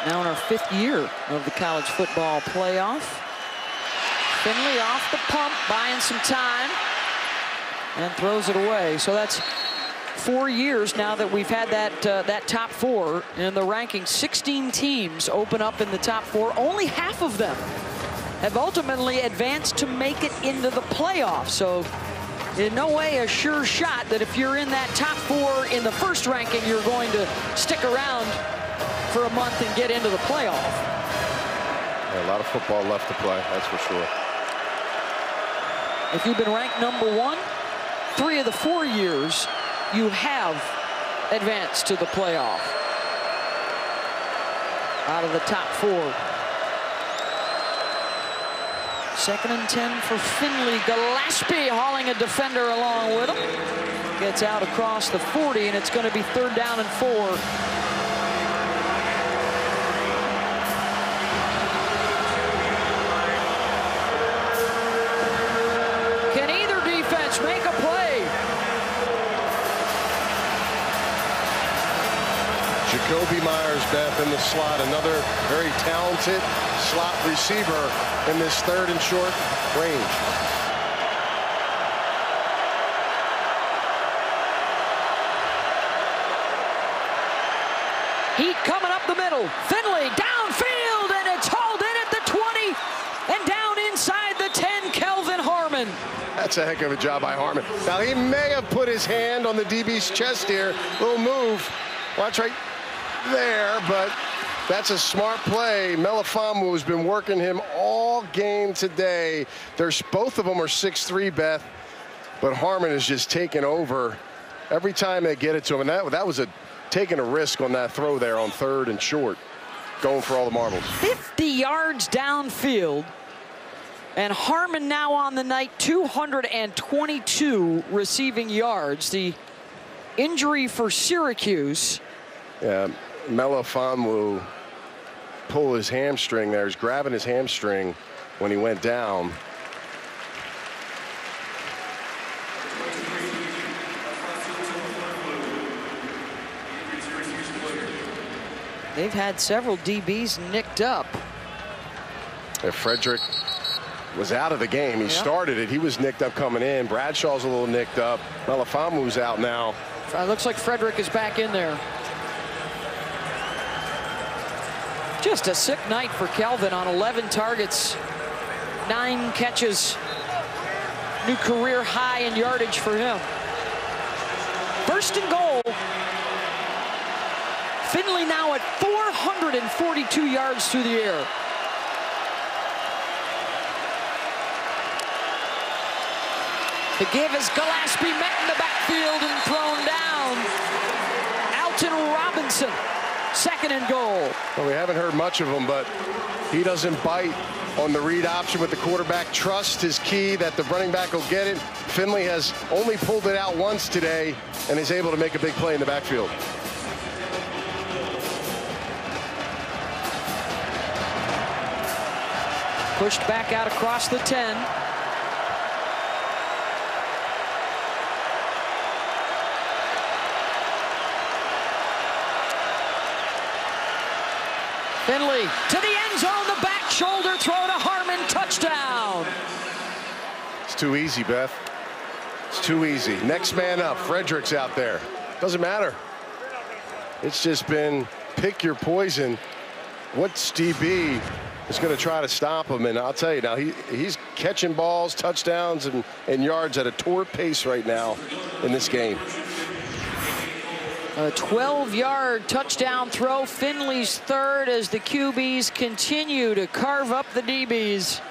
Now in our 5th year of the college football playoff. Finley off the pump, buying some time, and throws it away. So that's 4 years now that we've had that top 4 in the rankings. 16 teams open up in the top 4. Only half of them have ultimately advanced to make it into the playoffs. So in no way a sure shot that if you're in that top 4 in the first ranking, you're going to stick around for a month and get into the playoff. Yeah, a lot of football left to play, that's for sure. If you've been ranked number 1, 3 of the 4 years, you have advanced to the playoff. Out of the top 4. 2nd and 10 for Finley. Gillespie hauling a defender along with him. Gets out across the 40, and it's going to be 3rd down and 4. Can either defense make a play? Jacoby Myers, Beth, in the slot. Another very talented slot receiver in this 3rd and short range. Heat coming up the middle. Finley downfield, and it's hauled in at the 20 and down inside the 10. Kelvin Harmon. That's a heck of a job by Harmon. Now, he may have put his hand on the DB's chest here. Little move. Watch right there, but that's a smart play. Melifonwu has been working him all game today. Both of them are 6'3", Beth, but Harmon is just taking over every time they get it to him. And that was taking a risk on that throw there on 3rd and short, going for all the marbles. 50 yards downfield, and Harmon now on the night, 222 receiving yards. The injury for Syracuse. Yeah, Melifonwu pulled his hamstring there. He's grabbing his hamstring when he went down. They've had several DBs nicked up. Yeah, Frederick was out of the game. He started it. He was nicked up coming in. Bradshaw's a little nicked up. Melifonwu's out now. It looks like Frederick is back in there. Just a sick night for Kelvin on 11 targets, 9 catches. New career high in yardage for him. 1st and goal. Finley now at 442 yards through the air. The give is Gillespie met in the backfield and thrown down. Alton Robinson, 2nd and goal. Well, we haven't heard much of him, but he doesn't bite on the read option with the quarterback. Trust is key that the running back will get it. Finley has only pulled it out once today and is able to make a big play in the backfield. Pushed back out across the 10. Finley to the end zone, the back shoulder throw to Harmon, touchdown. It's too easy, Beth. It's too easy. Next man up. Frederick's out there. Doesn't matter. It's just been pick your poison. What's DB is going to try to stop him? And I'll tell you now, he's catching balls, touchdowns, and yards at a torrid pace right now in this game. A 12-yard touchdown throw. Finley's third as the QBs continue to carve up the DBs.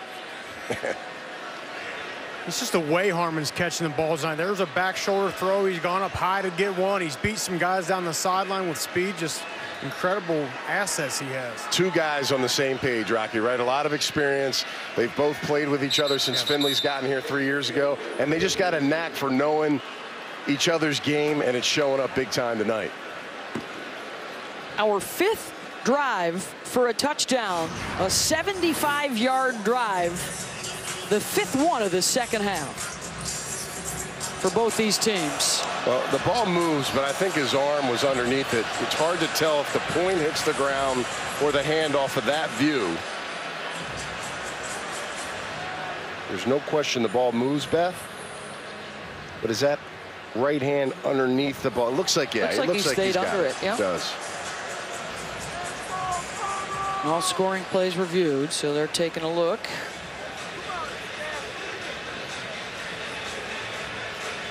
It's just the way Harmon's catching the balls tonight. There's a back shoulder throw. He's gone up high to get one. He's beat some guys down the sideline with speed. Just incredible assets he has. Two guys on the same page, Rocky, right? A lot of experience. They've both played with each other since Finley's gotten here 3 years ago. And they just got a knack for knowing each other's game, and it's showing up big time tonight. Our fifth drive for a touchdown, a 75-yard drive. The fifth one of the second half for both these teams. Well, the ball moves, but I think his arm was underneath it. It's hard to tell if the point hits the ground or the hand off of that view. There's no question the ball moves, Beth. But is that right hand underneath the ball? It looks like, yeah. Looks like he stayed under it. Yep. It does. All scoring plays reviewed, so they're taking a look.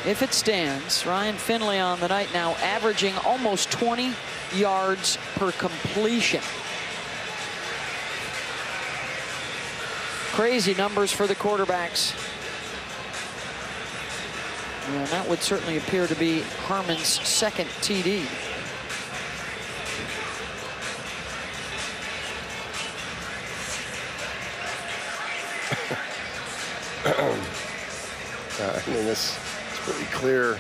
If it stands, Ryan Finley on the night now averaging almost 20 yards per completion. Crazy numbers for the quarterbacks. And that would certainly appear to be Harmon's second TD. I mean, this is pretty clear.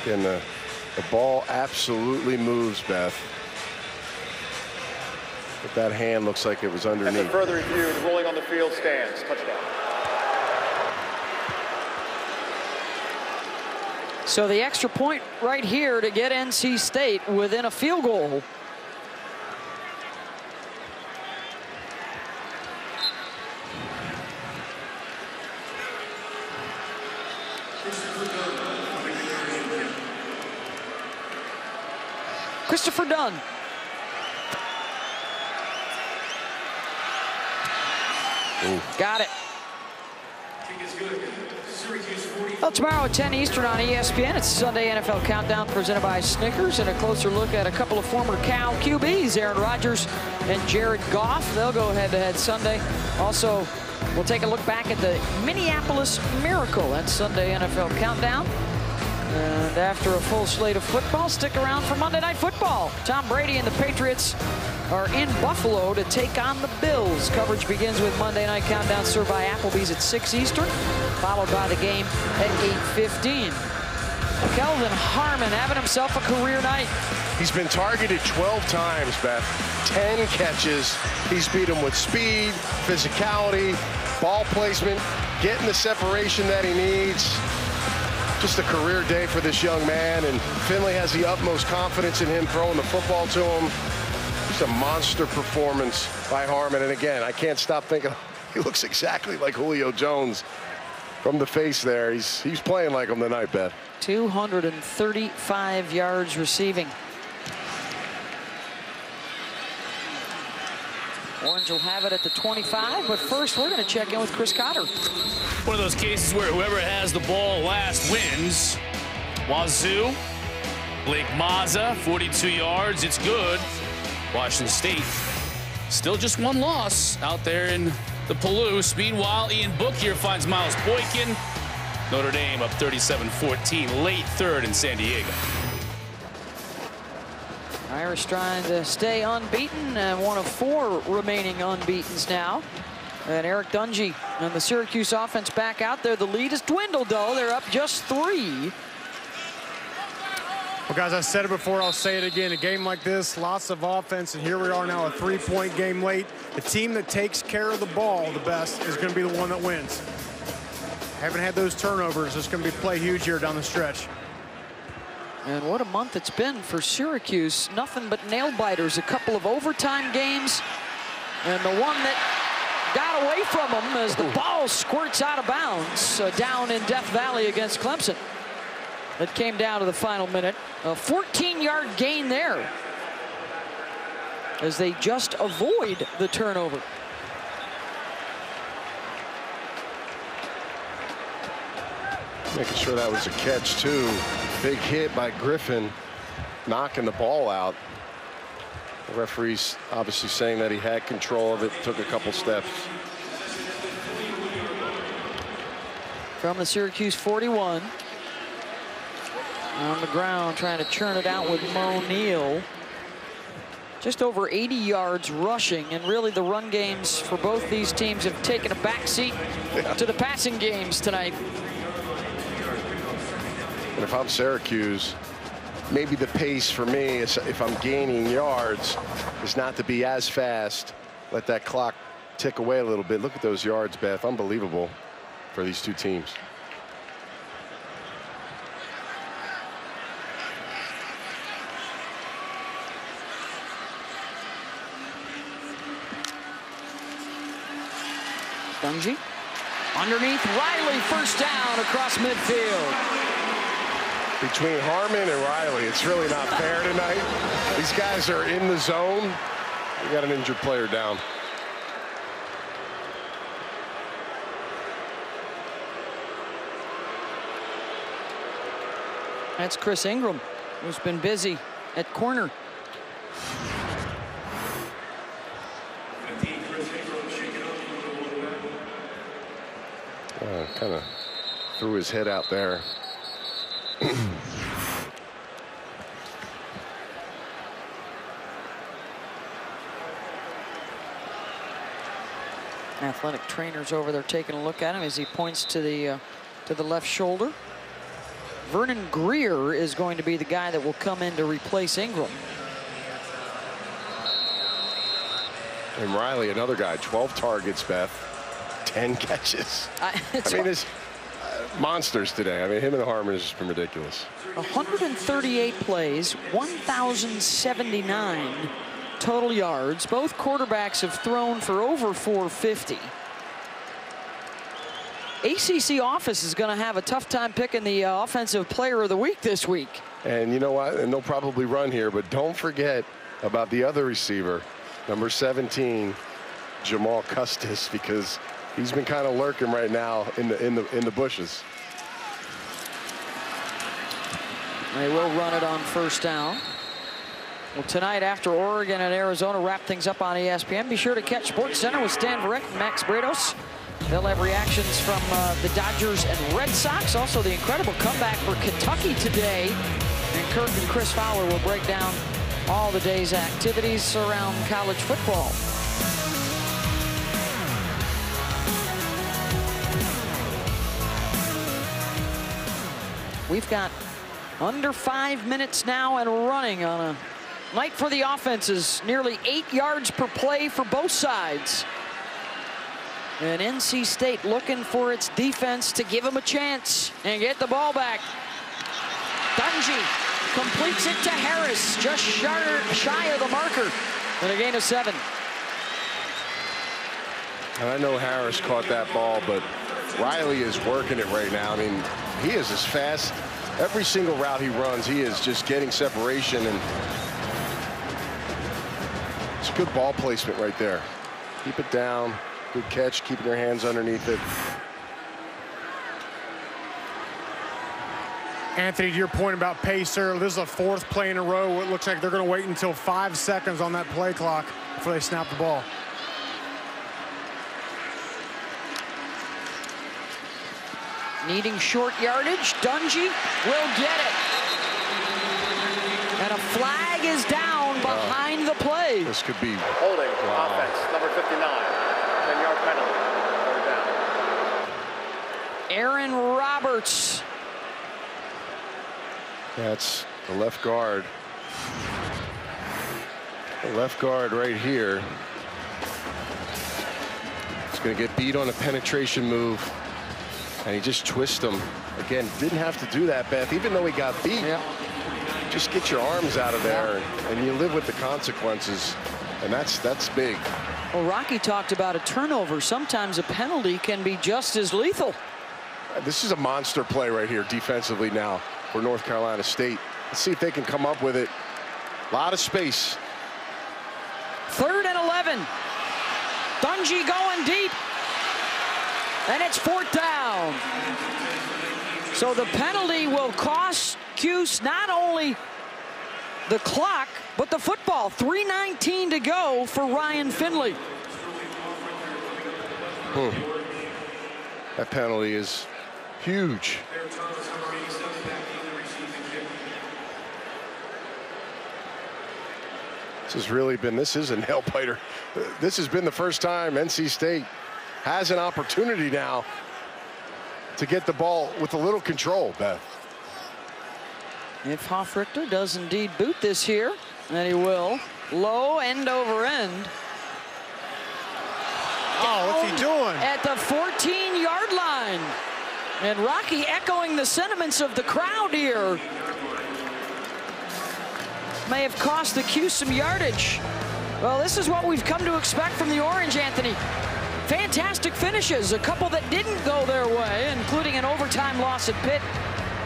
Again, the ball absolutely moves, Beth. But that hand looks like it was underneath. After further review, the ruling on the field stands. Touchdown. So the extra point right here to get NC State within a field goal. Christopher Dunn. Ooh. Got it. Well, tomorrow at 10 Eastern on ESPN, it's Sunday NFL Countdown presented by Snickers, and a closer look at a couple of former Cal QBs, Aaron Rodgers and Jared Goff. They'll go head-to-head Sunday. Also, we'll take a look back at the Minneapolis Miracle. That's Sunday NFL Countdown. And after a full slate of football, stick around for Monday Night Football. Tom Brady and the Patriots are in Buffalo to take on the Bills. Coverage begins with Monday Night Countdown, served by Applebee's at 6 Eastern, followed by the game at 8:15. Kelvin Harmon having himself a career night. He's been targeted 12 times, Beth. 10 catches. He's beat him with speed, physicality, ball placement, getting the separation that he needs. Just a career day for this young man, and Finley has the utmost confidence in him throwing the football to him. Just a monster performance by Harmon. And again, I can't stop thinking he looks exactly like Julio Jones from the face there. He's playing like him tonight, Beth. 235 yards receiving. Orange will have it at the 25, but first we're going to check in with Chris Cotter. One of those cases where whoever has the ball last wins. Wazoo, Blake Mazza, 42 yards. It's good. Washington State, still just one loss out there in the Palouse. Meanwhile, Ian Book here finds Miles Boykin. Notre Dame up 37-14, late third in San Diego. Irish trying to stay unbeaten, one of 4 remaining unbeatens now. And Eric Dungey and the Syracuse offense back out there. The lead has dwindled, though. They're up just 3. Well, guys, I said it before, I'll say it again. A game like this, lots of offense, and here we are now, a 3-point game late. The team that takes care of the ball the best is going to be the one that wins. Haven't had those turnovers. It's going to be play huge here down the stretch. And what a month it's been for Syracuse. Nothing but nail-biters. A couple of overtime games. And the one that got away from them as the ball squirts out of bounds down in Death Valley against Clemson. It came down to the final minute. A 14-yard gain there as they just avoid the turnover. Making sure that was a catch, too. Big hit by Griffin, knocking the ball out. The referee's obviously saying that he had control of it, took a couple steps. From the Syracuse 41. On the ground, trying to churn it out with Mo Neal. Just over 80 yards rushing, and really the run games for both these teams have taken a backseat to the passing games tonight. And if I'm Syracuse, maybe the pace for me is, if I'm gaining yards, is not to be as fast. Let that clock tick away a little bit. Look at those yards, Beth. Unbelievable for these two teams. Dungey underneath Riley, first down across midfield. Between Harmon and Riley, it's really not fair tonight. These guys are in the zone. We got an injured player down. That's Chris Ingram, who's been busy at corner. Kind of threw his head out there. Athletic trainers over there taking a look at him as he points to the left shoulder. Vernon Greer is going to be the guy that will come in to replace Ingram. And Riley, another guy, 12 targets, Beth, 10 catches. I mean, it's monsters today. I mean, him and Harmon has just been ridiculous. 138 plays, 1,079 total yards. Both quarterbacks have thrown for over 450. ACC office is going to have a tough time picking the offensive player of the week this week. And you know what? And they'll probably run here, but don't forget about the other receiver, number 17, Jamal Custis, because he's been kind of lurking right now in the bushes. They will run it on first down. Well, tonight after Oregon and Arizona wrap things up on ESPN, be sure to catch Sports Center with Stan Verrett and Max Bredos. They'll have reactions from the Dodgers and Red Sox. Also, the incredible comeback for Kentucky today. And Kirk and Chris Fowler will break down all the day's activities around college football. We've got under 5 minutes now and running on a night for the offenses. Nearly 8 yards per play for both sides. And NC State looking for its defense to give them a chance and get the ball back. Dungey completes it to Harris, just shy of the marker, and a gain of 7. And I know Harris caught that ball, but Riley is working it right now. I mean, he is as fast. Every single route he runs, he is just getting separation, and it's good ball placement right there. Keep it down. Good catch, keeping your hands underneath it. Anthony, to your point about pace there, this is a 4th play in a row. It looks like they're going to wait until 5 seconds on that play clock before they snap the ball. Needing short yardage, Dungey will get it. And a flag is down behind the play. This could be holding offense, number 59. 10-yard penalty. Third down. Aaron Roberts. That's the left guard. The left guard right here. He's going to get beat on a penetration move. And he just twists him. Again, didn't have to do that, Beth, even though he got beat. Yeah. just get your arms out of there, and you live with the consequences, and that's big. Well, Rocky talked about a turnover. Sometimes a penalty can be just as lethal. This is a monster play right here defensively now for North Carolina State. Let's see if they can come up with it. A lot of space. 3rd and 11. Dungey going deep. And it's 4th down. So the penalty will cost Cuse not only the clock, but the football. 3:19 to go for Ryan Finley. That penalty is huge. This is a nail biter. This has been the first time NC State has an opportunity now to get the ball with a little control, Beth. If Hofrichter does indeed boot this here, and he will, low end over end. Oh, what's he doing? At the 14-yard line. And Rocky echoing the sentiments of the crowd here. May have cost the Cuse some yardage. Well, this is what we've come to expect from the Orange, Anthony. Fantastic finishes, a couple that didn't go their way, including an overtime loss at Pitt,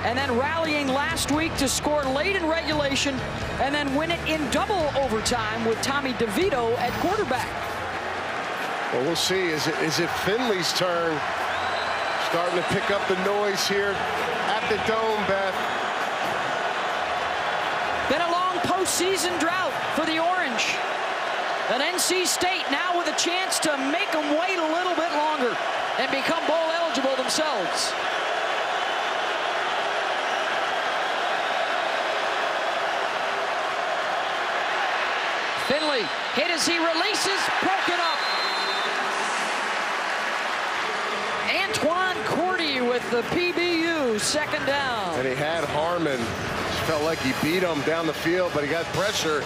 and then rallying last week to score late in regulation and then win it in double overtime with Tommy DeVito at quarterback. Well, we'll see. Is it Finley's turn? Starting to pick up the noise here at the Dome, Beth. Been a long postseason drought for the Orange. And NC State now with a chance to make them wait a little bit longer and become bowl eligible themselves. Finley hit as he releases, broken up. Antoine Cordy with the PBU, 2nd down. And he had Harmon. Felt like he beat him down the field, but he got pressure.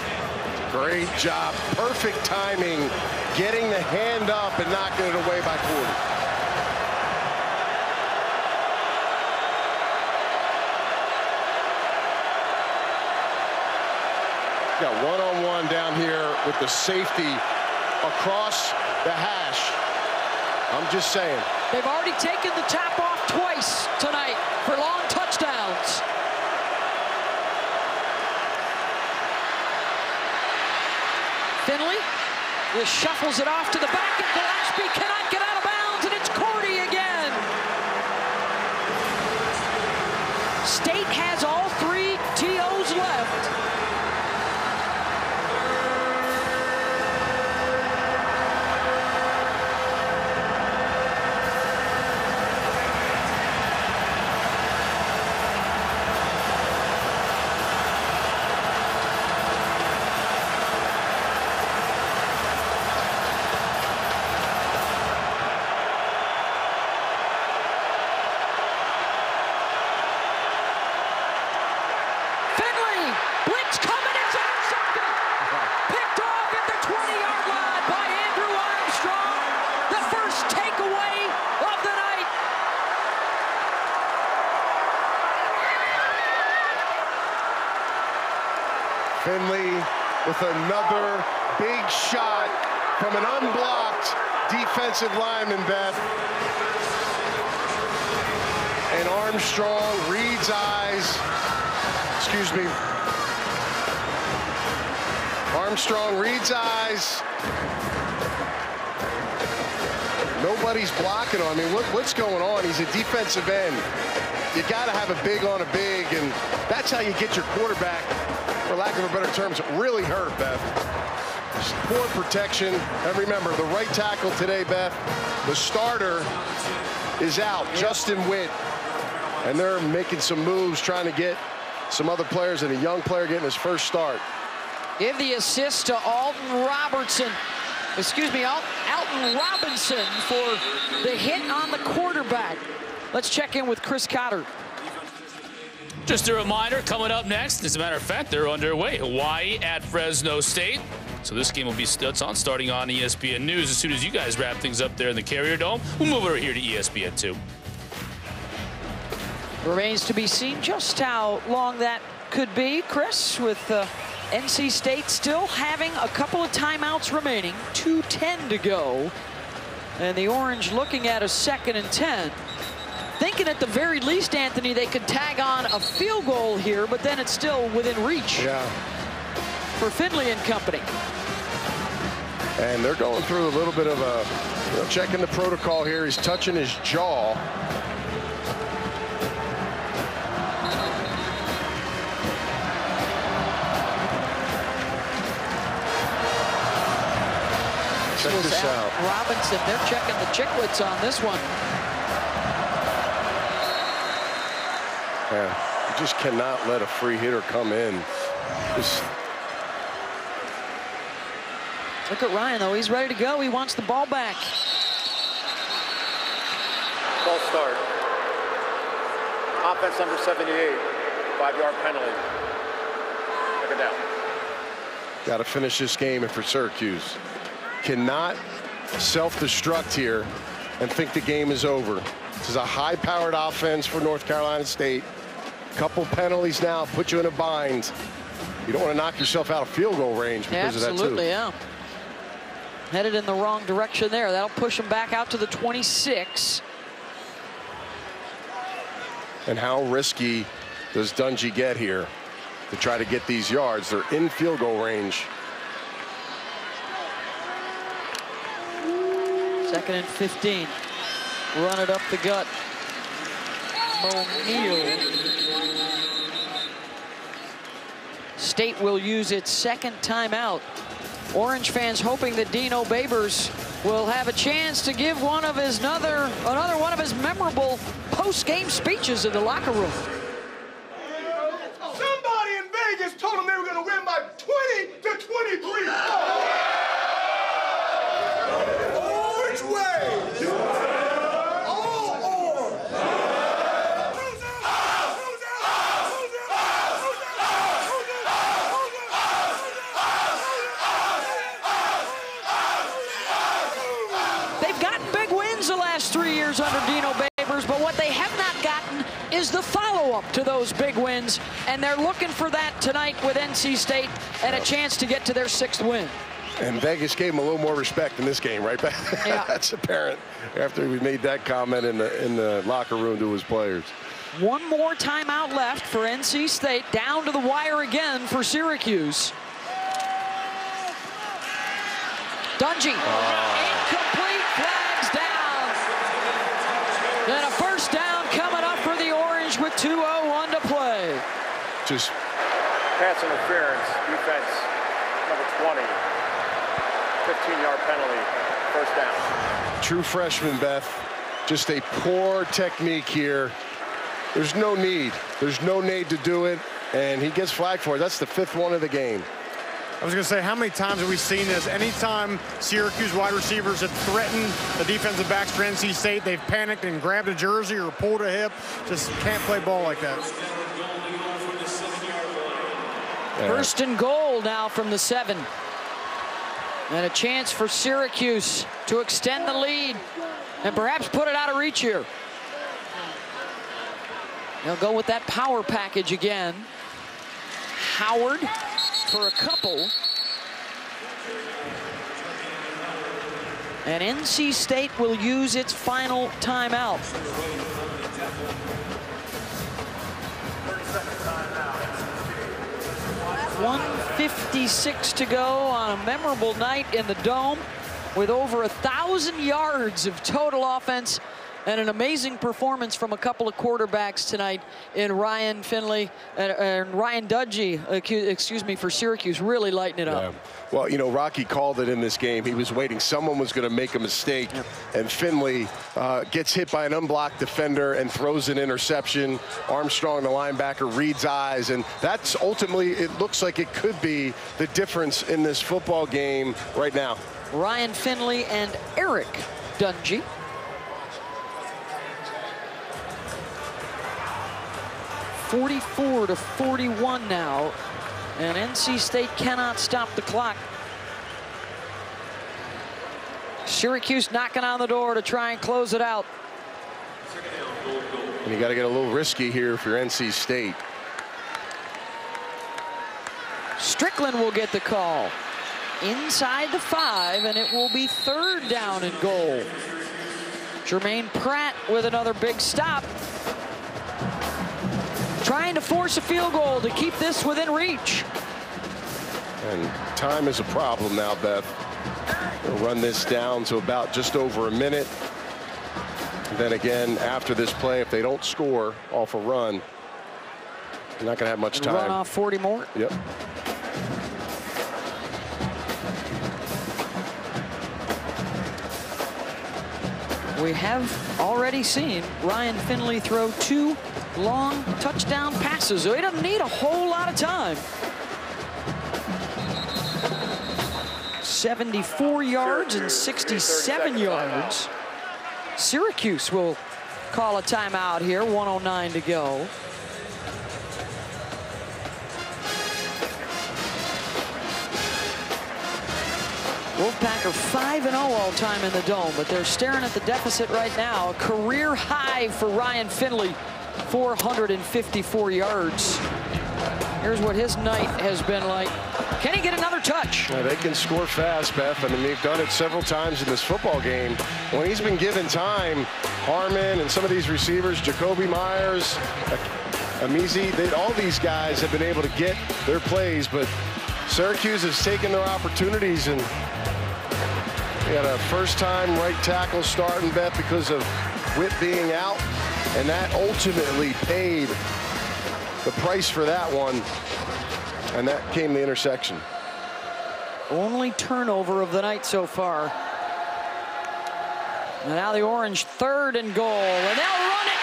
Great job. Perfect timing. Getting the hand up and knocking it away by Cordy. Got one-on-one down here with the safety across the hash. I'm just saying. They've already taken the top off twice tonight for long touchdowns. Finley just shuffles it off to the back, and Gillespie cannot get out of bounds, and it's Cordy again. State has all 3 TOs left. Finley with another big shot from an unblocked defensive lineman, Beth. And Armstrong reads eyes. Excuse me. Armstrong reads eyes. Nobody's blocking him. I mean, what's going on? He's a defensive end. You got to have a big on a big, and that's how you get your quarterback, for lack of a better terms, really hurt, Beth. Just poor protection. And remember, the right tackle today, Beth, the starter is out, Justin Witt. And they're making some moves, trying to get some other players, and a young player getting his first start. Give the assist to Alton Robinson for the hit on the quarterback. Let's check in with Chris Cotter. Just a reminder, coming up next, as a matter of fact, they're underway. Hawaii at Fresno State. So this game will be starting on ESPN News. As soon as you guys wrap things up there in the Carrier Dome, we'll move over here to ESPN 2. Remains to be seen just how long that could be, Chris, with NC State still having a couple of timeouts remaining, 2:10 to go, and the Orange looking at a 2nd and 10. Thinking at the very least, Anthony, they could tag on a field goal here, but then it's still within reach for Finley and company. And they're going through a little bit of a, checking the protocol here. He's touching his jaw. Check this out. Robinson, they're checking the chicklets on this one. Yeah, you just cannot let a free hitter come in. Look at Ryan, though. He's ready to go. He wants the ball back. False start. Offense number 78, 5-yard penalty. Take it down. Got to finish this game for Syracuse. Cannot self-destruct here and think the game is over. This is a high-powered offense for North Carolina State. Couple penalties now put you in a bind. You don't want to knock yourself out of field goal range because of that, too. Absolutely, yeah. Headed in the wrong direction there. That'll push him back out to the 26. And how risky does Dungey get here to try to get these yards? They're in field goal range. 2nd and 15. Run it up the gut. O'Neal. State will use its 2nd timeout. Orange fans hoping that Dino Babers will have a chance to give one of his another one of his memorable post-game speeches in the locker room. Somebody in Vegas told them they were going to win by 20-23. Orange way. Under Dino Babers, but what they have not gotten is the follow-up to those big wins, and they're looking for that tonight with NC State and a chance to get to their 6th win. And Vegas gave him a little more respect in this game, right? Yeah. That's apparent after we made that comment in the locker room to his players. One more timeout left for NC State. Down to the wire again for Syracuse. Dungey. Incomplete. Flags down. And a 1st down coming up for the Orange with 2:01 to play. Just pass interference, defense number 20, 15-yard penalty, 1st down. True freshman, Beth. Just a poor technique here. There's no need. There's no need to do it, and he gets flagged for it. That's the 5th one of the game. I was going to say, how many times have we seen this? Anytime Syracuse wide receivers have threatened the defensive backs for NC State, they've panicked and grabbed a jersey or pulled a hip. Just can't play ball like that. First and goal now from the 7. And a chance for Syracuse to extend the lead and perhaps put it out of reach here. They'll go with that power package again. Howard for a couple. And NC State will use its final timeout. 1:56 to go on a memorable night in the Dome with over 1,000 yards of total offense and an amazing performance from a couple of quarterbacks tonight in Ryan Finley and Ryan Dungey, excuse me, for Syracuse, really lighting it up. Yeah. Well, you know, Rocky called it in this game. He was waiting. Someone was going to make a mistake, and Finley gets hit by an unblocked defender and throws an interception. Armstrong, the linebacker, reads eyes, and that's ultimately, it looks like it could be the difference in this football game right now. Ryan Finley and Eric Dungey. (44-41) now, and NC State cannot stop the clock. Syracuse knocking on the door to try and close it out. And you got to get a little risky here if you're NC State. Strickland will get the call. Inside the 5, and it will be 3rd down and goal. Jermaine Pratt with another big stop. Trying to force a field goal to keep this within reach. And time is a problem now, Beth. We'll run this down to about just over a minute. And then again, after this play, if they don't score off a run, they're not going to have much time. Run off 40 more. Yep. We have already seen Ryan Finley throw 2 long touchdown passes, so he doesn't need a whole lot of time. 74 yards and 67 yards. Syracuse will call a timeout here, 1:09 to go. Wolfpack are 5-0 all time in the Dome, but they're staring at the deficit right now. A career high for Ryan Finley, 454 yards. Here's what his night has been like. Can he get another touch? Yeah, they can score fast, Beth. I mean, they've done it several times in this football game. When he's been given time, Harmon and some of these receivers, Jacoby Myers, Amizi, all these guys have been able to get their plays, but Syracuse has taken their opportunities, and they had a first-time right tackle starting, Beth, because of Whit being out, and that ultimately paid the price for that one, and that came the intersection. Only turnover of the night so far. And now the Orange 3rd and goal, and they'll run it,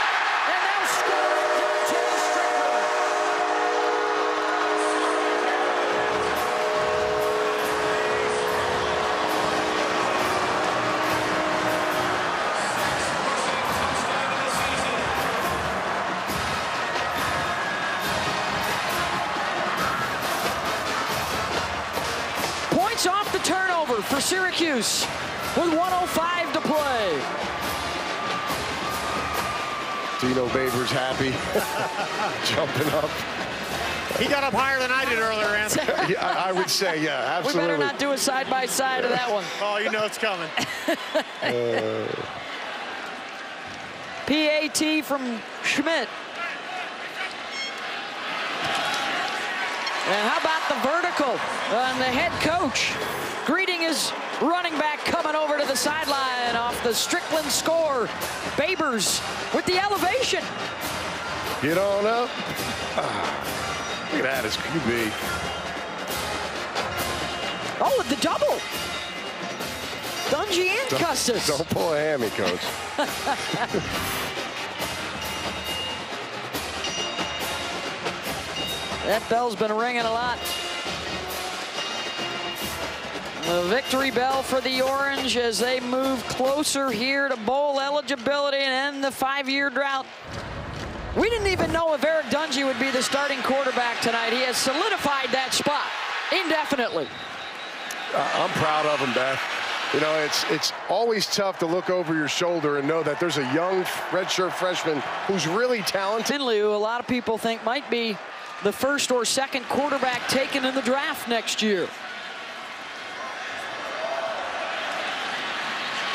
and they'll score. Tim Strickland. Points off the turnover for Syracuse with 1:05 to play. Dino Babers happy, jumping up. He got up higher than I did earlier, Anthony. Yeah, I would say, yeah, absolutely. We better not do a side-by-side of that one. Oh, you know it's coming. PAT from Schmidt. And how about the vertical on the head coach greeting his running back coming over to the sideline off the Strickland score. Babers with the elevation. Get on up. Look at that, it's QB. Oh, with the double. Dungey and Custis. Don't pull a hammy, coach. That bell's been ringing a lot. The victory bell for the Orange as they move closer here to bowl eligibility and end the 5-year drought. We didn't even know if Eric Dungey would be the starting quarterback tonight. He has solidified that spot indefinitely. I'm proud of him, Beth. You know, it's always tough to look over your shoulder and know that there's a young redshirt freshman who's really talented. Finley, who a lot of people think might be the 1st or 2nd quarterback taken in the draft next year.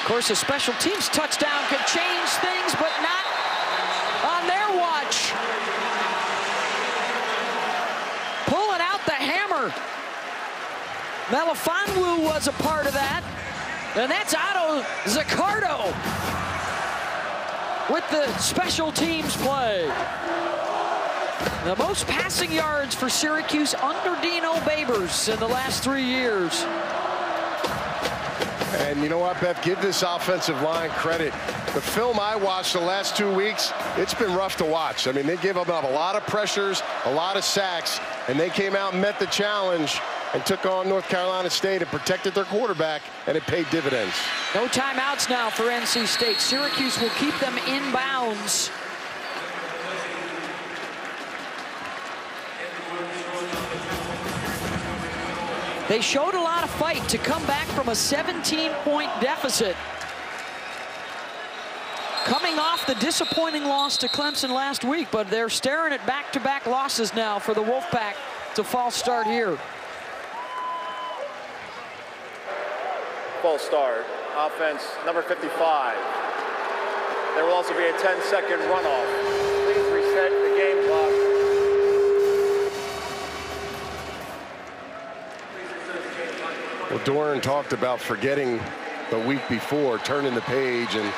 Of course, a special teams touchdown could change things, but not on their watch. Pulling out the hammer. Melifonwu was a part of that. And that's Otto Zaccardo with the special teams play. The most passing yards for Syracuse under Dino Babers in the last 3 years. And you know what, Beth, give this offensive line credit. The film I watched the last 2 weeks, it's been rough to watch. I mean, they gave up a lot of pressures, a lot of sacks, and they came out and met the challenge and took on North Carolina State and protected their quarterback, and it paid dividends. No timeouts now for NC State. Syracuse will keep them in bounds. They showed a lot of fight to come back from a 17-point deficit. Coming off the disappointing loss to Clemson last week, but they're staring at back-to-back losses now for the Wolfpack. It's a false start here. false start. Offense number 55. There will also be a 10-second runoff. Please reset the game clock. Well, Doran talked about forgetting the week before, turning the page, and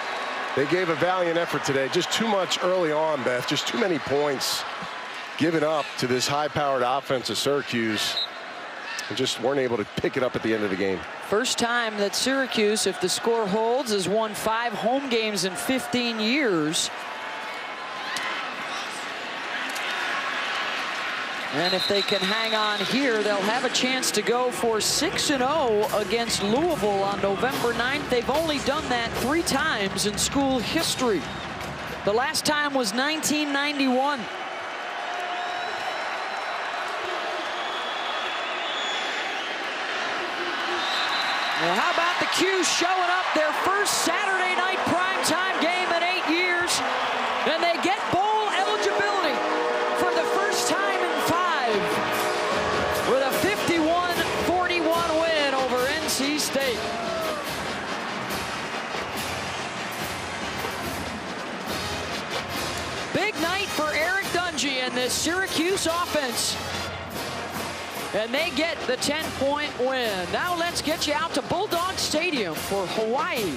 they gave a valiant effort today. Just too much early on, Beth. Just too many points given up to this high-powered offense of Syracuse, and just weren't able to pick it up at the end of the game. First time that Syracuse, if the score holds, has won 5 home games in 15 years. And if they can hang on here, they'll have a chance to go for 6-0 against Louisville on November 9th. They've only done that 3 times in school history. The last time was 1991. Well, how about the Qs showing up, their first Saturday night primetime game in 8 years, and they get bowl eligibility for the first time in 5 with a 51-41 win over NC State. Big night for Eric Dungey and this Syracuse offense. And they get the 10-point win. Now let's get you out to Bulldog Stadium for Hawaii.